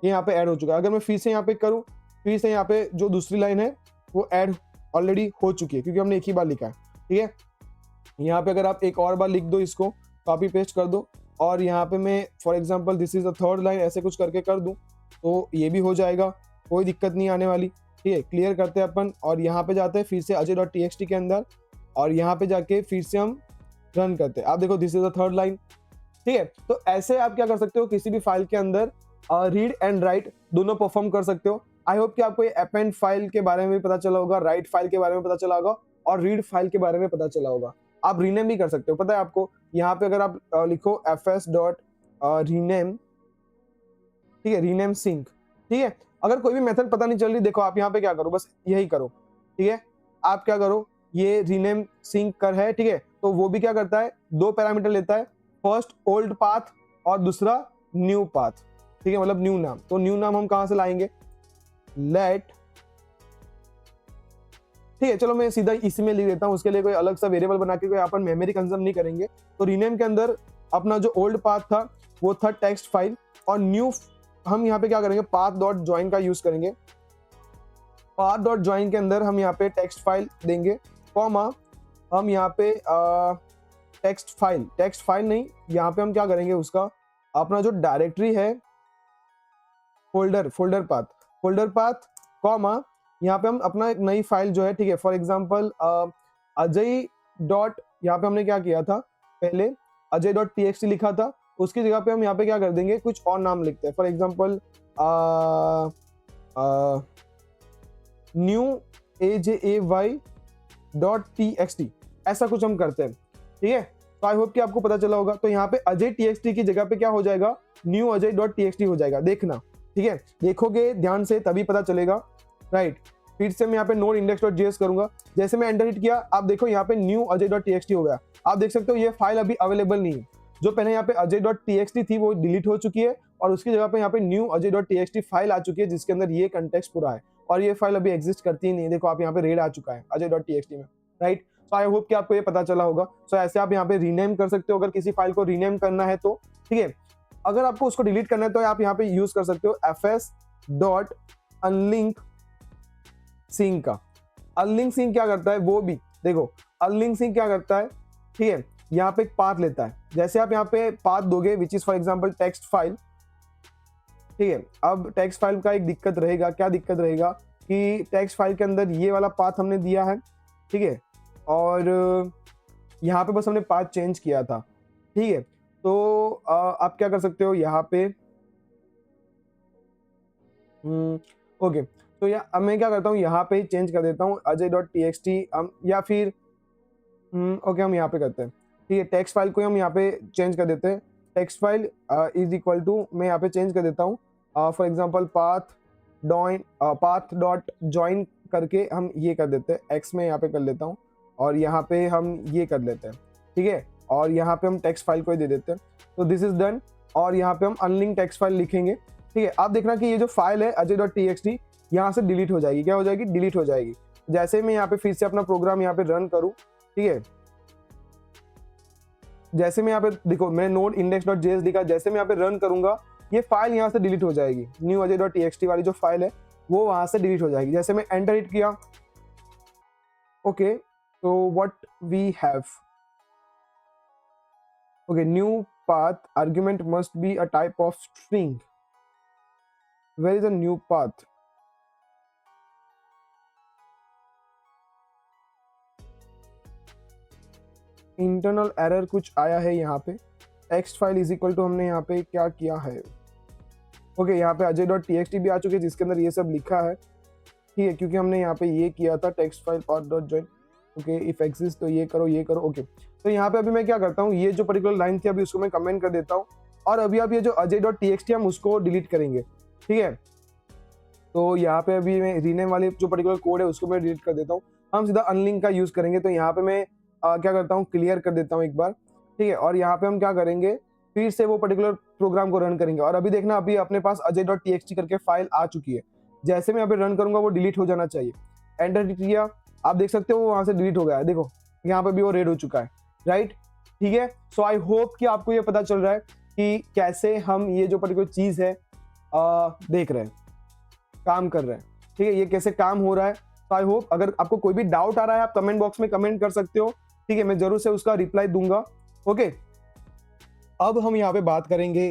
ये यहाँ पे ऐड हो चुका है। अगर मैं फिर से यहाँ पे करूँ, फिर से यहाँ पे जो दूसरी लाइन है वो ऐड ऑलरेडी हो चुकी है, क्योंकि हमने एक ही बार लिखा है, ठीक है। यहाँ पे अगर आप एक और बार लिख दो, इसको कॉपी पेस्ट कर दो, और यहाँ पे मैं for example this is the third line ऐसे कुछ करके कर दूं, तो ये भी हो जाएगा, कोई दिक्कत नहीं आने वाली, ठीक है। क्लियर करते हैं अपन, और यहाँ पे जाते हैं फिर से अजय डॉट txt के अंदर, और यहाँ पे जाके फिर से हम रन करते हैं। आप देखो this is the third line, ठीक है। तो ऐसे आप क्या कर सकते हो, किसी भी फाइल के अंदर रीड एंड राइट दोनों परफॉर्म कर सकते हो। आई होप कि आपको ये अपेंड फाइल के बारे में भी पता चला होगा, राइट फाइल के बारे में पता चला होगा, और रीड फाइल के बारे में पता चला होगा। आप रीनेम भी कर सकते हो, पता है आपको, यहाँ पे अगर आप लिखो fs डॉट रीनेम, ठीक है, रीनेम सिंक, ठीक है। अगर कोई भी मेथड पता नहीं चल रही, देखो आप यहाँ पे क्या करो, बस यही करो, ठीक है। आप क्या करो, ये रीनेम सिंक कर है, ठीक है, तो वो भी क्या करता है, दो पैरामीटर लेता है, फर्स्ट ओल्ड पाथ और दूसरा न्यू पाथ, ठीक है, मतलब न्यू नाम। तो न्यू नाम हम कहाँ से लाएंगे, लेट ठीक है, चलो मैं सीधा इसमें लिख देता हूँ, उसके लिए कोई अलग सा वेरिएबल बना के कोई अपन मेमोरी कंज्यूम नहीं करेंगे। तो रीनेम के अंदर अपना जो ओल्ड पाथ था वो था टेक्स्ट फाइल, और न्यू हम यहाँ पे क्या करेंगे, पाथ डॉट ज्वाइन का यूज करेंगे। पाथ डॉट ज्वाइन के अंदर हम यहाँ पे टेक्स्ट फाइल देंगे, कॉमा हम यहाँ पे टेक्स्ट फाइल नहीं, यहाँ पे हम क्या करेंगे, उसका अपना जो डायरेक्टरी है फोल्डर पाथ, कॉमा यहाँ पे हम अपना एक नई फाइल जो है, ठीक है, फॉर एग्जांपल अजय डॉट, यहाँ पे हमने क्या किया था, पहले अजय डॉट टीएक्सटी लिखा था, उसकी जगह पे हम यहाँ पे क्या कर देंगे, कुछ और नाम लिखते हैं, for example new AJAY dot TXT, ऐसा कुछ हम करते हैं। ठीक है, तो आई होप कि आपको पता चला होगा। तो यहाँ पे अजय TXT की जगह पे क्या हो जाएगा, न्यू अजय डॉट TXT हो जाएगा, देखना, ठीक है, देखोगे ध्यान से तभी पता चलेगा, राइट। फिर से मैं यहाँ पे नोड इंडेक्स डॉट जेएस करूंगा, जैसे मैं एंटर हिट किया, आप देखो यहाँ पे न्यू अजय डॉट TXT हो गया। आप देख सकते हो ये फाइल अभी अवेलेबल नहीं है, जो पहले यहाँ पे अजय डॉट TXT थी वो डिलीट हो चुकी है, और उसकी जगह पे यहाँ पे new Ajay dot TXT file आ चुकी है, जिसके अंदर ये कंटेक्स्ट पूरा है, और ये फाइल अभी एग्जिस्ट करती ही नहीं। देखो आप यहाँ पे रेड आ चुका है अजय डॉट TXT में, राइट। सो आई होप कि आपको ये पता चला होगा। सो ऐसे आप यहाँ पे रीनेम कर सकते हो, अगर किसी फाइल को रीनेम करना है तो, ठीक है। अगर आपको उसको डिलीट करना है तो आप यहाँ पे यूज कर सकते हो fs डॉट अनलिंक सिंक का। अनलिंक सिंक क्या करता है, वो भी देखो, अनलिंक सिंक क्या करता है, ठीक है, यहाँ पे एक पाथ लेता है, जैसे आप यहाँ पे पाथ दोगे which is for example text file, ठीक है। अब टेक्स्ट फाइल का एक दिक्कत रहेगा, क्या दिक्कत रहेगा कि टेक्स्ट फाइल के अंदर ये वाला पाथ हमने दिया है, ठीक है, और यहाँ पे बस हमने पाथ चेंज किया था, ठीक है। तो आप क्या कर सकते हो यहाँ पे, ओके, तो अब मैं क्या करता हूँ, यहाँ पे चेंज कर देता हूँ अजय डॉट TXT, या फिर ओके हम यहाँ पे करते हैं, ठीक है, टेक्स्ट फाइल को हम यहाँ पे चेंज कर देते हैं, text file is equal to, मैं यहाँ पे चेंज कर देता हूँ for example path dot join करके हम ये कर देते हैं, एक्स में यहाँ पे कर लेता हूँ, और यहाँ पे हम ये कर लेते हैं, ठीक है, और यहाँ पे हम टेक्स्ट फाइल को ही दे देते हैं। तो दिस इज डन, और यहाँ पे हम अनलिंक टेक्स्ट फाइल लिखेंगे, ठीक है। आप देखना कि ये जो फाइल है अजय डॉट TXT यहाँ से डिलीट हो जाएगी, क्या हो जाएगी, डिलीट हो जाएगी। जैसे मैं यहाँ पे फिर से अपना प्रोग्राम यहाँ पे रन करूँ, ठीक है, जैसे मैं यहाँ पे देखो मैंने नोड इंडेक्स डॉट जेएस लिखा, जैसे मैं यहाँ पे रन करूंगा ये फाइल यहाँ से डिलीट हो जाएगी, न्यू अजय डॉट TXT वाली जो फाइल है वो वहां से डिलीट हो जाएगी। जैसे मैं एंटर हिट किया, ओके, तो what we have, okay, new path argument must be a type of string, where is a new path, internal error कुछ आया है यहाँ पे, text file is equal to हमने यहाँ पे क्या किया है, ओके, यहाँ पे अजय डॉट TXT भी आ चुकी है जिसके अंदर ये सब लिखा है, ठीक है, क्योंकि हमने यहाँ पे ये किया था text file path dot join, okay, if exist तो ये करो, ओके। तो यहाँ पे अभी मैं क्या करता हूँ, ये जो पर्टिकुलर लाइन थी अभी उसको मैं कमेंट कर देता हूँ, और अभी आप ये जो अजय डॉट TXT हम उसको डिलीट करेंगे, ठीक है। तो यहाँ पे अभी मैं रीनेम वाली जो पर्टिकुलर कोड है उसको मैं डिलीट कर देता हूँ, हम सीधा अनलिंक का यूज करेंगे। तो यहाँ पे मैं क्या करता हूँ, क्लियर कर देता हूँ एक बार, ठीक है, और यहाँ पे हम क्या करेंगे, फिर से वो पर्टिकुलर प्रोग्राम को रन करेंगे, और अभी देखना अभी अपने पास अजय डॉट TXT करके फाइल आ चुकी है। जैसे मैं यहाँ पे रन करूंगा वो डिलीट हो जाना चाहिए, एंटर किया, आप देख सकते हो वो वहां से डिलीट हो गया है, देखो यहाँ पे भी वो रेड हो चुका है, राइट, ठीक है। सो आई होप कि आपको ये पता चल रहा है कि कैसे हम ये जो पर्टिकुलर चीज है देख रहे हैं, काम कर रहे हैं, ठीक है, ये कैसे काम हो रहा है। तो आई होप अगर आपको कोई भी डाउट आ रहा है आप कमेंट बॉक्स में कमेंट कर सकते हो, ठीक है, मैं जरूर से उसका रिप्लाई दूंगा, ओके। अब हम यहाँ पे बात करेंगे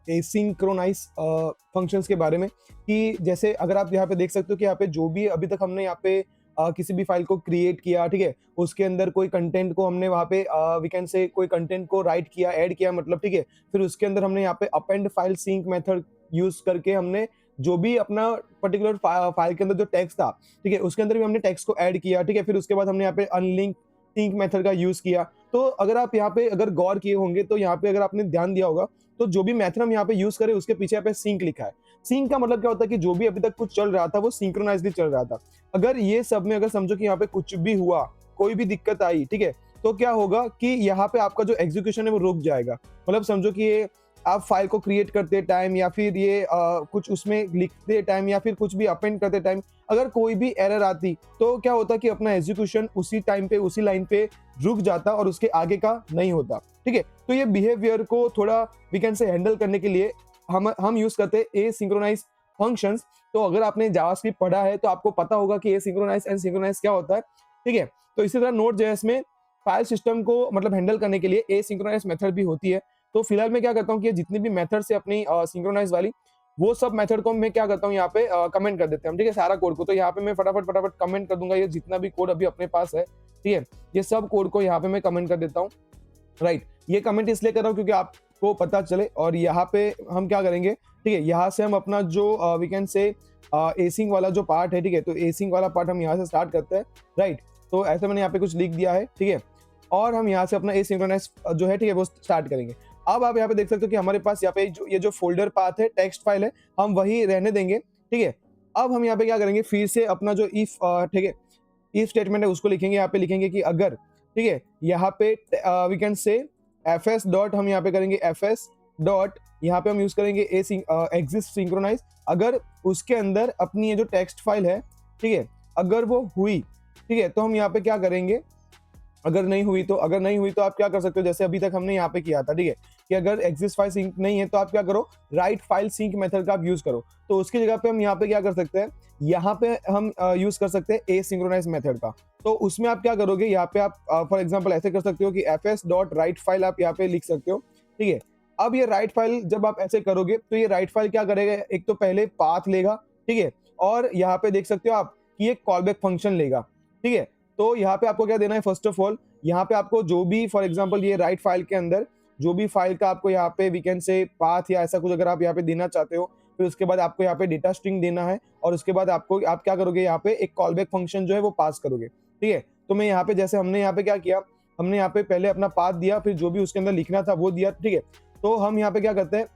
एसिंक्रोनाइज फंक्शंस के बारे में, कि जैसे अगर आप यहाँ पे देख सकते हो कि यहाँ पे जो भी अभी तक हमने यहाँ पे किसी भी फाइल को क्रिएट किया, ठीक है, उसके अंदर कोई कंटेंट को हमने वहाँ पे वी कैन से कोई कंटेंट को राइट किया, ऐड किया मतलब, ठीक है, फिर उसके अंदर हमने यहाँ पे append file sync method use करके हमने जो भी अपना पर्टिकुलर फाइल के अंदर जो टेक्स्ट था, ठीक है, उसके अंदर भी हमने टेक्स्ट को ऐड किया, ठीक है, फिर उसके बाद हमने यहाँ पे अनलिंक सिंक मेथड का यूज किया। तो अगर आप यहाँ पे अगर गौर किए होंगे तो यहाँ पे अगर आपने ध्यान दिया होगा तो जो भी मेथड हम यहाँ पे यूज करें उसके पीछे यहाँ पे सिंक लिखा है। सिंक का मतलब क्या होता है कि जो भी अभी तक कुछ चल रहा था वो सिंक्रोनाइजली चल रहा था। अगर ये सब में अगर समझो कि यहाँ पे कुछ भी हुआ, कोई भी दिक्कत आई, ठीक है, तो क्या होगा कि यहाँ पे आपका जो एग्जीक्यूशन है वो रुक जाएगा। मतलब समझो कि ये आप फाइल को क्रिएट करते टाइम या फिर ये कुछ उसमें लिखते टाइम या फिर कुछ भी अपेंड करते टाइम अगर कोई भी एरर आती तो क्या होता कि अपना एग्जीक्यूशन उसी टाइम पे उसी लाइन पे रुक जाता और उसके आगे का नहीं होता। ठीक है, तो ये बिहेवियर को थोड़ा वी कैन से हैंडल करने के लिए हम यूज करते हैं एसिंक्रोनाइज फंक्शंस। तो अगर आपने जावास्क्रिप्ट पढ़ा है तो आपको पता होगा कि एसिंक्रोनाइज एंड सिंक्रोनाइज क्या होता है। ठीक है, तो इसी तरह नोड.जेएस में फाइल सिस्टम को मतलब हैंडल करने के लिए एसिंक्रोनाइज मेथड भी होती है। तो फिलहाल मैं क्या करता हूँ कि जितनी भी मेथड से अपनी सिंक्रोनाइज वाली वो सब मेथड को मैं क्या करता हूँ यहाँ पे कमेंट कर देते हैं। ठीक है, सारा कोड को तो यहाँ पे मैं फटाफट फटाफट कमेंट कर दूंगा। ये जितना भी कोड अभी अपने पास है, ठीक है, ये सब कोड को यहाँ पे मैं कमेंट कर देता हूँ। राइट, ये कमेंट इसलिए कर रहा हूँ क्योंकि आपको पता चले। और यहाँ पे हम क्या करेंगे, ठीक है, यहाँ से हम अपना जो वी कैन से एसिंग वाला जो पार्ट है, ठीक है, तो एसिंग वाला पार्ट हम यहाँ से स्टार्ट करते हैं। राइट, तो ऐसे मैंने यहाँ पे कुछ लिख दिया है। ठीक है, और हम यहाँ से अपना एसिंक्रोनस जो है, ठीक है, वो स्टार्ट करेंगे। अब आप यहाँ पे देख सकते हो कि हमारे पास यहाँ पे ये जो फोल्डर पाथ है, टेक्स्ट फाइल है, हम वही रहने देंगे। ठीक है, अब हम यहाँ पे क्या करेंगे, फिर से अपना जो इफ ठीक है इफ स्टेटमेंट है उसको लिखेंगे। यहाँ पे लिखेंगे कि अगर, ठीक है, यहाँ पे we can say fs dot, हम यहाँ पे करेंगे fs डॉट, यहाँ पे हम यूज करेंगे एग्जिस्ट सिंक्रोनाइज। अगर उसके अंदर अपनी ये जो टेक्स्ट फाइल है, ठीक है, अगर वो हुई, ठीक है, तो हम यहाँ पे क्या करेंगे, अगर नहीं हुई तो आप क्या कर सकते हो, जैसे अभी तक हमने यहाँ पे किया था। ठीक है, कि अगर एग्जिस्ट फाइल सिंक नहीं है तो आप क्या करो, राइट फाइल सिंक मेथड का आप यूज करो। तो उसकी जगह पे हम यहाँ पे क्या कर सकते हैं, यहाँ पे हम यूज कर सकते हैं एसिंक्रोनाइज मेथड का। तो उसमें आप क्या करोगे, यहाँ पे आप फॉर एग्जांपल ऐसे कर सकते हो कि fs डॉट राइट फाइल आप यहाँ पे लिख सकते हो। ठीक है, अब ये राइट फाइल जब आप ऐसे करोगे तो ये राइट फाइल क्या करेगा, एक तो पहले पाथ लेगा। ठीक है, और यहाँ पे देख सकते हो आप कि ये कॉलबैक फंक्शन लेगा। ठीक है, तो यहाँ पे आपको क्या देना है, फर्स्ट ऑफ ऑल यहाँ पे आपको जो भी फॉर एग्जांपल ये राइट फाइल के अंदर जो भी फाइल का आपको यहाँ पे वी कैन से पाथ या ऐसा कुछ अगर आप यहाँ पे देना चाहते हो, फिर उसके बाद आपको यहाँ पे डेटा स्ट्रिंग देना है और उसके बाद आपको आप क्या करोगे, यहाँ पे एक कॉलबैक फंक्शन जो है वो पास करोगे। ठीक है, तो मैं यहाँ पे जैसे हमने यहाँ पे क्या किया, हमने यहाँ पे पहले अपना पाथ दिया, फिर जो भी उसके अंदर लिखना था वो दिया। ठीक है, तो हम यहाँ पे क्या करते हैं,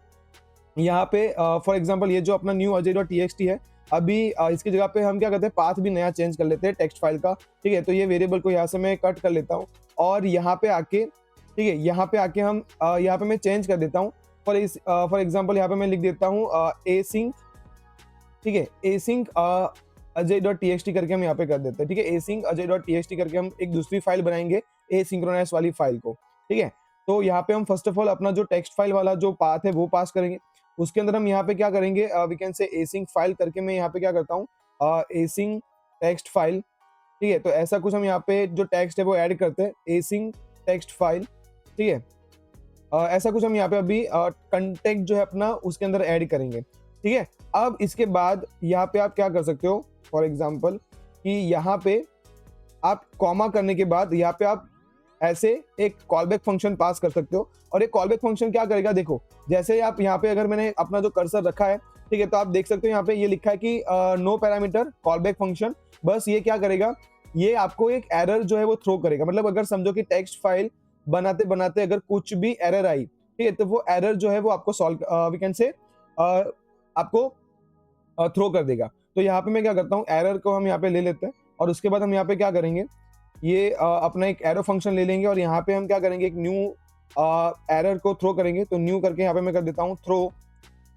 यहाँ पे फॉर एग्जांपल ये जो अपना न्यू अजय.txt है, अभी इसकी जगह पे हम क्या करते हैं, पाथ भी नया चेंज कर लेते हैं टेक्स्ट फाइल का। ठीक है, तो ये वेरिएबल को यहाँ से मैं कट कर लेता हूँ और यहाँ पे आके, ठीक है, यहाँ पे आके हम यहाँ पे मैं चेंज कर देता हूँ। फॉर एग्जांपल यहाँ पे मैं लिख देता हूँ एसिंक। ठीक है, एसिंक अजय.txt करके हम यहाँ पे कर देते हैं। ठीक है, एसिंक अजय.txt करके हम एक दूसरी फाइल बनाएंगे एसिंक्रोनाइज वाली फाइल को। ठीक है, तो यहाँ पे हम फर्स्ट ऑफ ऑल अपना जो टेक्स्ट फाइल वाला जो पाथ है वो पास करेंगे। उसके अंदर हम यहाँ पे क्या करेंगे, we can say async file करके मैं यहाँ पे क्या करता हूँ, एसिंक टेक्स्ट फाइल। ठीक है, तो ऐसा कुछ हम यहाँ पे जो टेक्स्ट है वो ऐड करते हैं, एसिंक टेक्स्ट फाइल। ठीक है, ऐसा कुछ हम यहाँ पे अभी कंटेंट जो है अपना उसके अंदर ऐड करेंगे। ठीक है, अब इसके बाद यहाँ पे आप क्या कर सकते हो, फॉर एग्जाम्पल कि यहाँ पे आप कॉमा करने के बाद यहाँ पे आप ऐसे एक कॉलबैक फंक्शन पास कर सकते हो। और एक कॉलबैक फंक्शन क्या करेगा, देखो जैसे आप यहाँ पे अगर मैंने अपना जो कर्सर रखा है, ठीक है, तो आप देख सकते हो यहाँ पे ये लिखा है कि नो पैरामीटर कॉलबैक फंक्शन। बस ये क्या करेगा, ये आपको एक एरर जो है वो थ्रो करेगा। मतलब अगर समझो कि टेक्स्ट फाइल बनाते बनाते अगर कुछ भी एरर आई, ठीक है, तो वो एरर जो है वो आपको सॉल्व वी कैन से आपको थ्रो कर देगा। तो यहाँ पे मैं क्या करता हूँ, एरर को हम यहाँ पे ले लेते हैं और उसके बाद हम यहाँ पे क्या करेंगे, ये अपना एक एरो फंक्शन ले लेंगे और यहाँ पे हम क्या करेंगे, एक न्यू एरर को थ्रो करेंगे। तो न्यू करके यहाँ पे मैं कर देता हूँ थ्रो।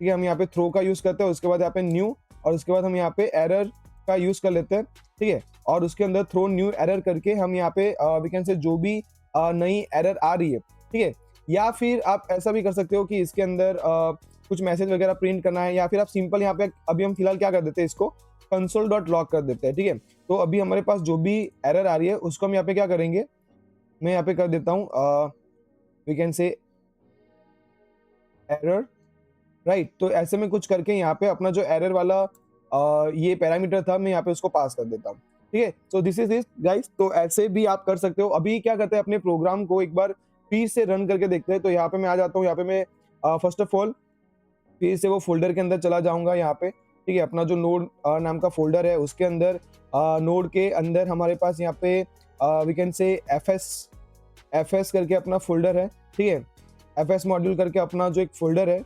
ठीक है, हम यहाँ पे थ्रो का यूज करते हैं, उसके बाद यहाँ पे न्यू और उसके बाद हम यहाँ पे एरर का यूज कर लेते हैं। ठीक है, और उसके अंदर थ्रो न्यू एरर करके हम यहाँ पे वी कैन से जो भी नई एरर आ रही है, ठीक है, या फिर आप ऐसा भी कर सकते हो कि इसके अंदर कुछ मैसेज वगैरह प्रिंट करना है, या फिर आप सिंपल यहाँ पे अभी हम फिलहाल क्या कर देते हैं, इसको console.log कर देते हैं। ठीक है, तो अभी हमारे पास जो भी एरर आ रही है उसको हम यहाँ पे क्या करेंगे, मैं यहाँ पे कर देता हूँ we can say error. Right, तो ऐसे में कुछ करके यहाँ पे अपना जो एरर वाला ये पैरामीटर था मैं यहाँ पे उसको पास कर देता हूँ। ठीक है, सो दिस इज गाइस। तो ऐसे भी आप कर सकते हो। अभी क्या करते हैं, अपने प्रोग्राम को एक बार फिर से रन करके देखते हैं। तो यहाँ पे मैं आ जाता हूँ, यहाँ पे मैं फर्स्ट ऑफ ऑल फिर से वो फोल्डर के अंदर चला जाऊंगा यहाँ पे। ठीक है, अपना जो नोड नाम का फोल्डर है उसके अंदर नोड के अंदर हमारे पास यहाँ पे वी कैन से एफएस करके अपना फोल्डर है। ठीक है, एफएस मॉड्यूल करके अपना जो एक फोल्डर है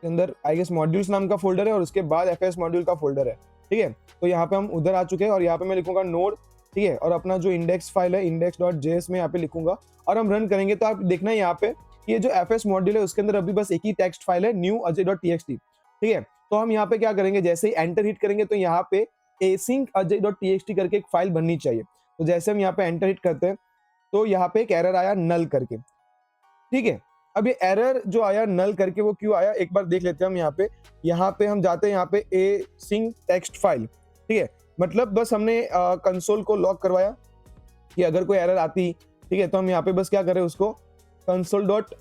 के अंदर आई गेस मॉड्यूल्स नाम का फोल्डर है और उसके बाद एफएस मॉड्यूल का फोल्डर है। ठीक है, तो यहाँ पे हम उधर आ चुके हैं और यहाँ पे मैं लिखूंगा नोड ठीक है, और अपना जो इंडेक्स फाइल है index.js में यहाँ पे लिखूंगा और हम रन करेंगे तो आप देखना यहाँ पे ये जो fs मॉड्यूल है उसके अंदर अभी बस एक ही टेक्स्ट फाइल है न्यू ajay.txt, ठीक है। तो हम यहाँ पे क्या करेंगे, जैसे ही एंटर हिट करेंगे तो यहाँ पे async ajay.txt करके एक फाइल बननी चाहिए। तो जैसे हम यहाँ पे एंटर हिट करते हैं तो यहाँ पे एक एरर आया नल करके, ठीक है। अब ये एरर जो आया नल करके वो क्यों आया एक बार देख लेते हैं हम यहाँ पे हम जाते हैं यहाँ पे async टेक्स्ट फाइल, ठीक है। मतलब बस हमने कंसोल को लॉक करवाया कि अगर कोई एरर आती, ठीक है, तो हम यहाँ पे बस क्या करें उसको कंसोल डॉट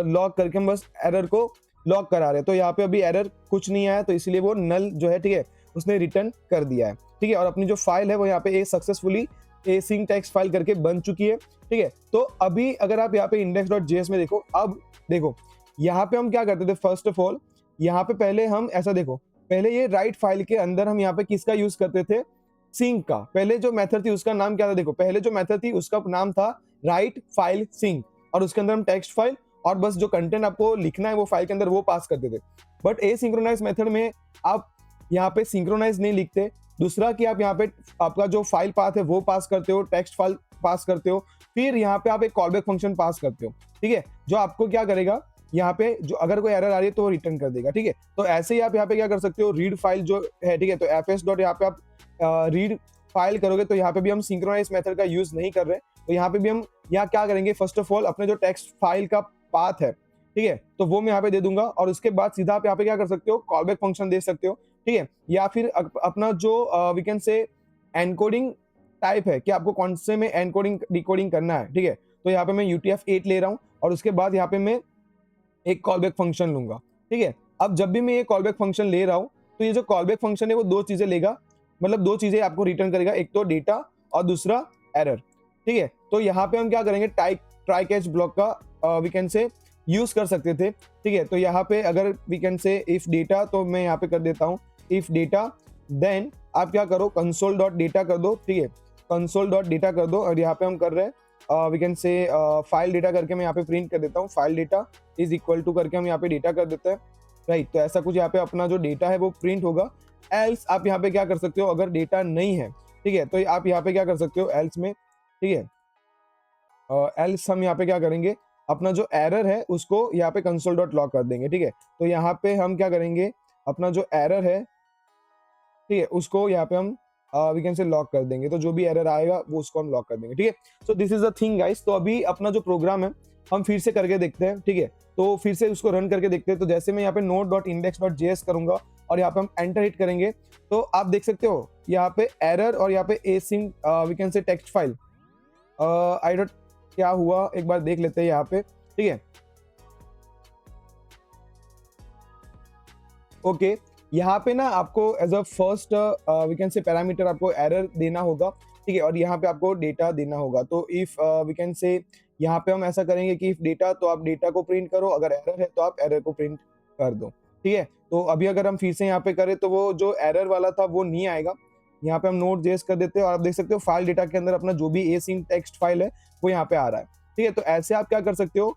लॉक करके हम बस एरर को लॉक करा रहे हैं। तो यहाँ पे अभी एरर कुछ नहीं आया तो इसलिए वो नल जो है, ठीक है, उसने रिटर्न कर दिया है, ठीक है। और अपनी जो फाइल है वो यहाँ पे सक्सेसफुली async टेक्स्ट फाइल करके बन चुकी है, ठीक है। तो अभी अगर आप यहाँ पे index.js में देखो, अब देखो यहाँ पे हम क्या करते थे, फर्स्ट ऑफ ऑल यहाँ पे पहले हम ऐसा देखो, पहले ये राइट फाइल के अंदर हम यहाँ पे किसका यूज करते थे, सिंक का। पहले जो मेथड थी उसका नाम क्या था, देखो पहले जो मेथड थी उसका नाम था राइट फाइल सिंक, और उसके अंदर हम टेक्स्ट फाइल और बस जो कंटेंट आपको लिखना है वो फाइल के अंदर वो पास करते थे। बट एसिंक्रोनाइज मेथड में आप यहाँ पे सिंक्रोनाइज नहीं लिखते, दूसरा कि आप यहाँ पे आपका जो फाइल पाथ है वो पास करते हो, टेक्स्ट फाइल पास करते हो, फिर यहाँ पे आप एक कॉलबैक फंक्शन पास करते हो, ठीक है, जो आपको क्या करेगा यहाँ पे जो अगर कोई एरर आ रही है तो वो रिटर्न कर देगा, ठीक है। तो ऐसे ही आप यहाँ पे क्या कर सकते हो, रीड फाइल जो है, ठीक है, तो fs डॉट यहाँ पे आप रीड फाइल करोगे तो यहाँ पे भी हम सिंक्रोनाइज मेथड का यूज नहीं कर रहे, तो यहाँ पे भी हम यहाँ क्या करेंगे, फर्स्ट ऑफ ऑल अपने जो टेक्स्ट फाइल का पाथ है, ठीक है, तो वो मैं यहाँ पे दे दूंगा और उसके बाद सीधा आप यहाँ पे क्या कर सकते हो, कॉलबैक फंक्शन दे सकते हो, ठीक है। या फिर अपना जो we can say encoding type है कि आपको कौन से में एनकोडिंग डिकोडिंग करना है, ठीक है। तो यहाँ पे मैं UTF-8 ले रहा हूँ और उसके बाद यहाँ पे मैं एक कॉलबैक फंक्शन लूंगा, ठीक है। अब जब भी मैं ये कॉलबैक फंक्शन ले रहा हूँ तो ये जो कॉलबैक फंक्शन है वो दो चीजें लेगा, मतलब दो चीजें आपको रिटर्न करेगा, एक तो डेटा और दूसरा एरर, ठीक है। तो यहाँ पे हम क्या करेंगे, ट्राई कैच ब्लॉक का वी कैन से यूज कर सकते थे, ठीक है। तो यहाँ पे अगर we can say if data, तो मैं यहाँ पे कर देता हूँ इफ डेटा, देन आप क्या करो कंसोल डॉट डेटा कर दो, ठीक है, कंसोल डॉट डेटा कर दो। और यहाँ पे हम कर रहे हैं we can say file data करके मैं यहाँ पे प्रिंट कर देता हूँ, file data is equal to करके हम यहाँ पे डेटा कर देते हैं, राइट। तो ऐसा कुछ यहाँ पे अपना जो डेटा है वो प्रिंट होगा। एल्स आप यहाँ पे क्या कर सकते हो, अगर डेटा नहीं है, ठीक है, तो आप यहाँ पे क्या कर सकते हो एल्स में, ठीक है, एल्स हम यहाँ पे क्या करेंगे, अपना जो एरर है उसको यहाँ पे कंसोल डॉट लॉक कर देंगे, ठीक है। तो यहाँ पे हम क्या करेंगे, अपना जो एरर है, ठीक है, उसको यहाँ पे हम वी कैन से लॉक कर देंगे, तो जो भी एरर आएगा वो उसको हम लॉक कर देंगे, ठीक है। So this is the thing guys. तो अभी अपना जो प्रोग्राम है हम फिर से करके देखते हैं, ठीक है, तो फिर से उसको रन करके देखते हैं। तो जैसे मैं यहाँ पे node.index.js करूंगा और यहाँ पे हम एंटर हिट करेंगे तो आप देख सकते हो यहाँ पे एरर और यहाँ पे async we can say text file I don't क्या हुआ एक बार देख लेते हैं यहाँ पे, ठीक है। ओके, यहाँ पे ना आपको as a first we can say parameter आपको एरर देना होगा, ठीक है, और यहाँ पे आपको डेटा देना होगा। तो इफ वी कैन से यहाँ पे हम ऐसा करेंगे कि इफ डेटा, तो आप डेटा को प्रिंट करो, अगर एरर है तो आप एरर को प्रिंट कर दो, ठीक है। तो अभी अगर हम फिर से यहाँ पे करें तो वो जो एरर वाला था वो नहीं आएगा, यहाँ पे हम Node.js कर देते हैं और आप देख सकते हो फाइल डेटा के अंदर अपना जो भी async टेक्स्ट फाइल है वो यहाँ पे आ रहा है, ठीक है। तो ऐसे आप क्या कर सकते हो,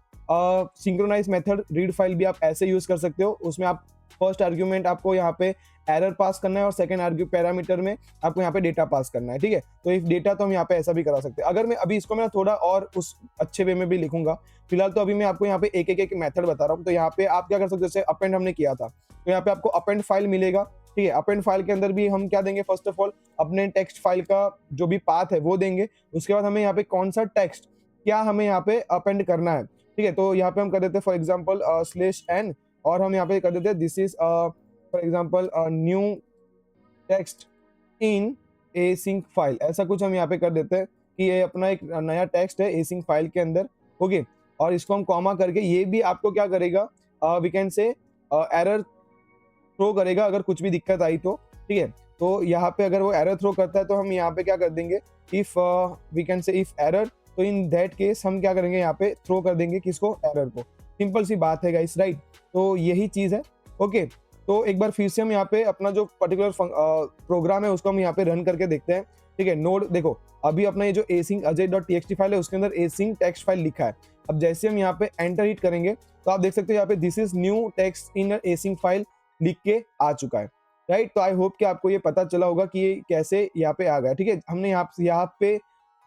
सिंक्रोनाइज मेथड रीड फाइल भी आप ऐसे यूज कर सकते हो, उसमें आप फर्स्ट आर्ग्यूमेंट आपको यहाँ पे एरर पास करना है और सेकंड आर्ग्यू पैरामीटर में आपको यहाँ पे डेटा पास करना है, ठीक है। तो इफ डेटा तो हम यहाँ पे ऐसा भी करा सकते हैं। अगर मैं अभी इसको मैं थोड़ा और उस अच्छे वे में भी लिखूंगा, फिलहाल तो अभी मैं आपको यहाँ पे एक मेथड बता रहा हूँ। तो यहाँ पे आप क्या कर सकते हो, जैसे अपेंड हमने किया था तो यहाँ पे आपको अपेंड फाइल मिलेगा, ठीक है। अपेंड फाइल के अंदर भी हम क्या देंगे, फर्स्ट ऑफ ऑल अपने टेक्स्ट फाइल का जो भी पाथ है वो देंगे, उसके बाद हमें यहाँ पे कौन सा टेक्स्ट क्या हमें यहाँ पे अपेंड करना है, ठीक है। तो यहाँ पे हम कर देते हैं फॉर एग्जाम्पल /n और हम यहाँ पे कर देते हैं this is for example new text in async file, ऐसा कुछ हम यहाँ पे कर देते हैं कि ये अपना एक नया टेक्स्ट है async फाइल के अंदर, ओके। और इसको हम कॉमा करके, ये भी आपको क्या करेगा, we can say error throw करेगा अगर कुछ भी दिक्कत आई तो, ठीक है। तो यहाँ पे अगर वो एरर थ्रो करता है तो हम यहाँ पे क्या कर देंगे, if we can say if error, तो इन दैट केस हम क्या करेंगे, यहाँ पे थ्रो कर देंगे किसको, एरर को। सिंपल सी बात है गाइस, राइट। तो यही चीज है, ओके। तो एक बार फिर से हम यहाँ पे अपना जो पर्टिकुलर प्रोग्राम है उसको हम यहाँ पे रन करके देखते हैं, ठीक है। नोड देखो अभी अपना ये जो async ajay.txt फाइल है उसके अंदर async टेक्स्ट फाइल लिखा है। अब जैसे हम यहाँ पे एंटर हिट करेंगे तो आप देख सकते हो यहाँ पे this is new text in async file लिख के आ चुका है, राइट। तो आई होप कि आपको ये पता चला होगा कि ये कैसे यहाँ पे आ गया, ठीक है। हमने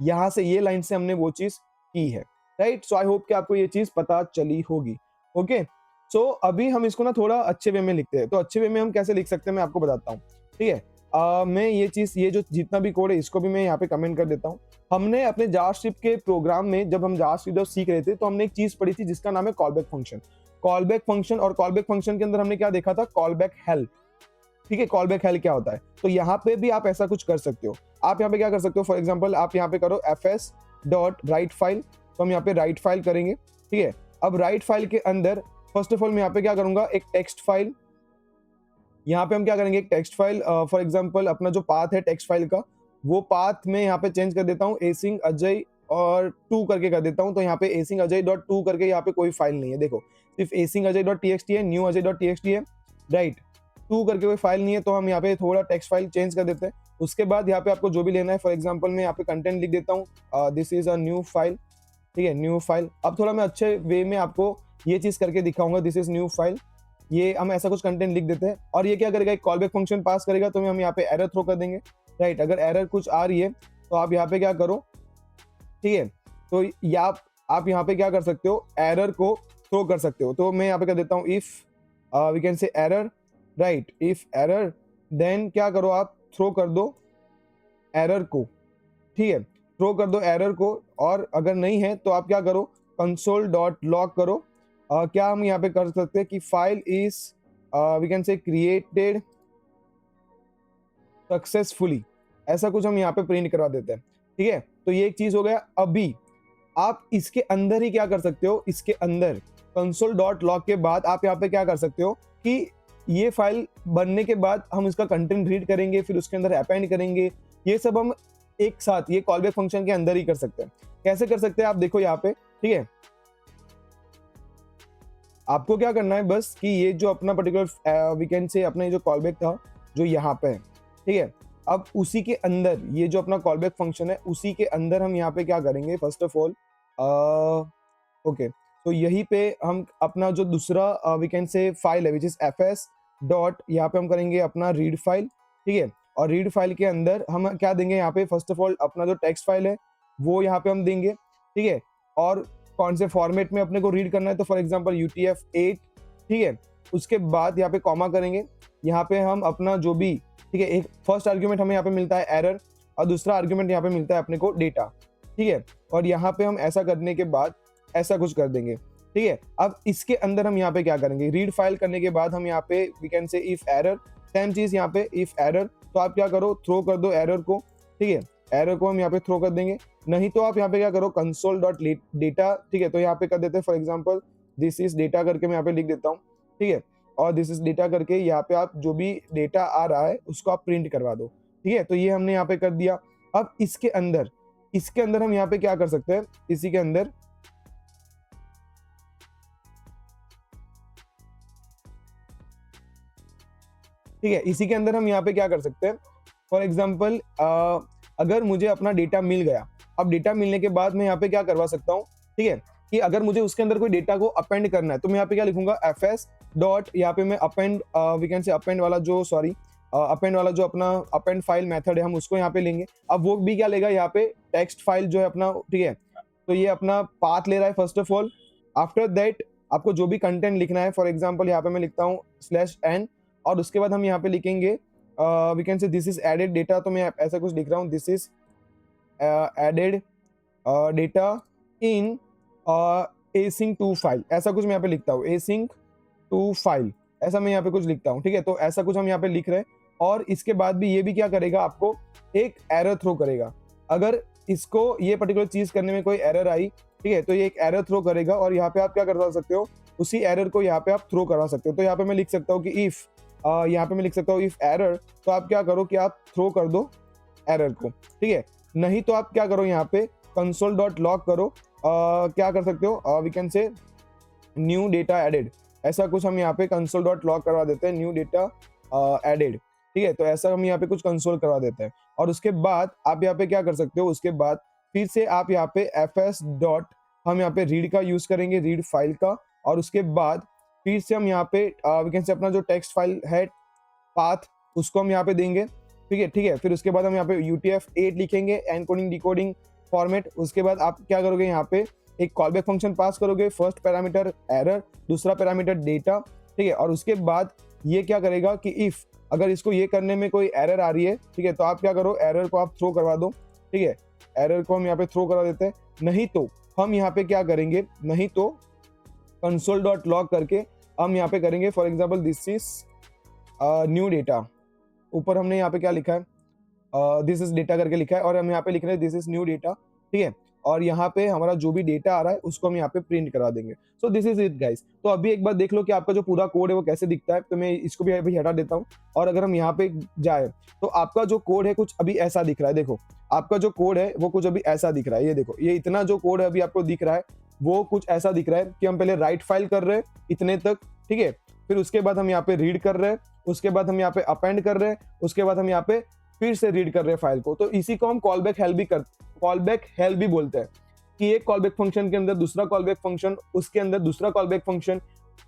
यहाँ से ये लाइन से हमने वो चीज की है, राइट। सो आई होप कि आपको ये चीज पता चली होगी। ओके, सो अभी हम इसको ना थोड़ा अच्छे वे में लिखते हैं। तो अच्छे वे में हम कैसे लिख सकते हैं मैं आपको बताता हूँ, ठीक है। मैं ये जो जितना भी कोड है इसको भी मैं यहाँ पे कमेंट कर देता हूँ। हमने अपने जावास्क्रिप्ट के प्रोग्राम में जब हम जावास्क्रिप्ट सीख रहे थे तो हमने एक चीज पढ़ी थी जिसका नाम है कॉलबैक फंक्शन। कॉलबैक फंक्शन, और कॉलबैक फंक्शन के अंदर हमने क्या देखा था, कॉलबैक हेल्प, ठीक है। कॉलबैक हेल्प क्या होता है, तो यहाँ पे भी आप ऐसा कुछ कर सकते हो। आप यहाँ पे क्या कर सकते हो, फॉर एग्जाम्पल आप यहाँ पे करो fs डॉट राइट फाइल। तो हम यहाँ पे राइट फाइल करेंगे, ठीक है। अब राइट फाइल के अंदर फर्स्ट ऑफ ऑल मैं यहाँ पे क्या करूंगा, एक टेक्स्ट फाइल, यहाँ पे हम क्या करेंगे, एक टेक्स्ट फाइल, फॉर एग्जांपल अपना जो पाथ है टेक्स्ट फाइल का, वो पाथ में यहाँ पे चेंज कर देता हूँ एसिंग अजय और 2 करके कर देता हूँ। तो यहाँ पे एसिंग अजय डॉट 2 करके यहाँ पे कोई फाइल नहीं है, देखो सिर्फ एसिंग अजय डॉट टीएक्सटी है, न्यू अजय डॉट टीएक्सटी है, राइट। 2 करके कोई फाइल नहीं है, तो हम यहाँ पे थोड़ा टेक्स्ट फाइल चेंज कर देते हैं। उसके बाद यहाँ पे आपको जो भी लेना है, फॉर एग्जाम्पल मैं यहाँ पे कंटेंट लिख देता हूँ, this is a new file, ठीक है, न्यू फाइल। अब थोड़ा मैं अच्छे वे में आपको ये चीज करके दिखाऊंगा, दिस इज न्यू फाइल। ये हम ऐसा कुछ कंटेंट लिख देते हैं और ये क्या करेगा, एक कॉलबैक फंक्शन पास करेगा। तो हम यहाँ पे एरर थ्रो कर देंगे, राइट। अगर एरर कुछ आ रही है तो आप यहाँ पे क्या करो, ठीक है, तो या आप यहाँ पे क्या कर सकते हो, एरर को थ्रो कर सकते हो। तो मैं यहाँ पे कर देता हूँ if we can say error, right, if error, then क्या करो, आप थ्रो कर दो एरर को, ठीक है, थ्रो कर दो एरर को। और अगर नहीं है तो आप क्या करो, कंसोल डॉट लॉग करो। क्या हम यहाँ पे कर सकते हैं कि file is we can say created successfully, ऐसा कुछ हम यहाँ पे प्रिंट करवा देते हैं, ठीक है। तो ये एक चीज हो गया। अभी आप इसके अंदर ही क्या कर सकते हो, इसके अंदर कंसोल डॉट लॉग के बाद आप यहाँ पे क्या कर सकते हो कि ये फाइल बनने के बाद हम इसका कंटेंट रीड करेंगे, फिर उसके अंदर अपेंड करेंगे। ये सब हम एक साथ ये कॉलबैक फंक्शन के अंदर ही कर सकते हैं। कैसे कर सकते हैं आप देखो यहाँ पे, ठीक है। आपको क्या करना है बस कि ये जो अपना पर्टिकुलर वीकेंड से अपना ये जो कॉलबैक था जो यहाँ पे है, ठीक है। अब उसी के अंदर ये जो अपना कॉलबैक फंक्शन है उसी के अंदर हम यहाँ पे क्या करेंगे, फर्स्ट ऑफ ऑल ओके, तो यही पे हम अपना जो दूसरा वीकेंड से फाइल है विच इज fs डॉट, यहाँ पे हम करेंगे अपना रीड फाइल, ठीक है। और रीड फाइल के अंदर हम क्या देंगे, यहाँ पे फर्स्ट ऑफ ऑल अपना जो टेक्स्ट फाइल है वो यहाँ पे हम देंगे, ठीक है। और कौन से फॉर्मेट में अपने को रीड करना है, तो फॉर एग्जांपल UTF-8, ठीक है। उसके बाद यहाँ पे कॉमा करेंगे, यहाँ पे हम अपना जो भी, ठीक है, एक फर्स्ट आर्ग्यूमेंट हमें यहाँ पे मिलता है एरर और दूसरा आर्ग्यूमेंट यहाँ पे मिलता है अपने को डेटा, ठीक है। और यहाँ पे हम ऐसा करने के बाद ऐसा कुछ कर देंगे, ठीक है। अब इसके अंदर हम यहाँ पे क्या करेंगे, रीड फाइल करने के बाद हम यहाँ पे we can say if error, same चीज यहाँ पे इफ एरर। तो आप क्या करो, थ्रो कर दो एरर को, ठीक है, एरर को हम यहाँ पे थ्रो कर देंगे। नहीं तो आप यहाँ पे क्या करो, कंसोल डॉट डेटा, ठीक है। तो यहाँ पे कर देते हैं for example this is data करके मैं यहाँ पे लिख देता हूँ, ठीक है। और दिस इज डेटा करके यहाँ पे आप जो भी डेटा आ रहा है उसको आप प्रिंट करवा दो, ठीक है। तो ये हमने यहाँ पे कर दिया। अब इसके अंदर हम यहाँ पे क्या कर सकते हैं, इसी के अंदर ठीक है, इसी के अंदर हम यहाँ पे क्या कर सकते हैं, फॉर एग्जाम्पल अगर मुझे अपना डेटा मिल गया, अब डेटा मिलने के बाद मैं यहाँ पे क्या करवा सकता हूँ, ठीक है, कि अगर मुझे उसके अंदर कोई डेटा को अपेंड करना है तो मैं यहाँ पे क्या लिखूंगा, fs डॉट, यहाँ पे मैं append we can say append वाला जो अपेंड वाला जो अपना अपेंड फाइल मेथड है हम उसको यहाँ पे लेंगे। अब वो भी क्या लेगा, यहाँ पे टेक्स्ट फाइल जो है अपना, ठीक है। तो ये अपना पाथ ले रहा है first of all. After that आपको जो भी कंटेंट लिखना है, फॉर एग्जाम्पल यहाँ पे मैं लिखता हूँ /n और उसके बाद हम यहाँ पे लिखेंगे we can say this is added data. तो मैं ऐसा कुछ लिख रहा हूँ, this is added data in async2 file, ऐसा कुछ मैं यहाँ पे लिखता हूँ, async2 फाइल, ऐसा मैं यहाँ पे कुछ लिखता हूँ, ठीक है। तो ऐसा कुछ हम यहाँ पे लिख रहे हैं। और इसके बाद भी ये भी क्या करेगा, आपको एक एरर थ्रो करेगा। अगर इसको ये पर्टिकुलर चीज करने में कोई एरर आई, ठीक है, तो ये एक एरर थ्रो करेगा और यहाँ पे आप क्या करवा सकते हो, उसी एरर को यहाँ पे आप थ्रो करवा सकते हो। तो यहाँ पे मैं लिख सकता हूँ कि इफ यहाँ पे मैं लिख सकता हूँ इफ एरर, तो आप क्या करो कि आप थ्रो कर दो एरर को, ठीक है। नहीं तो आप क्या करो, यहाँ पे कंसोल डॉट लॉग करो, क्या कर सकते हो, we can say new data added, ऐसा कुछ हम यहाँ पे कंसोल डॉट लॉग करवा देते हैं, न्यू डेटा एडेड, ठीक है। तो ऐसा हम यहाँ पे कुछ कंसोल करवा देते हैं। और उसके बाद आप यहाँ पे क्या कर सकते हो, उसके बाद फिर से आप यहाँ पे fs डॉट, हम यहाँ पे रीड का यूज करेंगे, रीड फाइल का। और उसके बाद फिर से हम यहाँ पे वी कैन से अपना जो टेक्स्ट फाइल है पाथ, उसको हम यहाँ पे देंगे, ठीक है। फिर उसके बाद हम यहाँ पे UTF-8 लिखेंगे, एनकोडिंग डिकोडिंग फॉर्मेट। उसके बाद आप क्या करोगे, यहाँ पे एक कॉल बैक फंक्शन पास करोगे, फर्स्ट पैरामीटर एरर, दूसरा पैरामीटर डेटा, ठीक है। और उसके बाद ये क्या करेगा कि इफ अगर इसको ये करने में कोई एरर आ रही है, ठीक है, तो आप क्या करो, एरर को आप थ्रो करवा दो, ठीक है। एरर को हम यहाँ पे थ्रो करा देते हैं। नहीं तो हम यहाँ पे क्या करेंगे, नहीं तो console.log करके हम यहाँ पे करेंगे, for example this is new data. ऊपर हमने यहाँ पे क्या लिखा है, दिस इज डेटा करके लिखा है, और हम यहाँ पे लिख रहे हैं दिस इज न्यू डेटा, ठीक है। और यहाँ पे हमारा जो भी डेटा आ रहा है उसको हम यहाँ पे प्रिंट करा देंगे। So this is it guys. तो अभी एक बार देख लो कि आपका जो पूरा कोड है वो कैसे दिखता है। तो मैं इसको भी अभी हटा देता हूँ, और अगर हम यहाँ पे जाए तो आपका जो कोड है कुछ अभी ऐसा दिख रहा है। देखो आपका जो कोड है वो कुछ अभी ऐसा दिख रहा है। ये देखो, ये इतना जो कोड है अभी आपको दिख रहा है वो कुछ ऐसा दिख रहा है कि हम पहले राइट फाइल कर रहे हैं इतने तक, ठीक है। फिर उसके बाद हम यहाँ पे रीड कर रहे हैं, उसके बाद हम यहाँ पे अपेंड कर रहे हैं, उसके बाद हम यहाँ पे फिर से रीड कर रहे हैं फाइल को। तो इसी को हम कॉल बैक हेल्प भी बोलते हैं, कि एक कॉल बैक फंक्शन के अंदर दूसरा कॉल बैक फंक्शन, उसके अंदर दूसरा कॉल बैक फंक्शन,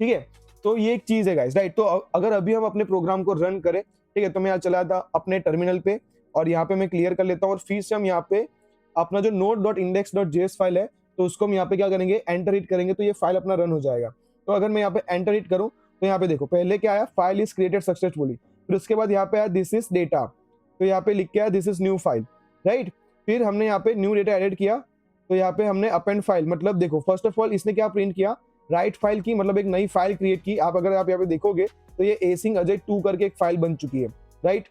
ठीक है। तो ये एक चीज है गाइस, राइट। तो अगर अभी हम अपने प्रोग्राम को रन करें, ठीक है, तो मैं यहाँ चला था अपने टर्मिनल पे, और यहाँ पे मैं क्लियर कर लेता हूँ, और फिर से हम यहाँ पे अपना जो node.index.js फाइल है, तो उसको हम यहाँ पे क्या करेंगे, एंटर हिट करेंगे, तो ये फाइल अपना रन हो जाएगा। तो अगर मैं यहाँ पे एंटर हिट करूँ तो यहाँ पे देखो, पहले क्या आया, फाइल इज क्रिएटेड सक्सेसफुली। फिर उसके बाद यहाँ पे आया दिस इज डेटा, तो यहाँ पे लिख के आया this is new file, right. फिर हमने यहाँ पे न्यू डेटा एडिट किया, तो यहाँ पे हमने अपेंड फाइल, मतलब देखो फर्स्ट ऑफ ऑल इसने क्या प्रिंट किया, राइट फाइल की, मतलब एक नई फाइल क्रिएट की। आप अगर आप यहाँ पे देखोगे तो ये async अजय 2 करके एक फाइल बन चुकी है, राइट,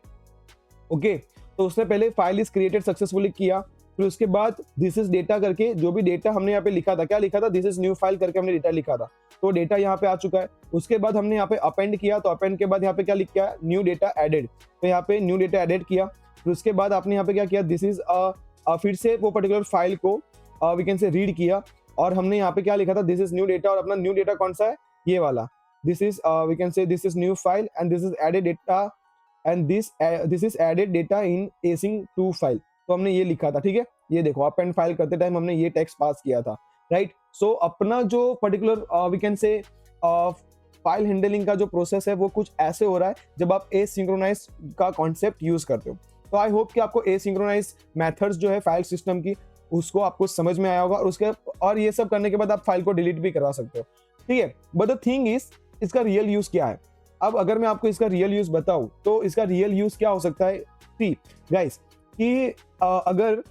ओके। तो उसने पहले फाइल इज क्रिएटेड सक्सेसफुली किया, फिर उसके बाद दिस इज डेटा करके जो भी डेटा हमने यहाँ पे लिखा था, क्या लिखा था, दिस इज न्यू फाइल करके हमने डेटा लिखा था, तो डेटा यहाँ पे आ चुका है। उसके बाद हमने यहाँ पे अपेंड किया, तो अपेंड के बाद यहाँ पे क्या लिख किया, न्यू डेटा एडेड, तो यहाँ पे न्यू डेटा एडेड किया। फिर उसके बाद आपने यहाँ पे क्या किया, दिस इज फिर से वो पर्टिकुलर फाइल को वी कैन से रीड किया, और हमने यहाँ पे क्या लिखा था, दिस इज न्यू डेटा, और अपना न्यू डेटा कौन सा है, ये वाला, this is we can say this is new file and this is added data and this is added data in async 2 file. तो हमने ये लिखा था, ठीक है। ये देखो अपेंड फाइल करते टाइम हमने ये टेक्स्ट पास किया था, राइट। सो अपना जो particular we can say file handling का जो प्रोसेस है वो कुछ ऐसे हो रहा है जब आप एसिंक्रोनाइज का कॉन्सेप्ट यूज करते हो। तो आई होप कि आपको एसिंक्रोनाइज मेथड्स जो है फाइल सिस्टम की उसको आपको समझ में आया होगा, और ये सब करने के बाद आप फाइल को डिलीट भी करवा सकते हो, ठीक है। बट द थिंग इज, इसका रियल यूज क्या है। अब अगर मैं आपको इसका रियल यूज बताऊं तो इसका रियल यूज क्या हो सकता है, सी गाइस, कि अगर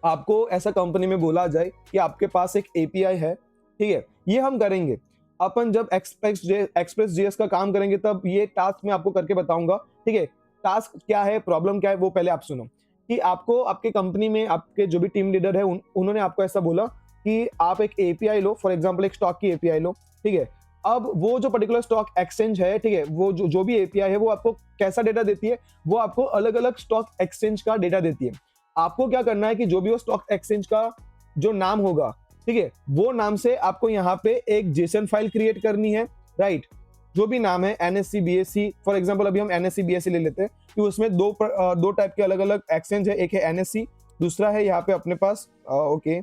आपको ऐसा कंपनी में बोला जाए कि आपके पास एक एपीआई है, ठीक है, ये हम करेंगे, अपन जब एक्सप्रेस जेएस का काम करेंगे तब ये टास्क मैं आपको करके बताऊंगा, ठीक है। टास्क क्या है, प्रॉब्लम क्या है, वो पहले आप सुनो। कि आपको आपके कंपनी में आपके जो भी टीम लीडर है उन्होंने आपको ऐसा बोला कि आप एक एपीआई लो, फॉर एग्जांपल एक स्टॉक की एपीआई लो, ठीक है। अब वो जो पर्टिकुलर स्टॉक एक्सचेंज है, ठीक है, वो जो भी एपीआई है वो आपको कैसा डेटा देती है, वो आपको अलग अलग स्टॉक एक्सचेंज का डेटा देती है। आपको क्या करना है कि जो भी वो स्टॉक एक्सचेंज का जो नाम होगा, ठीक है, वो नाम से आपको यहाँ पे एक जेसन फाइल क्रिएट करनी है, राइट। जो भी नाम है एनएससी बीएससी, फॉर एग्जांपल अभी हम एनएससी बीएससी ले लेते हैं कि उसमें दो टाइप के अलग अलग एक्सचेंज है, एक है एनएससी, दूसरा है यहाँ पे अपने पास ओके,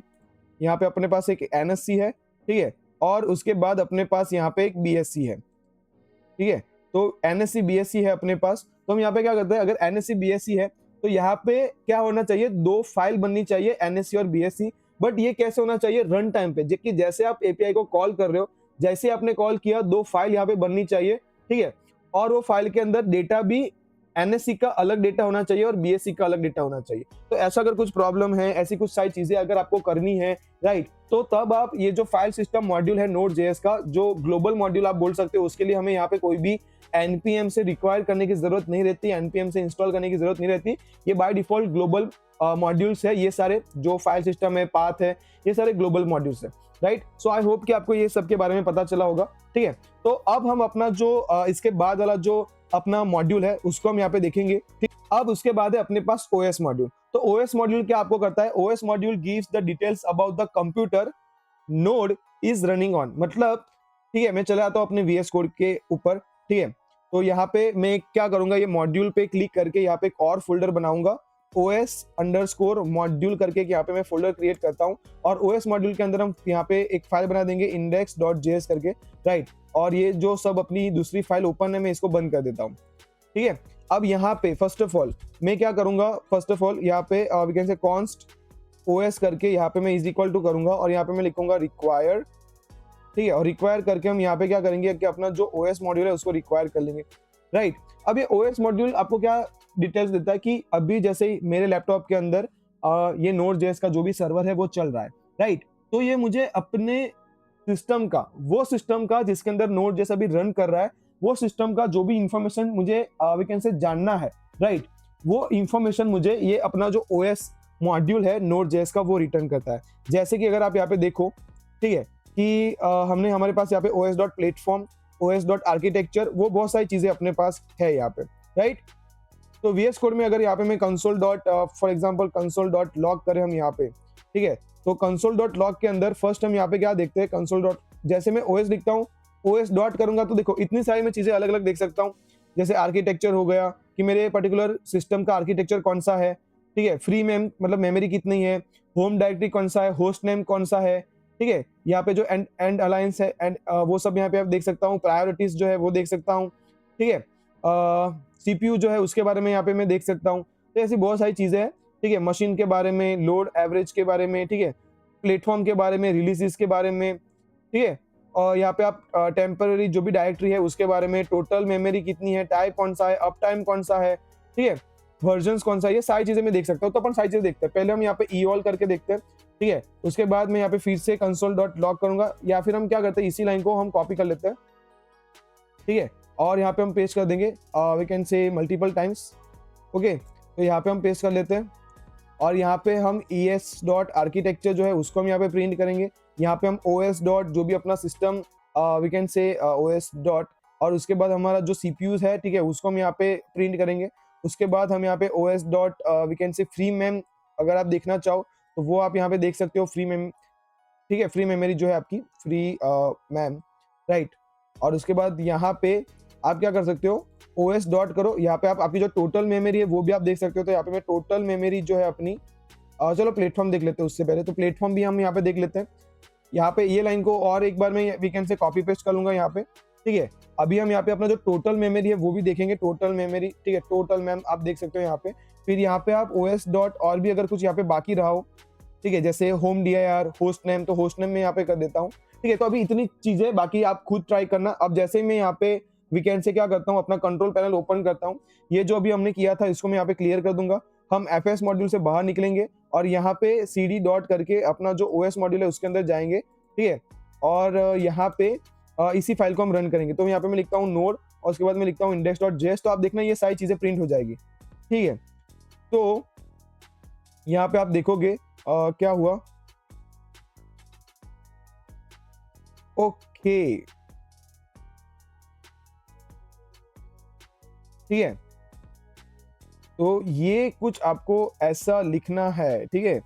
यहाँ पे अपने पास एक एनएससी है, ठीक है, और उसके बाद अपने पास यहाँ पे एक बीएससी है, ठीक है। तो एनएससी बीएससी है अपने पास, तो हम यहाँ पे क्या करते हैं, अगर एनएससी बीएससी है तो यहाँ पे क्या होना चाहिए, 2 फाइल बननी चाहिए, एनएससी और बीएससी। बट ये कैसे होना चाहिए, रन टाइम पे, जबकि जैसे आप एपीआई को कॉल कर रहे हो, जैसे आपने कॉल किया 2 फाइल यहाँ पे बननी चाहिए, ठीक है। और वो फाइल के अंदर डेटा भी एनएससी का अलग डेटा होना चाहिए और बीएससी का अलग डेटा होना चाहिए। तो ऐसा अगर कुछ प्रॉब्लम है, ऐसी कुछ सारी चीजें अगर आपको करनी है, राइट, तो तब आप ये जो फाइल सिस्टम मॉड्यूल है Node.js का, जो ग्लोबल मॉड्यूल आप बोल सकते हो, उसके लिए हमें यहाँ पे कोई भी npm से रिक्वायर करने की जरूरत नहीं रहती, npm से इंस्टॉल करने की जरूरत नहीं रहती। ये बाय डिफॉल्ट ग्लोबल मॉड्यूल्स है, ये सारे जो फाइल सिस्टम है, पाथ है, ये सारे ग्लोबल मॉड्यूल्स है, राइट। सो आई होप कि आपको ये सब के बारे में पता चला होगा, ठीक है। तो अब हम अपना जो इसके बाद वाला जो अपना मॉड्यूल है उसको हम यहाँ पे देखेंगे, ठीक। अब उसके बाद है अपने पास ओएस मॉड्यूल। तो ओएस मॉड्यूल क्या आपको करता है, OS module gives the details about the computer node is running on, मतलब ठीक है, मैं चले आता हूँ अपने वीएस कोड के ऊपर, ठीक है। तो यहाँ पे मैं क्या करूंगा, ये मॉड्यूल पे क्लिक करके यहाँ पे एक और फोल्डर बनाऊंगा, os_module करके यहाँ पे मैं फोल्डर क्रिएट करता हूँ, और os मॉड्यूल के अंदर हम यहाँ पे एक फाइल बना देंगे index.js करके, राइट। और ये जो सब अपनी दूसरी फाइल ओपन है मैं इसको बंद कर देता हूँ, ठीक है। अब यहाँ पे फर्स्ट ऑफ ऑल मैं क्या करूंगा, फर्स्ट ऑफ ऑल यहाँ पे we can say const OS करके यहाँ पे मैं इज इक्वल टू करूंगा और यहाँ पे मैं लिखूंगा रिक्वायर, ठीक है। और रिक्वायर करके हम यहाँ पे क्या करेंगे कि अपना जो ओएस मॉड्यूल है उसको रिक्वायर कर लेंगे, राइट। अब ये ओएस मॉड्यूल आपको क्या डिटेल्स देता है कि अभी जैसे ही मेरे लैपटॉप के अंदर ये Node.js का जो भी सर्वर है वो चल रहा है, राइट। तो ये मुझे अपने सिस्टम का, वो सिस्टम का जिसके अंदर Node.js अभी रन कर रहा है, वो सिस्टम का जो भी इंफॉर्मेशन मुझे वी कैन से जानना है, राइट, वो इंफॉर्मेशन मुझे ये अपना जो ओएस मॉड्यूल है Node.js का वो रिटर्न करता है। जैसे कि अगर आप यहाँ पे देखो, ठीक है, कि हमने हमारे पास यहाँ पे os.platform, os.architecture, वो बहुत सारी चीजें अपने पास है यहाँ पे, राइट। तो VS कोड में अगर यहाँ पे मैं console dot for example console dot log करें हम यहाँ पे, ठीक है, तो कंसोल डॉट लॉग के अंदर फर्स्ट हम यहाँ पे क्या देखते हैं, कंसोल डॉट, जैसे मैं OS लिखता हूँ, OS डॉट करूंगा तो देखो इतनी सारी मैं चीजें अलग अलग देख सकता हूँ। जैसे आर्किटेक्चर हो गया कि मेरे पर्टिकुलर सिस्टम का आर्किटेक्चर कौन सा है, ठीक है, फ्री मेम मतलब मेमोरी कितनी है, होम डायरेक्टरी कौन सा है, होस्ट नेम कौन सा है, ठीक है, यहाँ पे जो एंड अलायंस है एंड वो सब यहाँ पे आप देख सकता हूँ, प्रायोरिटीज जो है वो देख सकता हूँ, ठीक है, सीपीयू जो है उसके बारे में यहाँ पे मैं देख सकता हूँ। तो ऐसी बहुत सारी चीजें हैं, ठीक है, मशीन के बारे में, लोड एवरेज के बारे में, ठीक है, प्लेटफॉर्म के बारे में, रिलीजेस के बारे में, ठीक है, और यहाँ पे आप टेम्पररी जो भी डायरेक्टरी है उसके बारे में, टोटल मेमोरी कितनी है, टाइप कौन सा है, अप टाइम कौन सा है, ठीक है, वर्जन कौन सा है, ये सारी चीजें मैं देख सकता हूँ। तो अपन सारी चीजें देखते हैं, पहले हम यहाँ पे ईऑल करके देखते हैं, ठीक है, उसके बाद मैं यहाँ पे फिर से कंसोल डॉट लॉग करूंगा, या फिर हम क्या करते हैं इसी लाइन को हम कॉपी कर लेते हैं, ठीक है, और यहाँ पे हम पेस्ट कर देंगे we can say multiple times, okay. तो यहाँ पे हम पेस्ट कर लेते हैं और यहाँ पे हम es डॉट आर्किटेक्चर जो है उसको हम यहाँ पे प्रिंट करेंगे। यहाँ पे हम os डॉट जो भी अपना system we can say os dot, और उसके बाद हमारा जो CPUs है, ठीक है, उसको हम यहाँ पे प्रिंट करेंगे। उसके बाद हम यहाँ पे os dot we can say free mem, अगर आप देखना चाहो तो वो आप यहाँ पे देख सकते हो, फ्री मेम, ठीक है, फ्री मेमोरी जो है आपकी फ्री मैम, राइट। और उसके बाद यहाँ पे आप क्या कर सकते हो, OS डॉट करो, यहाँ पे आप आपकी जो टोटल मेमोरी है वो भी आप देख सकते हो। तो यहाँ पे मैं टोटल मेमोरी जो है अपनी चलो प्लेटफॉर्म देख लेते हैं उससे पहले, तो प्लेटफॉर्म भी हम यहाँ पे देख लेते हैं। यहाँ पे ये लाइन को और एक बार मैं वीकेंड से कॉपी पेस्ट कर लूंगा यहाँ पे, ठीक है। अभी हम यहाँ पे अपना जो टोटल मेमोरी है वो भी देखेंगे, टोटल मेमोरी, ठीक है, टोटल मैम आप देख सकते हो यहाँ पे। फिर यहाँ पे आप OS डॉट और भी अगर कुछ यहाँ पे बाकी रहा हो, ठीक है, जैसे होम dir, होस्ट नेम, तो होस्ट नेम में यहाँ पे कर देता हूँ, ठीक है। तो अभी इतनी चीजें बाकी आप खुद ट्राई करना। अब जैसे मैं यहाँ पे वीकेंड से क्या करता हूँ, अपना कंट्रोल पैनल ओपन करता हूँ, ये जो अभी हमने किया था इसको मैं यहाँ पे क्लियर कर दूंगा। हम FS मॉड्यूल से बाहर निकलेंगे और यहाँ पे CD डॉट करके अपना जो OS मॉड्यूल है उसके अंदर जाएंगे, ठीक है, और यहाँ पे इसी फाइल को हम रन करेंगे। तो यहाँ पे मैं लिखता हूँ नोड और उसके बाद मैं लिखता हूँ index.js, तो आप देखना ये सारी चीजें प्रिंट हो जाएगी, ठीक है। तो यहाँ पे आप देखोगे क्या हुआ, ओके, ठीक है। तो ये कुछ आपको ऐसा लिखना है, ठीक है,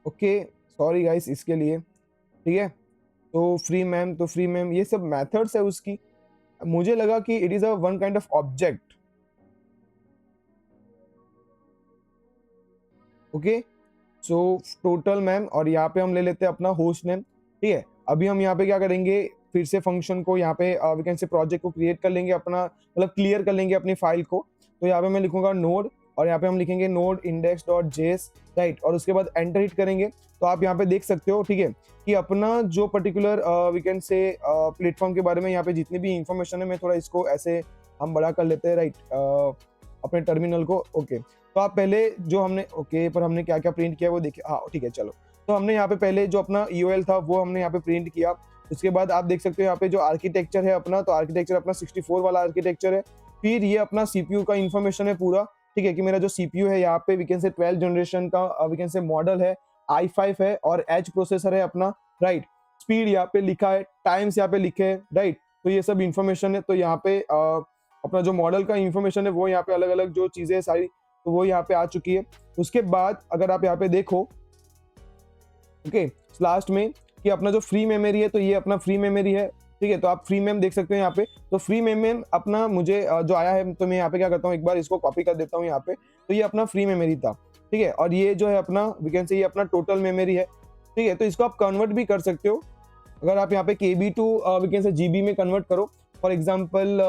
ओके, सॉरी गाइस इसके लिए, ठीक है। तो फ्री मैम, तो फ्री मैम ये सब मेथड्स है उसकी, मुझे लगा कि it is a one kind of object, okay. So total ma'am और यहाँ पे हम ले लेते हैं अपना होस्ट नेम, ठीक है। अभी हम यहाँ पे क्या करेंगे, फिर से फंक्शन को यहाँ पे वी कैन से प्रोजेक्ट को क्रिएट कर लेंगे, अपना मतलब क्लियर कर लेंगे अपनी फाइल को। तो यहाँ पे मैं लिखूंगा नोड और यहाँ पे हम लिखेंगे नोड index.js, राइट, और उसके बाद एंटर हिट करेंगे। तो आप यहाँ पे देख सकते हो, ठीक है, कि अपना जो particular we can say platform के बारे में यहाँ पे जितनी भी इंफॉर्मेशन है, मैं थोड़ा इसको ऐसे हम बड़ा कर लेते हैं, राइट, अपने टर्मिनल को, ओके। तो आप पहले जो हमने ओके पर हमने क्या क्या प्रिंट किया वो देखिए, हाँ ठीक है, चलो। तो हमने यहाँ पे पहले जो अपना EOL था वो हमने यहाँ पे प्रिंट किया। उसके बाद आप देख सकते हो यहाँ पे जो आर्किटेक्चर है अपना, तो आर्किटेक्चर अपना 64 वाला आर्किटेक्चर है। फिर ये अपना CPU का इन्फॉर्मेशन है पूरा, ठीक है, कि मेरा जो CPU है यहाँ पे वी कैन से 12 जनरेशन का वी कैन से मॉडल है, i5 है और एज प्रोसेसर है अपना, राइट। स्पीड यहाँ पे लिखा है, टाइम्स यहाँ पे लिखे है, राइट। तो ये सब इन्फॉर्मेशन है। तो यहाँ पे अपना जो मॉडल का इन्फॉर्मेशन है वो यहाँ पे अलग अलग जो चीजें सारी, तो वो यहाँ पे आ चुकी है। उसके बाद अगर आप यहाँ पे देखो, ओके, लास्ट में कि अपना जो फ्री मेमोरी है, तो ये अपना फ्री मेमोरी है, ठीक है। तो आप फ्री मेम देख सकते हो यहाँ पे। तो फ्री मेम अपना मुझे जो आया है, तो मैं यहाँ पे क्या करता हूँ, एक बार इसको कॉपी कर देता हूँ यहाँ पे। तो ये अपना फ्री मेमोरी था, ठीक है, और ये जो है अपना वी कैन से ये अपना टोटल मेमोरी है, ठीक है। तो इसको आप कन्वर्ट भी कर सकते हो, अगर आप यहाँ पे KB to we can say GB में कन्वर्ट करो फॉर एग्जाम्पल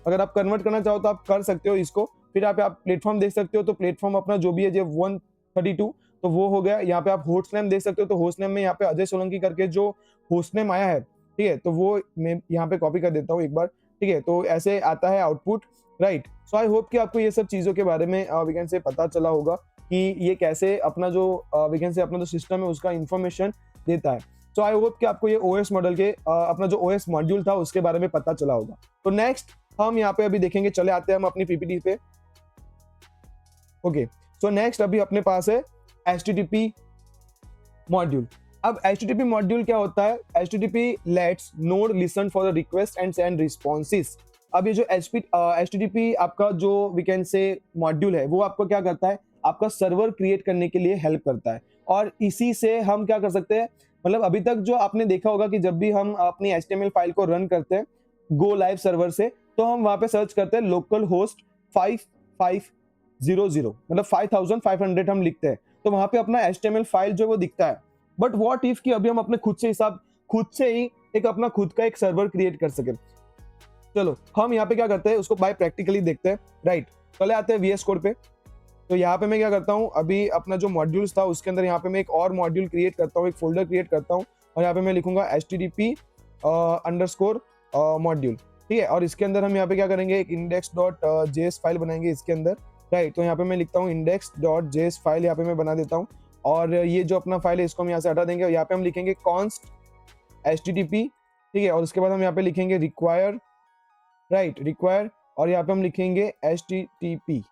अगर आप कन्वर्ट करना चाहो तो आप कर सकते हो इसको। फिर यहाँ पे आप प्लेटफॉर्म देख सकते हो, तो प्लेटफॉर्म अपना जो भी है जो 132 तो वो हो गया। यहाँ पे आप होस्ट नेम देख सकते हो, तो होस्ट नेम में यहाँ पे अजय सोलंकी करके जो होस्ट नेम आया है, ठीक है, तो वो मैं यहाँ पे कॉपी कर देता हूँ एक बार, ठीक है। तो ऐसे आता है output, right. So I hope कि आपको ये सब चीजों के बारे में वी कैन से पता चला होगा कि ये कैसे अपना जो वी कैन से अपना जो सिस्टम है उसका इंफॉर्मेशन देता है। सो आई होप कि आपको ये ओएस मॉडल के अपना जो ओएस मॉड्यूल था उसके बारे में पता चला होगा। तो नेक्स्ट हम यहाँ पे अभी देखेंगे, चले आते हैं हम अपनी पीपीटी पे। ओके, सो नेक्स्ट अभी अपने पास है HTTP मॉड्यूल। अब HTTP मॉड्यूल क्या होता है? HTTP let's node listen for the request and send responses. अब ये जो HTTP आपका जो वी कैन से मॉड्यूल है वो आपको क्या करता है? आपका सर्वर क्रिएट करने के लिए हेल्प करता है। और इसी से हम क्या कर सकते हैं, मतलब अभी तक जो आपने देखा होगा कि जब भी हम अपनी HTML फाइल को रन करते हैं गो लाइव सर्वर से, तो हम वहां पे सर्च करते हैं लोकल होस्ट 5500, मतलब 5500 हम लिखते हैं, तो वहां पे अपना HTML फाइल जो है वो दिखता है। बट व्हाट इफ कि अभी हम अपने खुद से ही एक अपना खुद का एक सर्वर क्रिएट कर सके। चलो हम यहाँ पे क्या करते हैं उसको बाय प्रैक्टिकली देखते हैं, राइट। चले आते हैं VS कोड पे। तो यहाँ पे मैं क्या करता हूँ, अभी अपना जो मॉड्यूल्स था उसके अंदर यहाँ पे मैं एक और मॉड्यूल क्रिएट करता हूँ, एक फोल्डर क्रिएट करता हूँ, और यहाँ पे मैं लिखूंगा HTTP अंडरस्कोर मॉड्यूल, ठीक है। और इसके अंदर हम यहाँ पे क्या करेंगे, एक index.js फाइल बनाएंगे इसके अंदर, राइट। तो यहाँ पे मैं लिखता हूँ index.js फाइल, यहाँ पे मैं बना देता हूँ। और ये जो अपना फाइल है इसको हम यहाँ से हटा देंगे, और यहाँ पे हम लिखेंगे const HTTP, ठीक है। और उसके बाद हम यहाँ पे लिखेंगे require, राइट, require, और यहाँ पे हम लिखेंगे HTTP,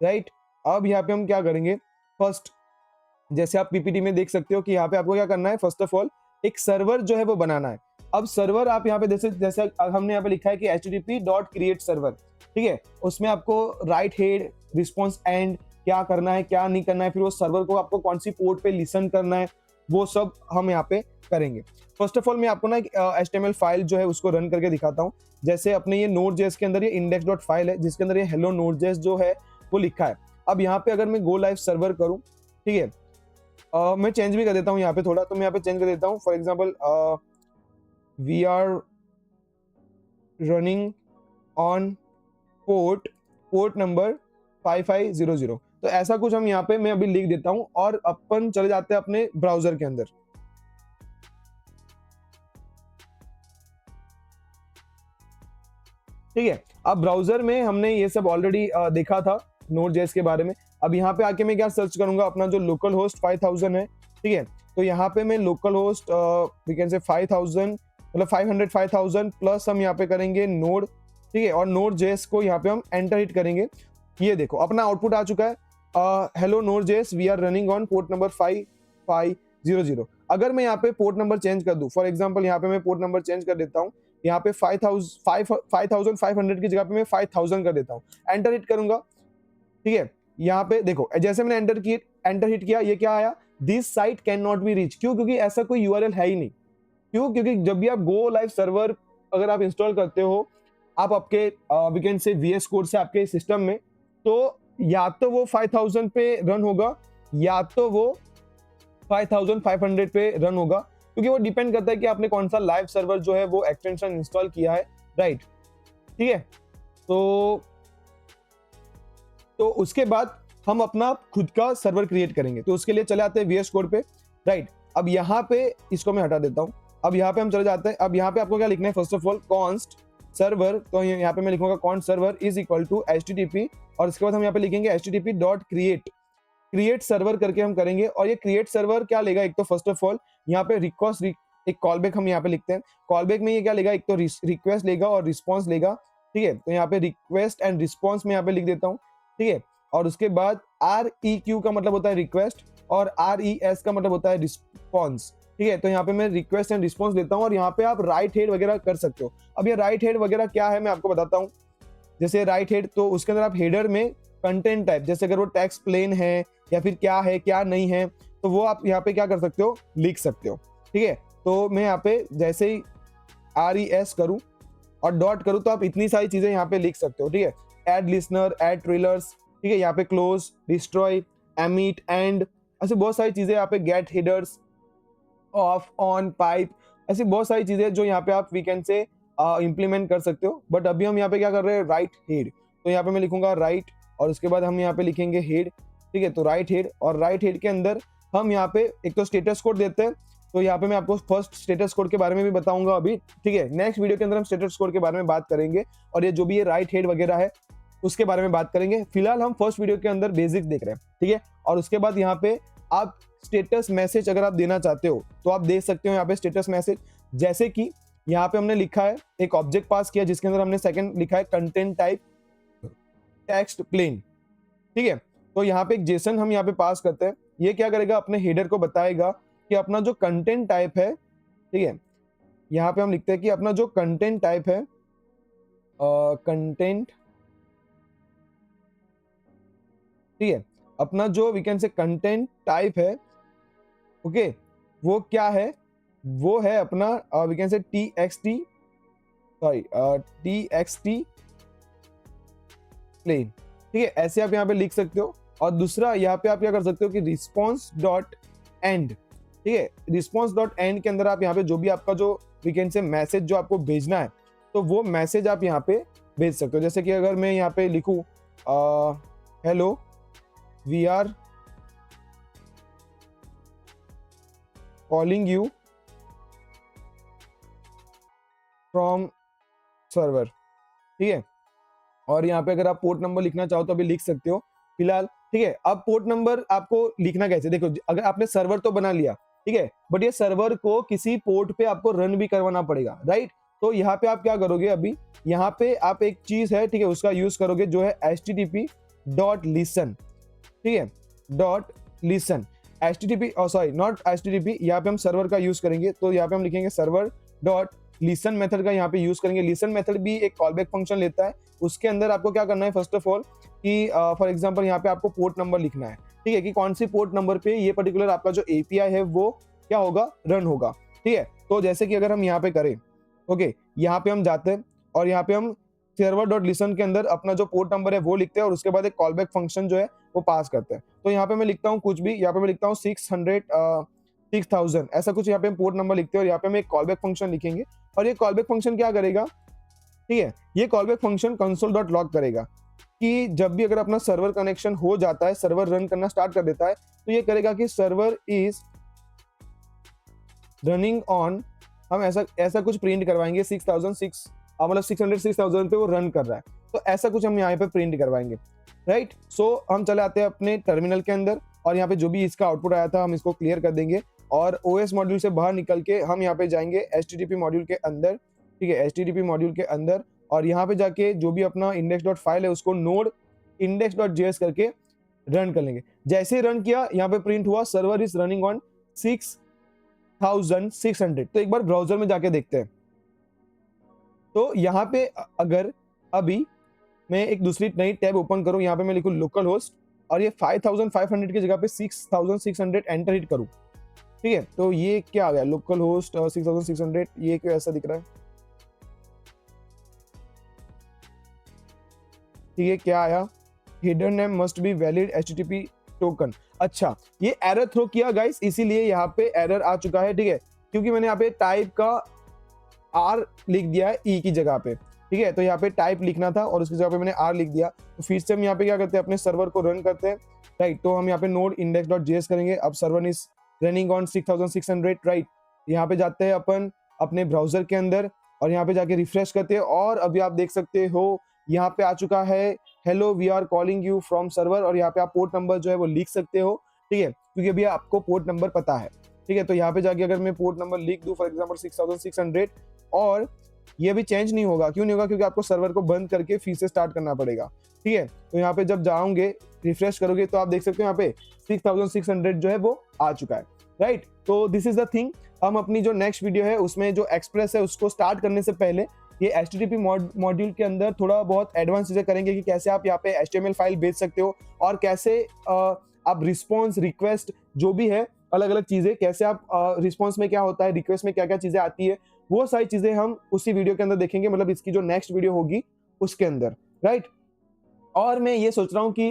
राइट। अब यहाँ पे हम क्या करेंगे, फर्स्ट जैसे आप पीपीटी में देख सकते हो कि यहाँ पे आपको क्या करना है, फर्स्ट ऑफ ऑल एक सर्वर जो है वो बनाना है। अब सर्वर आप यहाँ पे जैसे हमने यहाँ पे लिखा है कि HTTP.create सर्वर, ठीक है। उसमें आपको राइट हेड, रिस्पॉन्स एंड क्या करना है क्या नहीं करना है, फिर वो सर्वर को आपको कौन सी पोर्ट पे लिसन करना है, वो सब हम यहाँ पे करेंगे। फर्स्ट ऑफ ऑल मैं आपको ना एक HTML फाइल जो है उसको रन करके दिखाता हूँ। जैसे अपने ये Node.js के अंदर ये index.file है जिसके अंदर ये hello Node.js जो है वो लिखा है। अब यहाँ पे अगर मैं गो लाइव सर्वर करूँ, ठीक है, मैं चेंज भी कर देता हूँ यहाँ पे थोड़ा, तो मैं यहाँ पे चेंज कर देता हूँ। For example we are running on port number 5500, तो ऐसा कुछ हम यहाँ पे मैं अभी लिख देता हूँ, और अपन चले जाते हैं अपने ब्राउजर के अंदर। ठीक है, अब ब्राउजर में हमने ये सब ऑलरेडी देखा था Node.js के बारे में। अब यहाँ पे आके मैं क्या सर्च करूंगा, अपना जो लोकल होस्ट 5000 है, ठीक है। तो यहाँ पे मैं लोकल होस्ट वी कैन से 5000 मतलब 5000 प्लस हम यहाँ पे करेंगे नोड, ठीक है। और Node.js को यहाँ पे हम एंटर हिट करेंगे। ये देखो अपना आउटपुट आ चुका है, hello Node.js we are running on port number 5500। अगर मैं यहाँ पे पोर्ट नंबर चेंज कर दूं, फॉर एग्जाम्पल यहाँ पे मैं पोर्ट नंबर चेंज कर देता हूँ, यहाँ पे 5500 की जगह पे मैं 5000 कर देता हूँ, एंटर हिट करूंगा, ठीक है। यहाँ पे देखो जैसे मैंने एंटर हिट किया, ये क्या आया, this site can not be reach. क्यों? क्योंकि ऐसा कोई यूआरएल है ही नहीं। क्यों? क्योंकि जब भी आप गो लाइव सर्वर अगर आप इंस्टॉल करते हो आप आपके we can say VS code से आपके सिस्टम में, तो या तो वो 5000 पे रन होगा या तो वो 5500 पे रन होगा, क्योंकि वो डिपेंड करता है कि आपने कौन सा लाइव सर्वर जो है वो एक्सटेंशन इंस्टॉल किया है, राइट, ठीक है। तो उसके बाद हम अपना खुद का सर्वर क्रिएट करेंगे, तो उसके लिए चले आते हैं VS कोड पे, राइट। अब यहाँ पे इसको मैं हटा देता हूँ। अब यहाँ पे हम चले जाते हैं। अब यहाँ पे आपको क्या लिखना है, first of all const server, तो यहाँ पे मैं लिखूंगा const server is equal to HTTP, और इसके बाद हम यहाँ पे लिखेंगे HTTP.create सर्वर करके हम करेंगे। और ये क्रिएट सर्वर क्या लेगा, एक तो फर्स्ट ऑफ ऑल यहाँ पे रिक्वेस्ट, एक कॉलबैक हम यहाँ पे लिखते हैं, कॉलबैक में ये क्या लेगा, एक तो रिक्वेस्ट लेगा और रिस्पॉन्स लेगा, ठीक है। तो यहाँ पे रिक्वेस्ट एंड रिस्पॉन्स में यहाँ पे लिख देता हूँ, ठीक है। और उसके बाद REQ का मतलब होता है रिक्वेस्ट, और RES का मतलब होता है रिस्पॉन्स, ठीक है। तो यहाँ पे मैं रिक्वेस्ट एंड रिस्पॉन्स देता हूँ, और यहाँ पे आप राइट हेड वगैरह कर सकते हो। अब ये राइट हेड वगैरह क्या है मैं आपको बताता हूँ। जैसे राइट हेड, तो उसके अंदर आप हेडर में कंटेंट टाइप, जैसे अगर वो टेक्स्ट प्लेन है या फिर क्या है क्या नहीं है, तो वो आप यहाँ पे क्या कर सकते हो, लिख सकते हो, ठीक है। तो मैं यहाँ पे जैसे ही RES करूँ और डॉट करूँ, तो आप इतनी सारी चीजें यहाँ पे लिख सकते हो, ठीक है। एड लिसनर, एड ट्रेलर्स, ठीक है। यहाँ पे क्लोज, डिस्ट्रॉय, एमिट, एंड, ऐसे बहुत सारी चीजें यहाँ पे, get headers, off, on, pipe, ऐसी बहुत सारी चीजें जो यहाँ पे आप वी कैन से इम्प्लीमेंट कर सकते हो। बट अभी हम यहाँ पे क्या कर रहे हैं, राइट हेड। तो यहाँ पे मैं लिखूंगा राइट और उसके बाद हम यहाँ पे लिखेंगे हेड, ठीक है। तो राइट हेड, और राइट हेड के अंदर हम यहाँ पे एक तो स्टेटस कोड देते हैं। तो यहाँ पे मैं आपको फर्स्ट स्टेटस कोड के बारे में भी बताऊंगा अभी, ठीक है। नेक्स्ट वीडियो के अंदर हम स्टेटस कोड के बारे में बात करेंगे और ये जो भी ये राइट हेड वगैरह है उसके बारे में बात करेंगे। फिलहाल हम फर्स्ट वीडियो के अंदर बेसिक देख रहे हैं, ठीक है। और उसके बाद यहाँ पे आप स्टेटस मैसेज अगर आप देना चाहते हो तो आप दे सकते हो यहाँ पे स्टेटस मैसेज। जैसे कि यहाँ पे हमने लिखा है, एक ऑब्जेक्ट पास किया जिसके अंदर हमने सेकंड लिखा है कंटेंट टाइप टेक्स्ट प्लेन, ठीक है। तो यहाँ पे एक जेसन हम यहाँ पे पास करते हैं। ये क्या करेगा, अपने हेडर को बताएगा कि अपना जो कंटेंट टाइप है, ठीक है। यहाँ पे हम लिखते हैं कि अपना जो कंटेंट टाइप है, कंटेंट, ठीक है, अपना जो we can say content type है, ओके, वो क्या है, वो है अपना we can say TXT, sorry TXT plain, ठीक है। ऐसे आप यहाँ पे लिख सकते हो। और दूसरा यहाँ पे आप क्या कर सकते हो कि रिस्पॉन्स डॉट एंड, ठीक है। रिस्पॉन्स डॉट एंड के अंदर आप यहाँ पे जो भी आपका जो वी कैन से मैसेज जो आपको भेजना है, तो वो मैसेज आप यहाँ पे भेज सकते हो। जैसे कि अगर मैं यहाँ पे लिखूं hello we are calling you from server, ठीक है। और यहाँ पे अगर आप पोर्ट नंबर लिखना चाहो तो अभी लिख सकते हो फिलहाल, ठीक है। अब पोर्ट नंबर आपको लिखना कैसे, देखो अगर आपने सर्वर तो बना लिया, ठीक है, बट ये सर्वर को किसी पोर्ट पे आपको रन भी करवाना पड़ेगा, राइट। तो यहाँ पे आप क्या करोगे, अभी यहाँ पे आप एक चीज है, ठीक है, उसका यूज करोगे जो है http.listen, ठीक है, .listen, http sorry not http, यहाँ पे हम सर्वर का यूज करेंगे। तो यहाँ पे हम लिखेंगे सर्वर डॉट लिसन मेथड का यहाँ पे यूज करेंगे। लिसन मेथड भी एक कॉलबैक फंक्शन लेता है। उसके अंदर आपको क्या करना है, फर्स्ट ऑफ ऑल कि फॉर एग्जांपल यहाँ पे आपको पोर्ट नंबर लिखना है, ठीक है, कि कौन सी पोर्ट नंबर पे ये पर्टिकुलर आपका जो एपीआई है वो क्या होगा, रन होगा, ठीक है। तो जैसे कि अगर हम यहाँ पे करें, ओके, यहाँ पे हम जाते हैं और यहाँ पे हम सर्वर डॉट लिसन के अंदर अपना जो पोर्ट नंबर है वो लिखते हैं और उसके बाद एक कॉलबैक फंक्शन जो है वो पास करते हैं। तो यहाँ पे मैं लिखता हूँ कुछ भी, यहाँ पे मैं लिखता हूँ 6000 ऐसा कुछ यहाँ पे हम पोर्ट नंबर लिखते हैं और यहाँ पे हम एक कॉलबैक फंक्शन लिखेंगे। और ये कॉलबैक फंक्शन क्या करेगा, ठीक है, ये callback function console dot log करेगा कि जब भी अगर अपना सर्वर कनेक्शन हो जाता है, सर्वर रन करना स्टार्ट कर देता है, तो ये करेगा कि सर्वर इज रनिंग ऑन, हम ऐसा कुछ प्रिंट करवाएंगे 6006 मतलब 6000 पे वो रन कर रहा है। तो ऐसा कुछ हम यहाँ पे प्रिंट करवाएंगे, राइट। सो हम चले आते हैं अपने टर्मिनल के अंदर और यहाँ पे जो भी इसका आउटपुट आया था हम इसको क्लियर कर देंगे और ओएस मॉड्यूल से बाहर निकल के हम यहाँ पे जाएंगे HTTP मॉड्यूल के अंदर, ठीक है, HTTP मॉड्यूल के अंदर। और यहाँ पे जाके जो भी अपना इंडेक्स डॉट फाइल है उसको नोड इंडेक्स डॉट जेएस करके रन कर लेंगे। जैसे ही रन किया यहाँ पे प्रिंट हुआ सर्वर इज रनिंग ऑन 6600। तो एक बार ब्राउजर में जाके देखते हैं। तो यहाँ पे अगर अभी मैं एक दूसरी नई टैब ओपन करूं, यहाँ पे मैं लिखूं लोकल होस्ट और ये 5500 की जगह पे 6600 एंटर हिट करूं, ठीक है। तो ये क्या आ गया, लोकल होस्ट 6600, ये क्यों ऐसा दिख रहा है, ठीक है। क्या आया, header name must be valid HTTP token. अच्छा, ये एरर थ्रो किया गाइस, इसीलिए यहाँ पे एरर आ चुका है, ठीक है, क्योंकि मैंने यहाँ पे टाइप का आर लिख दिया है ई की जगह पे, ठीक है। तो यहाँ पे टाइप लिखना था और उसकी जगह पे मैंने आर लिख दिया। तो फिर से हम यहाँ पे क्या करते हैं, अपने सर्वर को रन करते हैं, राइट। तो हम यहाँ पे नोड इंडेक्स डॉट जेएस करेंगे। अब server is running on 6600, right. यहाँ पे जाते हैं अपन अपने ब्राउजर के अंदर और यहाँ पे जाके रिफ्रेश करते हैं और अभी आप देख सकते हो यहाँ पे आ चुका है hello we are calling you from server. और यहाँ पे आप पोर्ट नंबर जो है वो लिख सकते हो, ठीक है, क्योंकि अभी आपको पोर्ट नंबर पता है, ठीक है। तो यहाँ पे जाके अगर मैं पोर्ट नंबर लिख दूं फॉर एग्जांपल 6600 और ये भी चेंज नहीं होगा, क्यों नहीं होगा, क्योंकि आपको सर्वर को बंद करके फिर से स्टार्ट करना पड़ेगा, ठीक है। तो यहाँ पे जब जाओगे रिफ्रेश करोगे तो आप देख सकते हो यहाँ पे 6600 जो है वो आ चुका है, राइट। तो दिस इज द थिंग। हम अपनी जो नेक्स्ट वीडियो है उसमें जो एक्सप्रेस है उसको स्टार्ट करने से पहले ये HTTP मॉड्यूल के अंदर थोड़ा बहुत एडवांस चीजें करेंगे कि कैसे आप यहाँ पे HTML फाइल भेज सकते हो और कैसे आप रिस्पॉन्स रिक्वेस्ट जो भी है अलग अलग चीजें, कैसे आप रिस्पॉन्स में क्या होता है, रिक्वेस्ट में क्या क्या चीजें आती है, वो सारी चीजें हम उसी वीडियो के अंदर देखेंगे, मतलब इसकी जो नेक्स्ट वीडियो होगी उसके अंदर, राइट। और मैं ये सोच रहा हूँ कि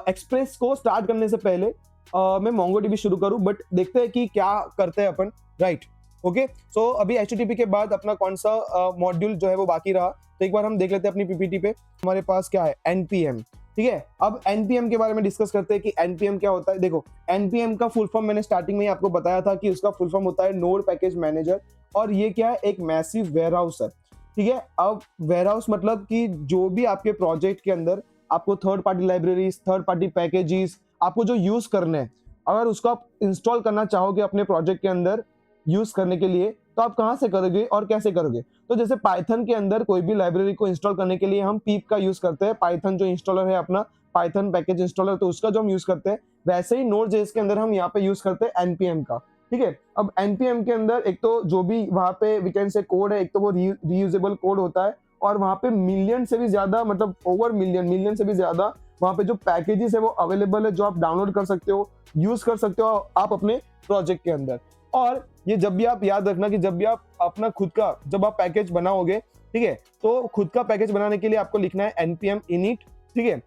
एक्सप्रेस को स्टार्ट करने से पहले मैं MongoDB शुरू करूँ, बट देखते हैं कि क्या करते हैं अपन, राइट। ओके, सो अभी HTTP के बाद अपना कौन सा मॉड्यूल जो है वो बाकी रहा, तो एक बार हम देख लेते हैं अपनी पीपीटी पे। हमारे पास क्या है, एनपीएम। ठीक है, अब एनपीएम के बारे में डिस्कस करते हैं कि एनपीएम क्या होता है। देखो, एनपीएम का फुल फॉर्म मैंने स्टार्टिंग में ही आपको बताया था कि उसका फुल फॉर्म होता है नोड पैकेज मैनेजर, और ये क्या है, एक मैसिव वेयरहाउस है। ठीक है, अब वेयरहाउस मतलब कि जो भी आपके प्रोजेक्ट के अंदर आपको third party libraries, third party packages आपको जो यूज करने हैं, अगर उसको आप इंस्टॉल करना चाहोगे अपने प्रोजेक्ट के अंदर यूज करने के लिए, तो आप कहां से करोगे और कैसे करोगे। तो जैसे पाइथन के अंदर कोई भी लाइब्रेरी को इंस्टॉल करने के लिए हम पीप का यूज करते हैं, पाइथन जो इंस्टॉलर है अपना, पाइथन पैकेज इंस्टॉलर, तो उसका जो हम यूज करते हैं, वैसे ही नोड.जेएस के अंदर हम यहाँ पे यूज करते हैं एनपीएम का। ठीक है, अब एनपीएम के अंदर एक तो जो भी वहां पे वी कैन से कोड है, एक तो वो रीयूजेबल कोड होता है, और वहां पे मिलियन से भी ज्यादा, मतलब ओवर मिलियन से भी ज्यादा वहां पे जो पैकेजेस है वो अवेलेबल है, जो आप डाउनलोड कर सकते हो, यूज कर सकते हो आप अपने प्रोजेक्ट के अंदर। और ये जब भी आप याद रखना कि जब भी आप अपना खुद का जब आप पैकेज बनाओगे, ठीक है, तो खुद का पैकेज बनाने के लिए आपको लिखना है npm init। ठीक है,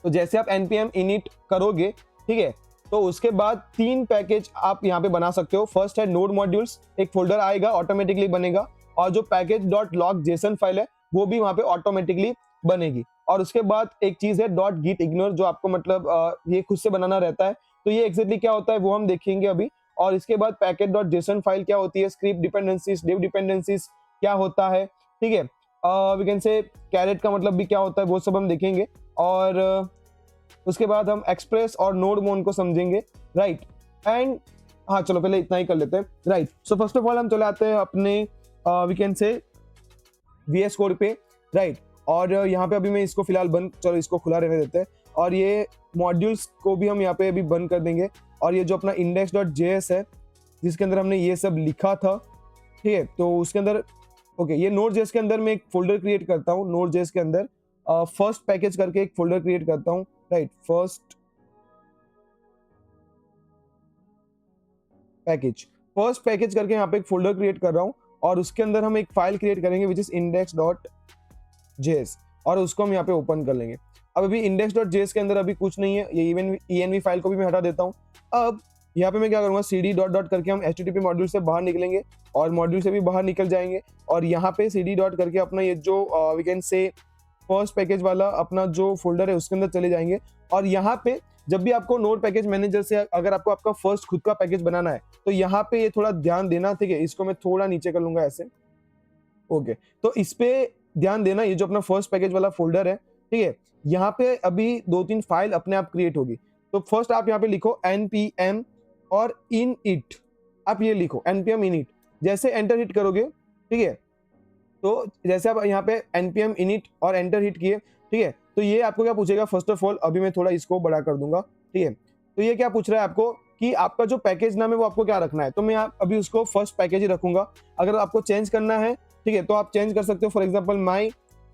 तो जैसे आप npm init करोगे, ठीक है, तो उसके बाद 3 पैकेज आप यहाँ पे बना सकते हो। फर्स्ट है नोड मॉड्यूल्स, एक फोल्डर आएगा ऑटोमेटिकली बनेगा, और जो package dot log JSON file है वो भी वहां पे ऑटोमेटिकली बनेगी। और उसके बाद एक चीज है डॉट गिट इग्नोर, जो आपको मतलब ये खुद से बनाना रहता है। तो ये एग्जैक्टली क्या होता है वो हम देखेंगे अभी। और इसके बाद पैकेट डॉट जेसन फाइल क्या होती है, स्क्रिप्ट डिपेंडेंसीज, डिव डिपेंडेंसीज क्या होता है, ठीक है, वी कैन से कैरेट का मतलब भी क्या होता है, वो सब हम देखेंगे। और उसके बाद हम एक्सप्रेस और नोड मोन को समझेंगे, राइट। एंड हाँ, चलो पहले इतना ही कर लेते हैं, right. So first of all हम चले आते हैं अपने we can say VS code पे, राइट। और यहाँ पे अभी मैं इसको फिलहाल बंद, चलो इसको खुला रहने देते हैं, और ये मॉड्यूल्स को भी हम यहाँ पे अभी बंद कर देंगे। और ये जो अपना index.js है जिसके अंदर हमने ये सब लिखा था, ठीक है, तो उसके अंदर ओके, ये Node.js के अंदर मैं एक फोल्डर क्रिएट करता हूँ। Node.js के अंदर फर्स्ट पैकेज करके एक फोल्डर क्रिएट करता हूँ, राइट, फर्स्ट पैकेज करके यहाँ पे एक फोल्डर क्रिएट कर रहा हूँ, और उसके अंदर हम एक फाइल क्रिएट करेंगे विच इज index.js, और उसको हम यहाँ पे ओपन कर लेंगे। अब अभी index.js के अंदर अभी कुछ नहीं है, ये इवन env फाइल को भी मैं हटा देता हूँ। अब यहाँ पे मैं क्या करूंगा, cd डॉट डॉट करके हम http मॉड्यूल से बाहर निकलेंगे, और मॉड्यूल से भी बाहर निकल जाएंगे, और यहाँ पे cd डॉट करके अपना ये जो we can say first package वाला अपना जो फोल्डर है उसके अंदर चले जाएंगे। और यहाँ पे जब भी आपको नोड पैकेज मैनेजर से अगर आपको आपका फर्स्ट खुद का पैकेज बनाना है, तो यहाँ पे ये थोड़ा ध्यान देना, ठीक है, इसको मैं थोड़ा नीचे कर लूंगा ऐसे, ओके। तो इस पे ध्यान देना, ये जो अपना फर्स्ट पैकेज वाला फोल्डर है, ठीक है, यहाँ पे अभी 2-3 फाइल अपने आप क्रिएट होगी। तो फर्स्ट आप यहाँ पे लिखो npm और init, आप ये लिखो npm init। जैसे एंटर हिट करोगे, ठीक है, तो जैसे आप यहाँ पे npm init और एंटर हिट किए, ठीक है, तो ये आपको क्या पूछेगा, फर्स्ट ऑफ ऑल अभी मैं थोड़ा इसको बड़ा कर दूंगा, ठीक है। तो ये क्या पूछ रहा है आपको कि आपका जो पैकेज नाम है वो आपको क्या रखना है, तो मैं अभी उसको फर्स्ट पैकेज ही रखूंगा। अगर आपको चेंज करना है, ठीक है, तो आप चेंज कर सकते हो। For example my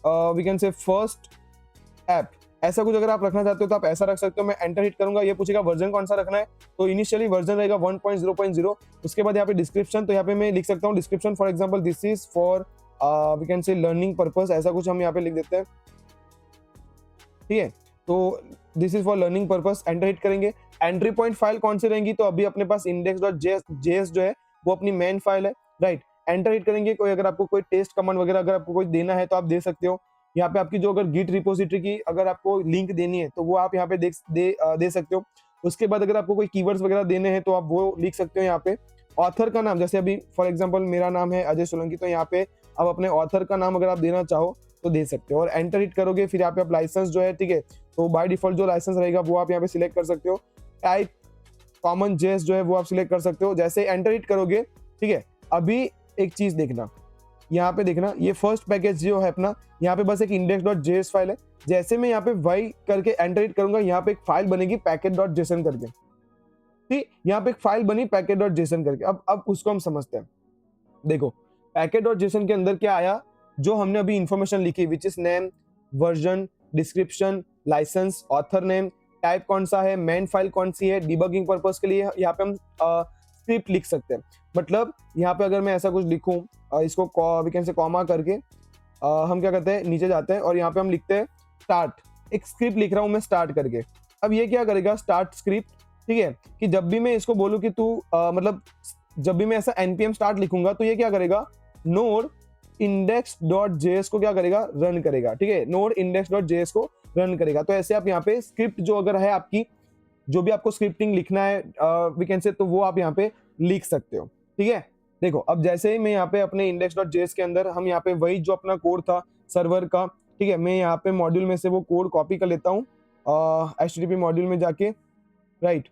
we can say first app, ऐसा कुछ अगर आप रखना चाहते हो तो आप ऐसा रख सकते हो। मैं एंटर हिट करूंगा, ये पूछेगा वर्जन कौन सा रखना है, तो इनिशियली वर्जन रहेगा 1.0.0। उसके बाद यहाँ पे डिस्क्रिप्शन, तो यहाँ पे मैं लिख सकता हूँ description, for example this is for we can say learning purpose, ऐसा कुछ हम यहाँ पे लिख देते हैं, ठीक है। तो this is for learning purpose, enter hit करेंगे। एंट्री पॉइंट फाइल कौन सी रहेंगी, तो अभी अपने पास index.js जो है वो अपनी मेन फाइल है, राइट। एंटर हिट करेंगे। कोई अगर आपको कोई टेस्ट कमांड वगैरह अगर आपको कोई देना है तो आप दे सकते हो। यहाँ पे आपकी जो अगर गिट रिपोजिटरी की अगर आपको लिंक देनी है तो वो आप यहाँ पे दे सकते हो। उसके बाद अगर आपको कोई कीवर्ड्स वगैरह देने हैं तो आप वो लिख सकते हो यहाँ पे। ऑथर का नाम, जैसे अभी फॉर एग्जांपल मेरा नाम है अजय सोलंकी, तो यहाँ पे आप अपने ऑथर का नाम अगर आप देना चाहो तो दे सकते हो। और एंटर हिट करोगे, फिर यहाँ पे आप लाइसेंस जो है, ठीक है, तो बाय डिफॉल्ट जो लाइसेंस रहेगा वो आप यहाँ पे सिलेक्ट कर सकते हो। टाइप कॉमन जेस जो है वो आप सिलेक्ट कर सकते हो। जैसे एंटर हिट करोगे, ठीक है, अभी एक चीज देखना, यहाँ पे देखना, ये फर्स्ट पैकेज जो है अपना, यहाँ पे बस एक index.js फाइल है। जैसे मैं यहाँ पे वाई करके एंटर हिट करूंगा, यहाँ पे एक फाइल बनेगी packet.json करके, ठीक, यहाँ पे एक फाइल बनी packet.json करके। अब उसको हम समझते हैं। देखो packet.json के अंदर क्या आया, जो हमने अभी इंफॉर्मेशन लिखी, which is name, version, description, licence, author name, type कौन सा है, मेन फाइल कौन सी है, डिबगिंग पर्पस के लिए यहाँ पे हम स्क्रिप्ट लिख सकते हैं। मतलब यहाँ पे अगर मैं ऐसा कुछ लिखूं, इसको वी कैन से कॉमा करके हम क्या करते हैं, नीचे जाते हैं और यहाँ पे हम लिखते हैं स्टार्ट। एक स्क्रिप्ट लिख रहा हूँ मैं स्टार्ट करके। अब ये क्या करेगा, स्टार्ट स्क्रिप्ट, ठीक है, कि जब भी मैं इसको बोलूँ कि तू मतलब जब भी मैं ऐसा npm start लिखूंगा तो ये क्या करेगा, node index.js को क्या करेगा, रन करेगा। ठीक है, node index.js को रन करेगा। तो ऐसे आप यहाँ पे स्क्रिप्ट जो अगर है आपकी, जो भी आपको स्क्रिप्टिंग लिखना है वी कैन से, तो वो आप यहाँ पे लिख सकते हो। ठीक है, देखो अब जैसे ही मैं यहाँ पे अपने index.js के अंदर हम यहाँ पे वही जो अपना कोड था सर्वर का, ठीक है, मैं यहाँ पे मॉड्यूल में से वो कोड कॉपी कर लेता हूँ HTTP मॉड्यूल में जाके, राइट,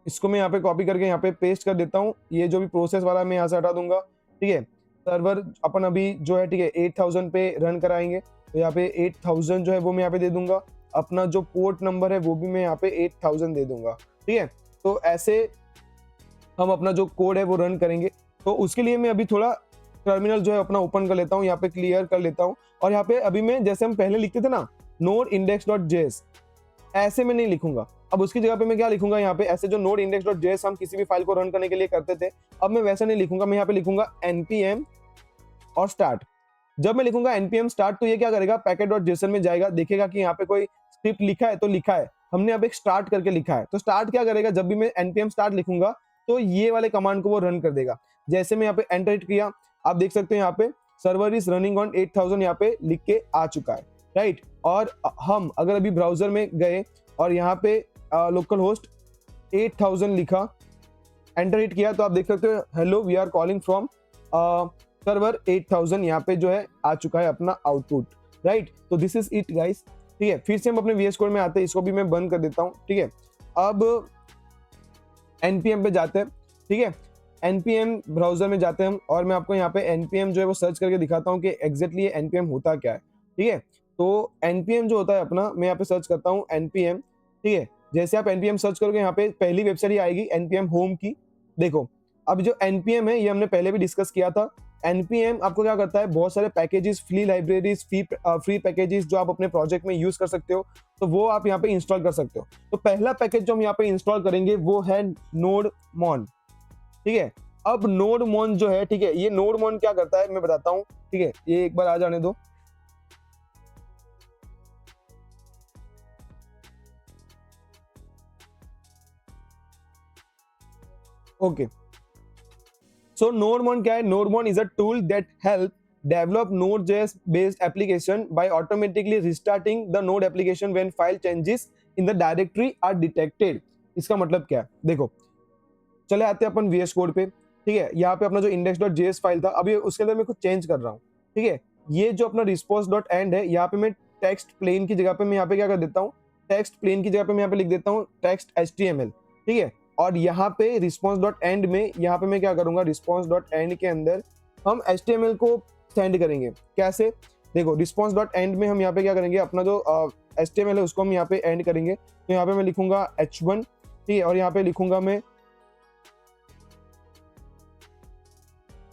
इसको मैं यहाँ पे कॉपी करके यहाँ पे पेस्ट कर देता हूँ। ये जो भी प्रोसेस वाला मैं यहाँ से हटा दूंगा। ठीक है, सर्वर अपन अभी जो है, ठीक है, 8000 पे रन कराएंगे, तो यहाँ पे 8000 जो है वो मैं यहाँ पे दे दूंगा। अपना जो पोर्ट नंबर है वो भी मैं यहाँ पे 8000 दे दूंगा। ठीक है, तो ऐसे हम अपना जो कोड है वो रन करेंगे। तो उसके लिए मैं अभी थोड़ा टर्मिनल जो है अपना ओपन कर लेता हूँ, यहाँ पे क्लियर कर लेता हूँ। और यहाँ पे अभी मैं जैसे हम पहले लिखते थे ना, node index.js, ऐसे में नहीं लिखूंगा। अब उसकी जगह पे मैं क्या लिखूंगा, यहाँ पे ऐसे जो node index.js हम किसी भी फाइल को रन करने के लिए करते थे, अब मैं वैसा नहीं लिखूंगा। मैं यहाँ पे लिखूंगा npm और स्टार्ट। जब मैं लिखूंगा npm स्टार्ट तो ये क्या करेगा, पैकेट.json में जाएगा, देखेगा कि यहाँ पे कोई स्क्रिप्ट लिखा है तो लिखा है, हमने अब एक स्टार्ट करके लिखा है। तो स्टार्ट क्या करेगा, जब भी मैं npm स्टार्ट लिखूंगा तो ये वाले कमांड को वो रन कर देगा। जैसे मैं यहाँ पे एंटर हिट किया, आप देख सकते हैं यहाँ पे सर्वर इज रनिंग ऑन 8000 यहाँ पे लिख के आ चुका है, राइट। और हम अगर अभी ब्राउजर में गए और यहाँ पे लोकल होस्ट 8000 लिखा, एंटर हिट किया, तो आप देख सकते हो hello we are calling from server 8000 यहाँ पे जो है आ चुका है अपना आउटपुट, राइट। तो दिस इज इट गाइस। ठीक है, फिर से हम अपने VS कोड में आते हैं, इसको भी मैं बंद कर देता हूँ। ठीक है, अब npm पे जाते हैं। ठीक है, npm ब्राउजर में जाते हैं हम, और मैं आपको यहाँ पे npm जो है वो सर्च करके दिखाता हूँ कि एग्जैक्टली ये npm होता क्या है। ठीक है, तो npm जो होता है अपना, मैं यहाँ पे सर्च करता हूँ npm। ठीक है, जैसे आप npm सर्च करोगे यहाँ पे पहली वेबसाइट ही आएगी npm होम की। देखो अब जो npm है ये हमने पहले भी डिस्कस किया था। npm आपको क्या करता है, बहुत सारे packages, free libraries, free packages जो आप अपने प्रोजेक्ट में यूज कर सकते हो, तो वो आप यहाँ पे इंस्टॉल कर सकते हो। तो पहला पैकेज जो हम यहाँ पे इंस्टॉल करेंगे वो है nodemon। ठीक है, अब nodemon जो है, ठीक है, ये nodemon क्या करता है मैं बताता हूँ। ठीक है, ये एक बार आ जाने दो। ओके, सो nodemon क्या है, nodemon is a tool that help develop Node.js based application by automatically restarting the node application when file changes in the directory are detected। इसका मतलब क्या है, देखो चले आते हैं अपन VS कोड पे। ठीक है, यहाँ पे अपना जो index.js फाइल था, अभी उसके अंदर मैं कुछ चेंज कर रहा हूँ। ठीक है, ये जो अपना response.end है, यहाँ पे मैं टेक्स्ट प्लेन की जगह पे मैं यहाँ पे क्या कर देता हूँ, टेक्स्ट प्लेन की जगह पे मैं यहाँ पे लिख देता हूँ टेक्स्ट HTML। ठीक है, और यहाँ पे response.end में यहाँ पे मैं क्या करूंगा, response.end के अंदर हम HTML को सेंड करेंगे। कैसे, देखो response.end में हम यहाँ पे क्या करेंगे, अपना जो HTML है उसको हम यहाँ पे एंड करेंगे। तो यहाँ पे मैं लिखूंगा h1। ठीक है, और यहाँ पे लिखूंगा मैं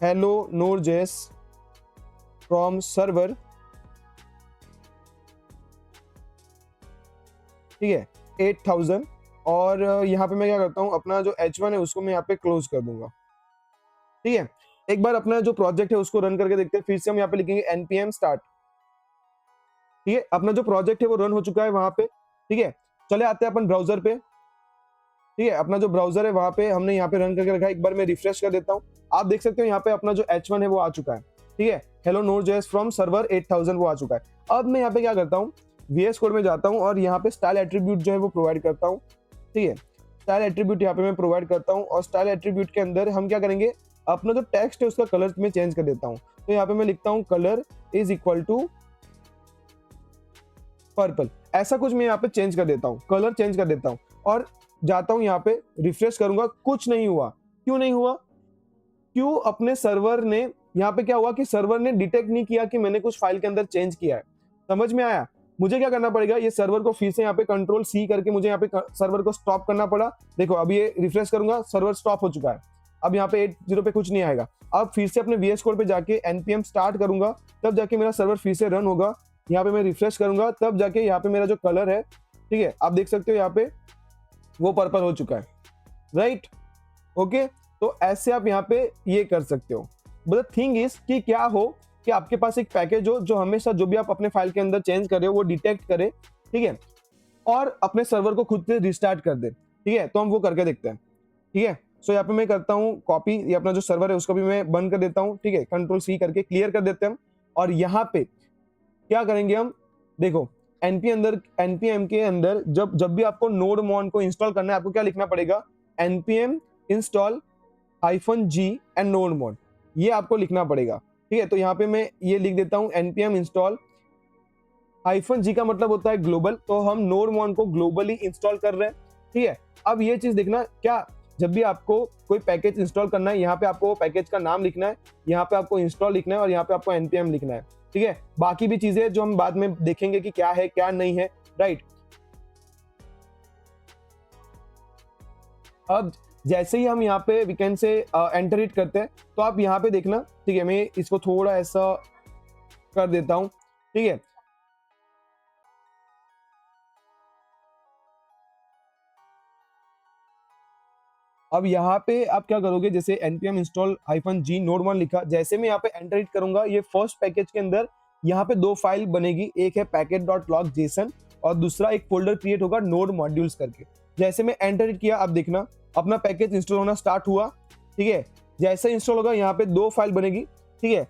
hello node.js from server। ठीक है, 8000, और यहाँ पे मैं क्या करता हूँ, अपना जो h1 है उसको मैं यहाँ पे क्लोज कर दूंगा। ठीक है, एक बार अपना जो प्रोजेक्ट है उसको रन करके देखते हैं। फिर से हम यहाँ पे लिखेंगे npm स्टार्ट। ठीक है, अपना जो प्रोजेक्ट है वो रन हो चुका है वहां पे। ठीक है, चले आते हैं अपन ब्राउजर पे। ठीक है, अपना जो ब्राउजर है वहां पे हमने यहाँ पे रन करके रखा है। एक बार मैं रिफ्रेश कर देता हूँ, आप देख सकते हो यहाँ पे अपना जो h1 है वो आ चुका है। ठीक है, हेलो node.js फ्रॉम सर्वर 8000 वो आ चुका है। अब मैं यहाँ पे क्या करता हूँ, VS कोड में जाता हूँ और यहाँ पे स्टाइल एट्रीब्यूट जो है वो प्रोवाइड करता हूँ। ठीक है, स्टाइल एट्रीब्यूट यहाँ पे मैं प्रोवाइड करता हूँ, और स्टाइल एट्रीब्यूट के अंदर हम क्या करेंगे, अपना जो टेक्स्ट है उसका कलर में चेंज कर देता हूँ। तो यहाँ पे मैं लिखता हूँ colour is equal to purple, ऐसा कुछ मैं यहाँ पे चेंज कर देता हूँ, कलर चेंज कर देता हूँ, और जाता हूँ यहाँ पे रिफ्रेश करूंगा, कुछ नहीं हुआ। क्यों नहीं हुआ, क्यों, अपने सर्वर ने यहाँ पे क्या हुआ कि सर्वर ने डिटेक्ट नहीं किया कि मैंने कुछ फाइल के अंदर चेंज किया है। समझ में आया, मुझे क्या करना पड़ेगा, ये सर्वर को फिर से यहाँ पे Ctrl+C करके मुझे यहाँ पे सर्वर को स्टॉप करना पड़ा। देखो अभी ये रिफ्रेश करूंगा, सर्वर स्टॉप हो चुका है। अब यहाँ पे 80 पे कुछ नहीं आएगा। अब फिर से अपने VS कोड पे जाके npm स्टार्ट करूंगा, तब जाके मेरा सर्वर फिर से रन होगा। यहाँ पे मैं रिफ्रेश करूंगा, तब जाके यहाँ पे मेरा जो कलर है, ठीक है, आप देख सकते हो यहाँ पे वो पर्पल हो चुका है, राइट। ओके, तो ऐसे आप यहाँ पे ये कर सकते हो। बट द थिंग इज कि क्या हो कि आपके पास एक पैकेज हो जो हमेशा जो भी आप अपने फाइल के अंदर चेंज कर रहे हो वो डिटेक्ट करे, ठीक है, और अपने सर्वर को खुद से रिस्टार्ट कर दे। ठीक है, तो हम वो करके देखते हैं। ठीक है। सो यहाँ पे मैं करता हूँ कॉपी, ये अपना जो सर्वर है उसको भी मैं बंद कर देता हूँ, ठीक है, कंट्रोल सी करके क्लियर कर देते हैं हम। और यहाँ पे क्या करेंगे हम, देखो npm के अंदर जब जब भी आपको nodemon को इंस्टॉल करना है, आपको क्या लिखना पड़ेगा, npm install -g and nodemon, ये आपको लिखना पड़ेगा, ठीक है। तो यहाँ पे मैं ये लिख देता हूँ npm install -g का मतलब होता है ग्लोबल, तो हम nodemon को ग्लोबली इंस्टॉल कर रहे हैं, ठीक है। अब ये चीज देखना, क्या जब भी आपको कोई पैकेज इंस्टॉल करना है, यहाँ पे आपको पैकेज का नाम लिखना है, यहाँ पे आपको इंस्टॉल लिखना है और यहाँ पे आपको npm लिखना है, ठीक है। बाकी भी चीजें जो हम बाद में देखेंगे कि क्या है क्या नहीं है, राइट। अब जैसे ही हम यहाँ पे we can say enter it करते हैं, तो आप यहाँ पे देखना, ठीक है, मैं इसको थोड़ा ऐसा कर देता हूँ, ठीक है। अब यहाँ पे आप क्या करोगे, जैसे npm install -g node1 लिखा, जैसे मैं यहाँ पे एंटर इट करूंगा, ये फर्स्ट पैकेज के अंदर यहाँ पे दो फाइल बनेगी, एक है packet.log.json और दूसरा एक फोल्डर क्रिएट होगा नोड मॉड्यूल्स करके। जैसे मैं एंटर इट किया, अब देखना अपना पैकेज इंस्टॉल होना स्टार्ट हुआ, ठीक है। जैसे इंस्टॉल होगा यहाँ पे दो फाइल बनेगी, ठीक है।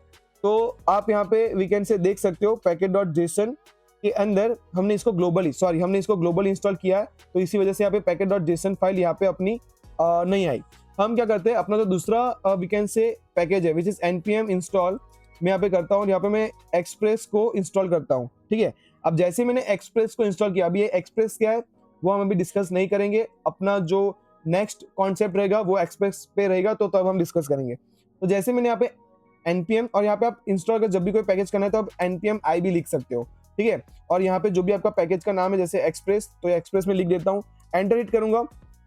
तो आप यहाँ पे वी कैन से देख सकते हो packet.json के अंदर हमने इसको ग्लोबली इंस्टॉल किया है, तो इसी वजह से यहाँ पे packet.json फाइल यहाँ पे अपनी नहीं आई। हम क्या करते हैं, अपना जो दूसरा वी कैन से पैकेज है विच इज npm इंस्टॉल, मैं यहाँ पे करता हूँ, यहाँ पे मैं एक्सप्रेस को इंस्टॉल करता हूँ, ठीक है। अब जैसे ही मैंने एक्सप्रेस को इंस्टॉल किया, अभी ये एक्सप्रेस क्या है वो हम अभी डिस्कस नहीं करेंगे, अपना जो नेक्स्ट कॉन्सेप्ट रहेगा वो एक्सप्रेस पे रहेगा, तो तब हम डिस्कस करेंगे। तो जैसे मैंने यहाँ पे npm, और यहाँ पे आप इंस्टॉल कर जब भी कोई पैकेज करना है तो आप npm i भी लिख सकते हो, ठीक है। और यहाँ पे जो भी आपका पैकेज का नाम है, जैसे एक्सप्रेस, तो एक्सप्रेस में लिख देता हूँ, एंटर हिट करूंगा।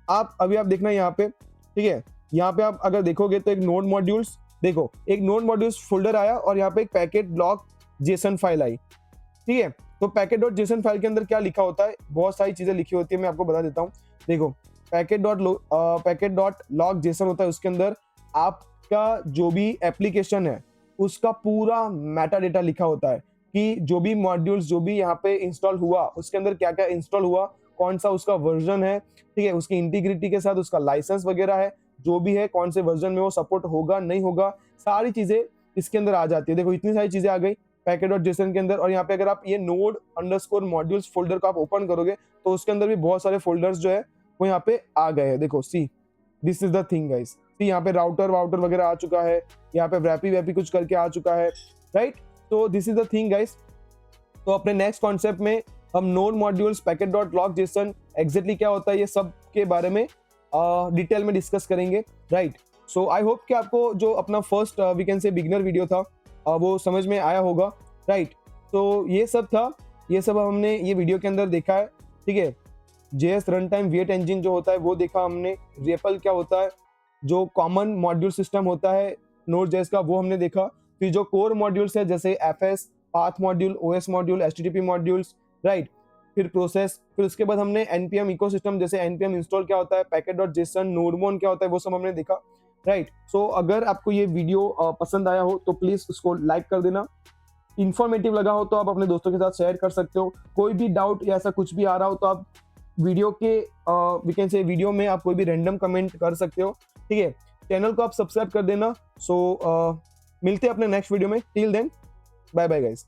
अभी आप देखना यहाँ पे, ठीक है, यहाँ पे आप अगर देखोगे तो एक नोड मॉड्यूल्स, देखो एक नोड मॉड्यूल्स फोल्डर आया और यहाँ पे एक पैकेट ब्लॉक जेसन फाइल आई, ठीक है। तो पैकेट डॉट जेसन फाइल के अंदर क्या लिखा होता है, बहुत सारी चीजें लिखी होती है, मैं आपको बता देता हूँ। देखो पैकेट डॉट लॉग जेसन होता है, उसके अंदर आपका जो भी एप्लीकेशन है उसका पूरा मेटा डेटा लिखा होता है, कि जो भी मॉड्यूल्स जो भी यहाँ पे इंस्टॉल हुआ उसके अंदर क्या क्या इंस्टॉल हुआ, कौन सा उसका वर्जन है, ठीक है, उसकी इंटीग्रिटी के साथ उसका लाइसेंस वगैरह है, जो भी है कौन से वर्जन में वो सपोर्ट होगा नहीं होगा, सारी चीजें इसके अंदर आ जाती है। देखो इतनी सारी चीजें आ गई पैकेट.json के अंदर। और यहाँ पे अगर आप ये नोड अंडरस्कोर मॉड्यूल्स फोल्डर को आप ओपन करोगे तो उसके अंदर भी बहुत सारे फोल्डर्स जो है वो यहाँ पे आ गए हैं। देखो see this is the thing guys, see यहाँ पे राउटर वगैरह आ चुका है, यहाँ पे वैपी कुछ करके आ चुका है, राइट। तो this is the thing guys. तो अपने नेक्स्ट कॉन्सेप्ट में हम नोड मॉड्यूल्स packet.log.json एग्जैक्टली क्या होता है ये सब के बारे में डिटेल में डिस्कस करेंगे, राइट। सो आई होप कि आपको जो अपना first we can say beginner video था वो समझ में आया होगा, राइट। तो ये सब था, ये सब हमने ये वीडियो के अंदर देखा है, ठीक है। JS run time V8 engine जो होता है वो देखा हमने, रेपल क्या होता है, जो कॉमन मॉड्यूल सिस्टम होता है Node.js का वो हमने देखा, फिर जो कोर मॉड्यूल्स है जैसे FS, path module, OS module, HTTP modules, right, फिर प्रोसेस, फिर उसके बाद हमने npm इकोसिस्टम जैसे npm इंस्टॉल क्या होता है, packet.json, nodemon क्या होता है, वो सब हमने देखा, राइट। सो अगर आपको ये वीडियो पसंद आया हो तो प्लीज उसको लाइक कर देना, इंफॉर्मेटिव लगा हो तो आप अपने दोस्तों के साथ शेयर कर सकते हो, कोई भी डाउट या ऐसा कुछ भी आ रहा हो तो आप वीडियो के वी कैन से वीडियो में आप कोई भी रैंडम कमेंट कर सकते हो, ठीक है। चैनल को आप सब्सक्राइब कर देना। सो मिलते हैं अपने नेक्स्ट वीडियो में, till then bye bye guys.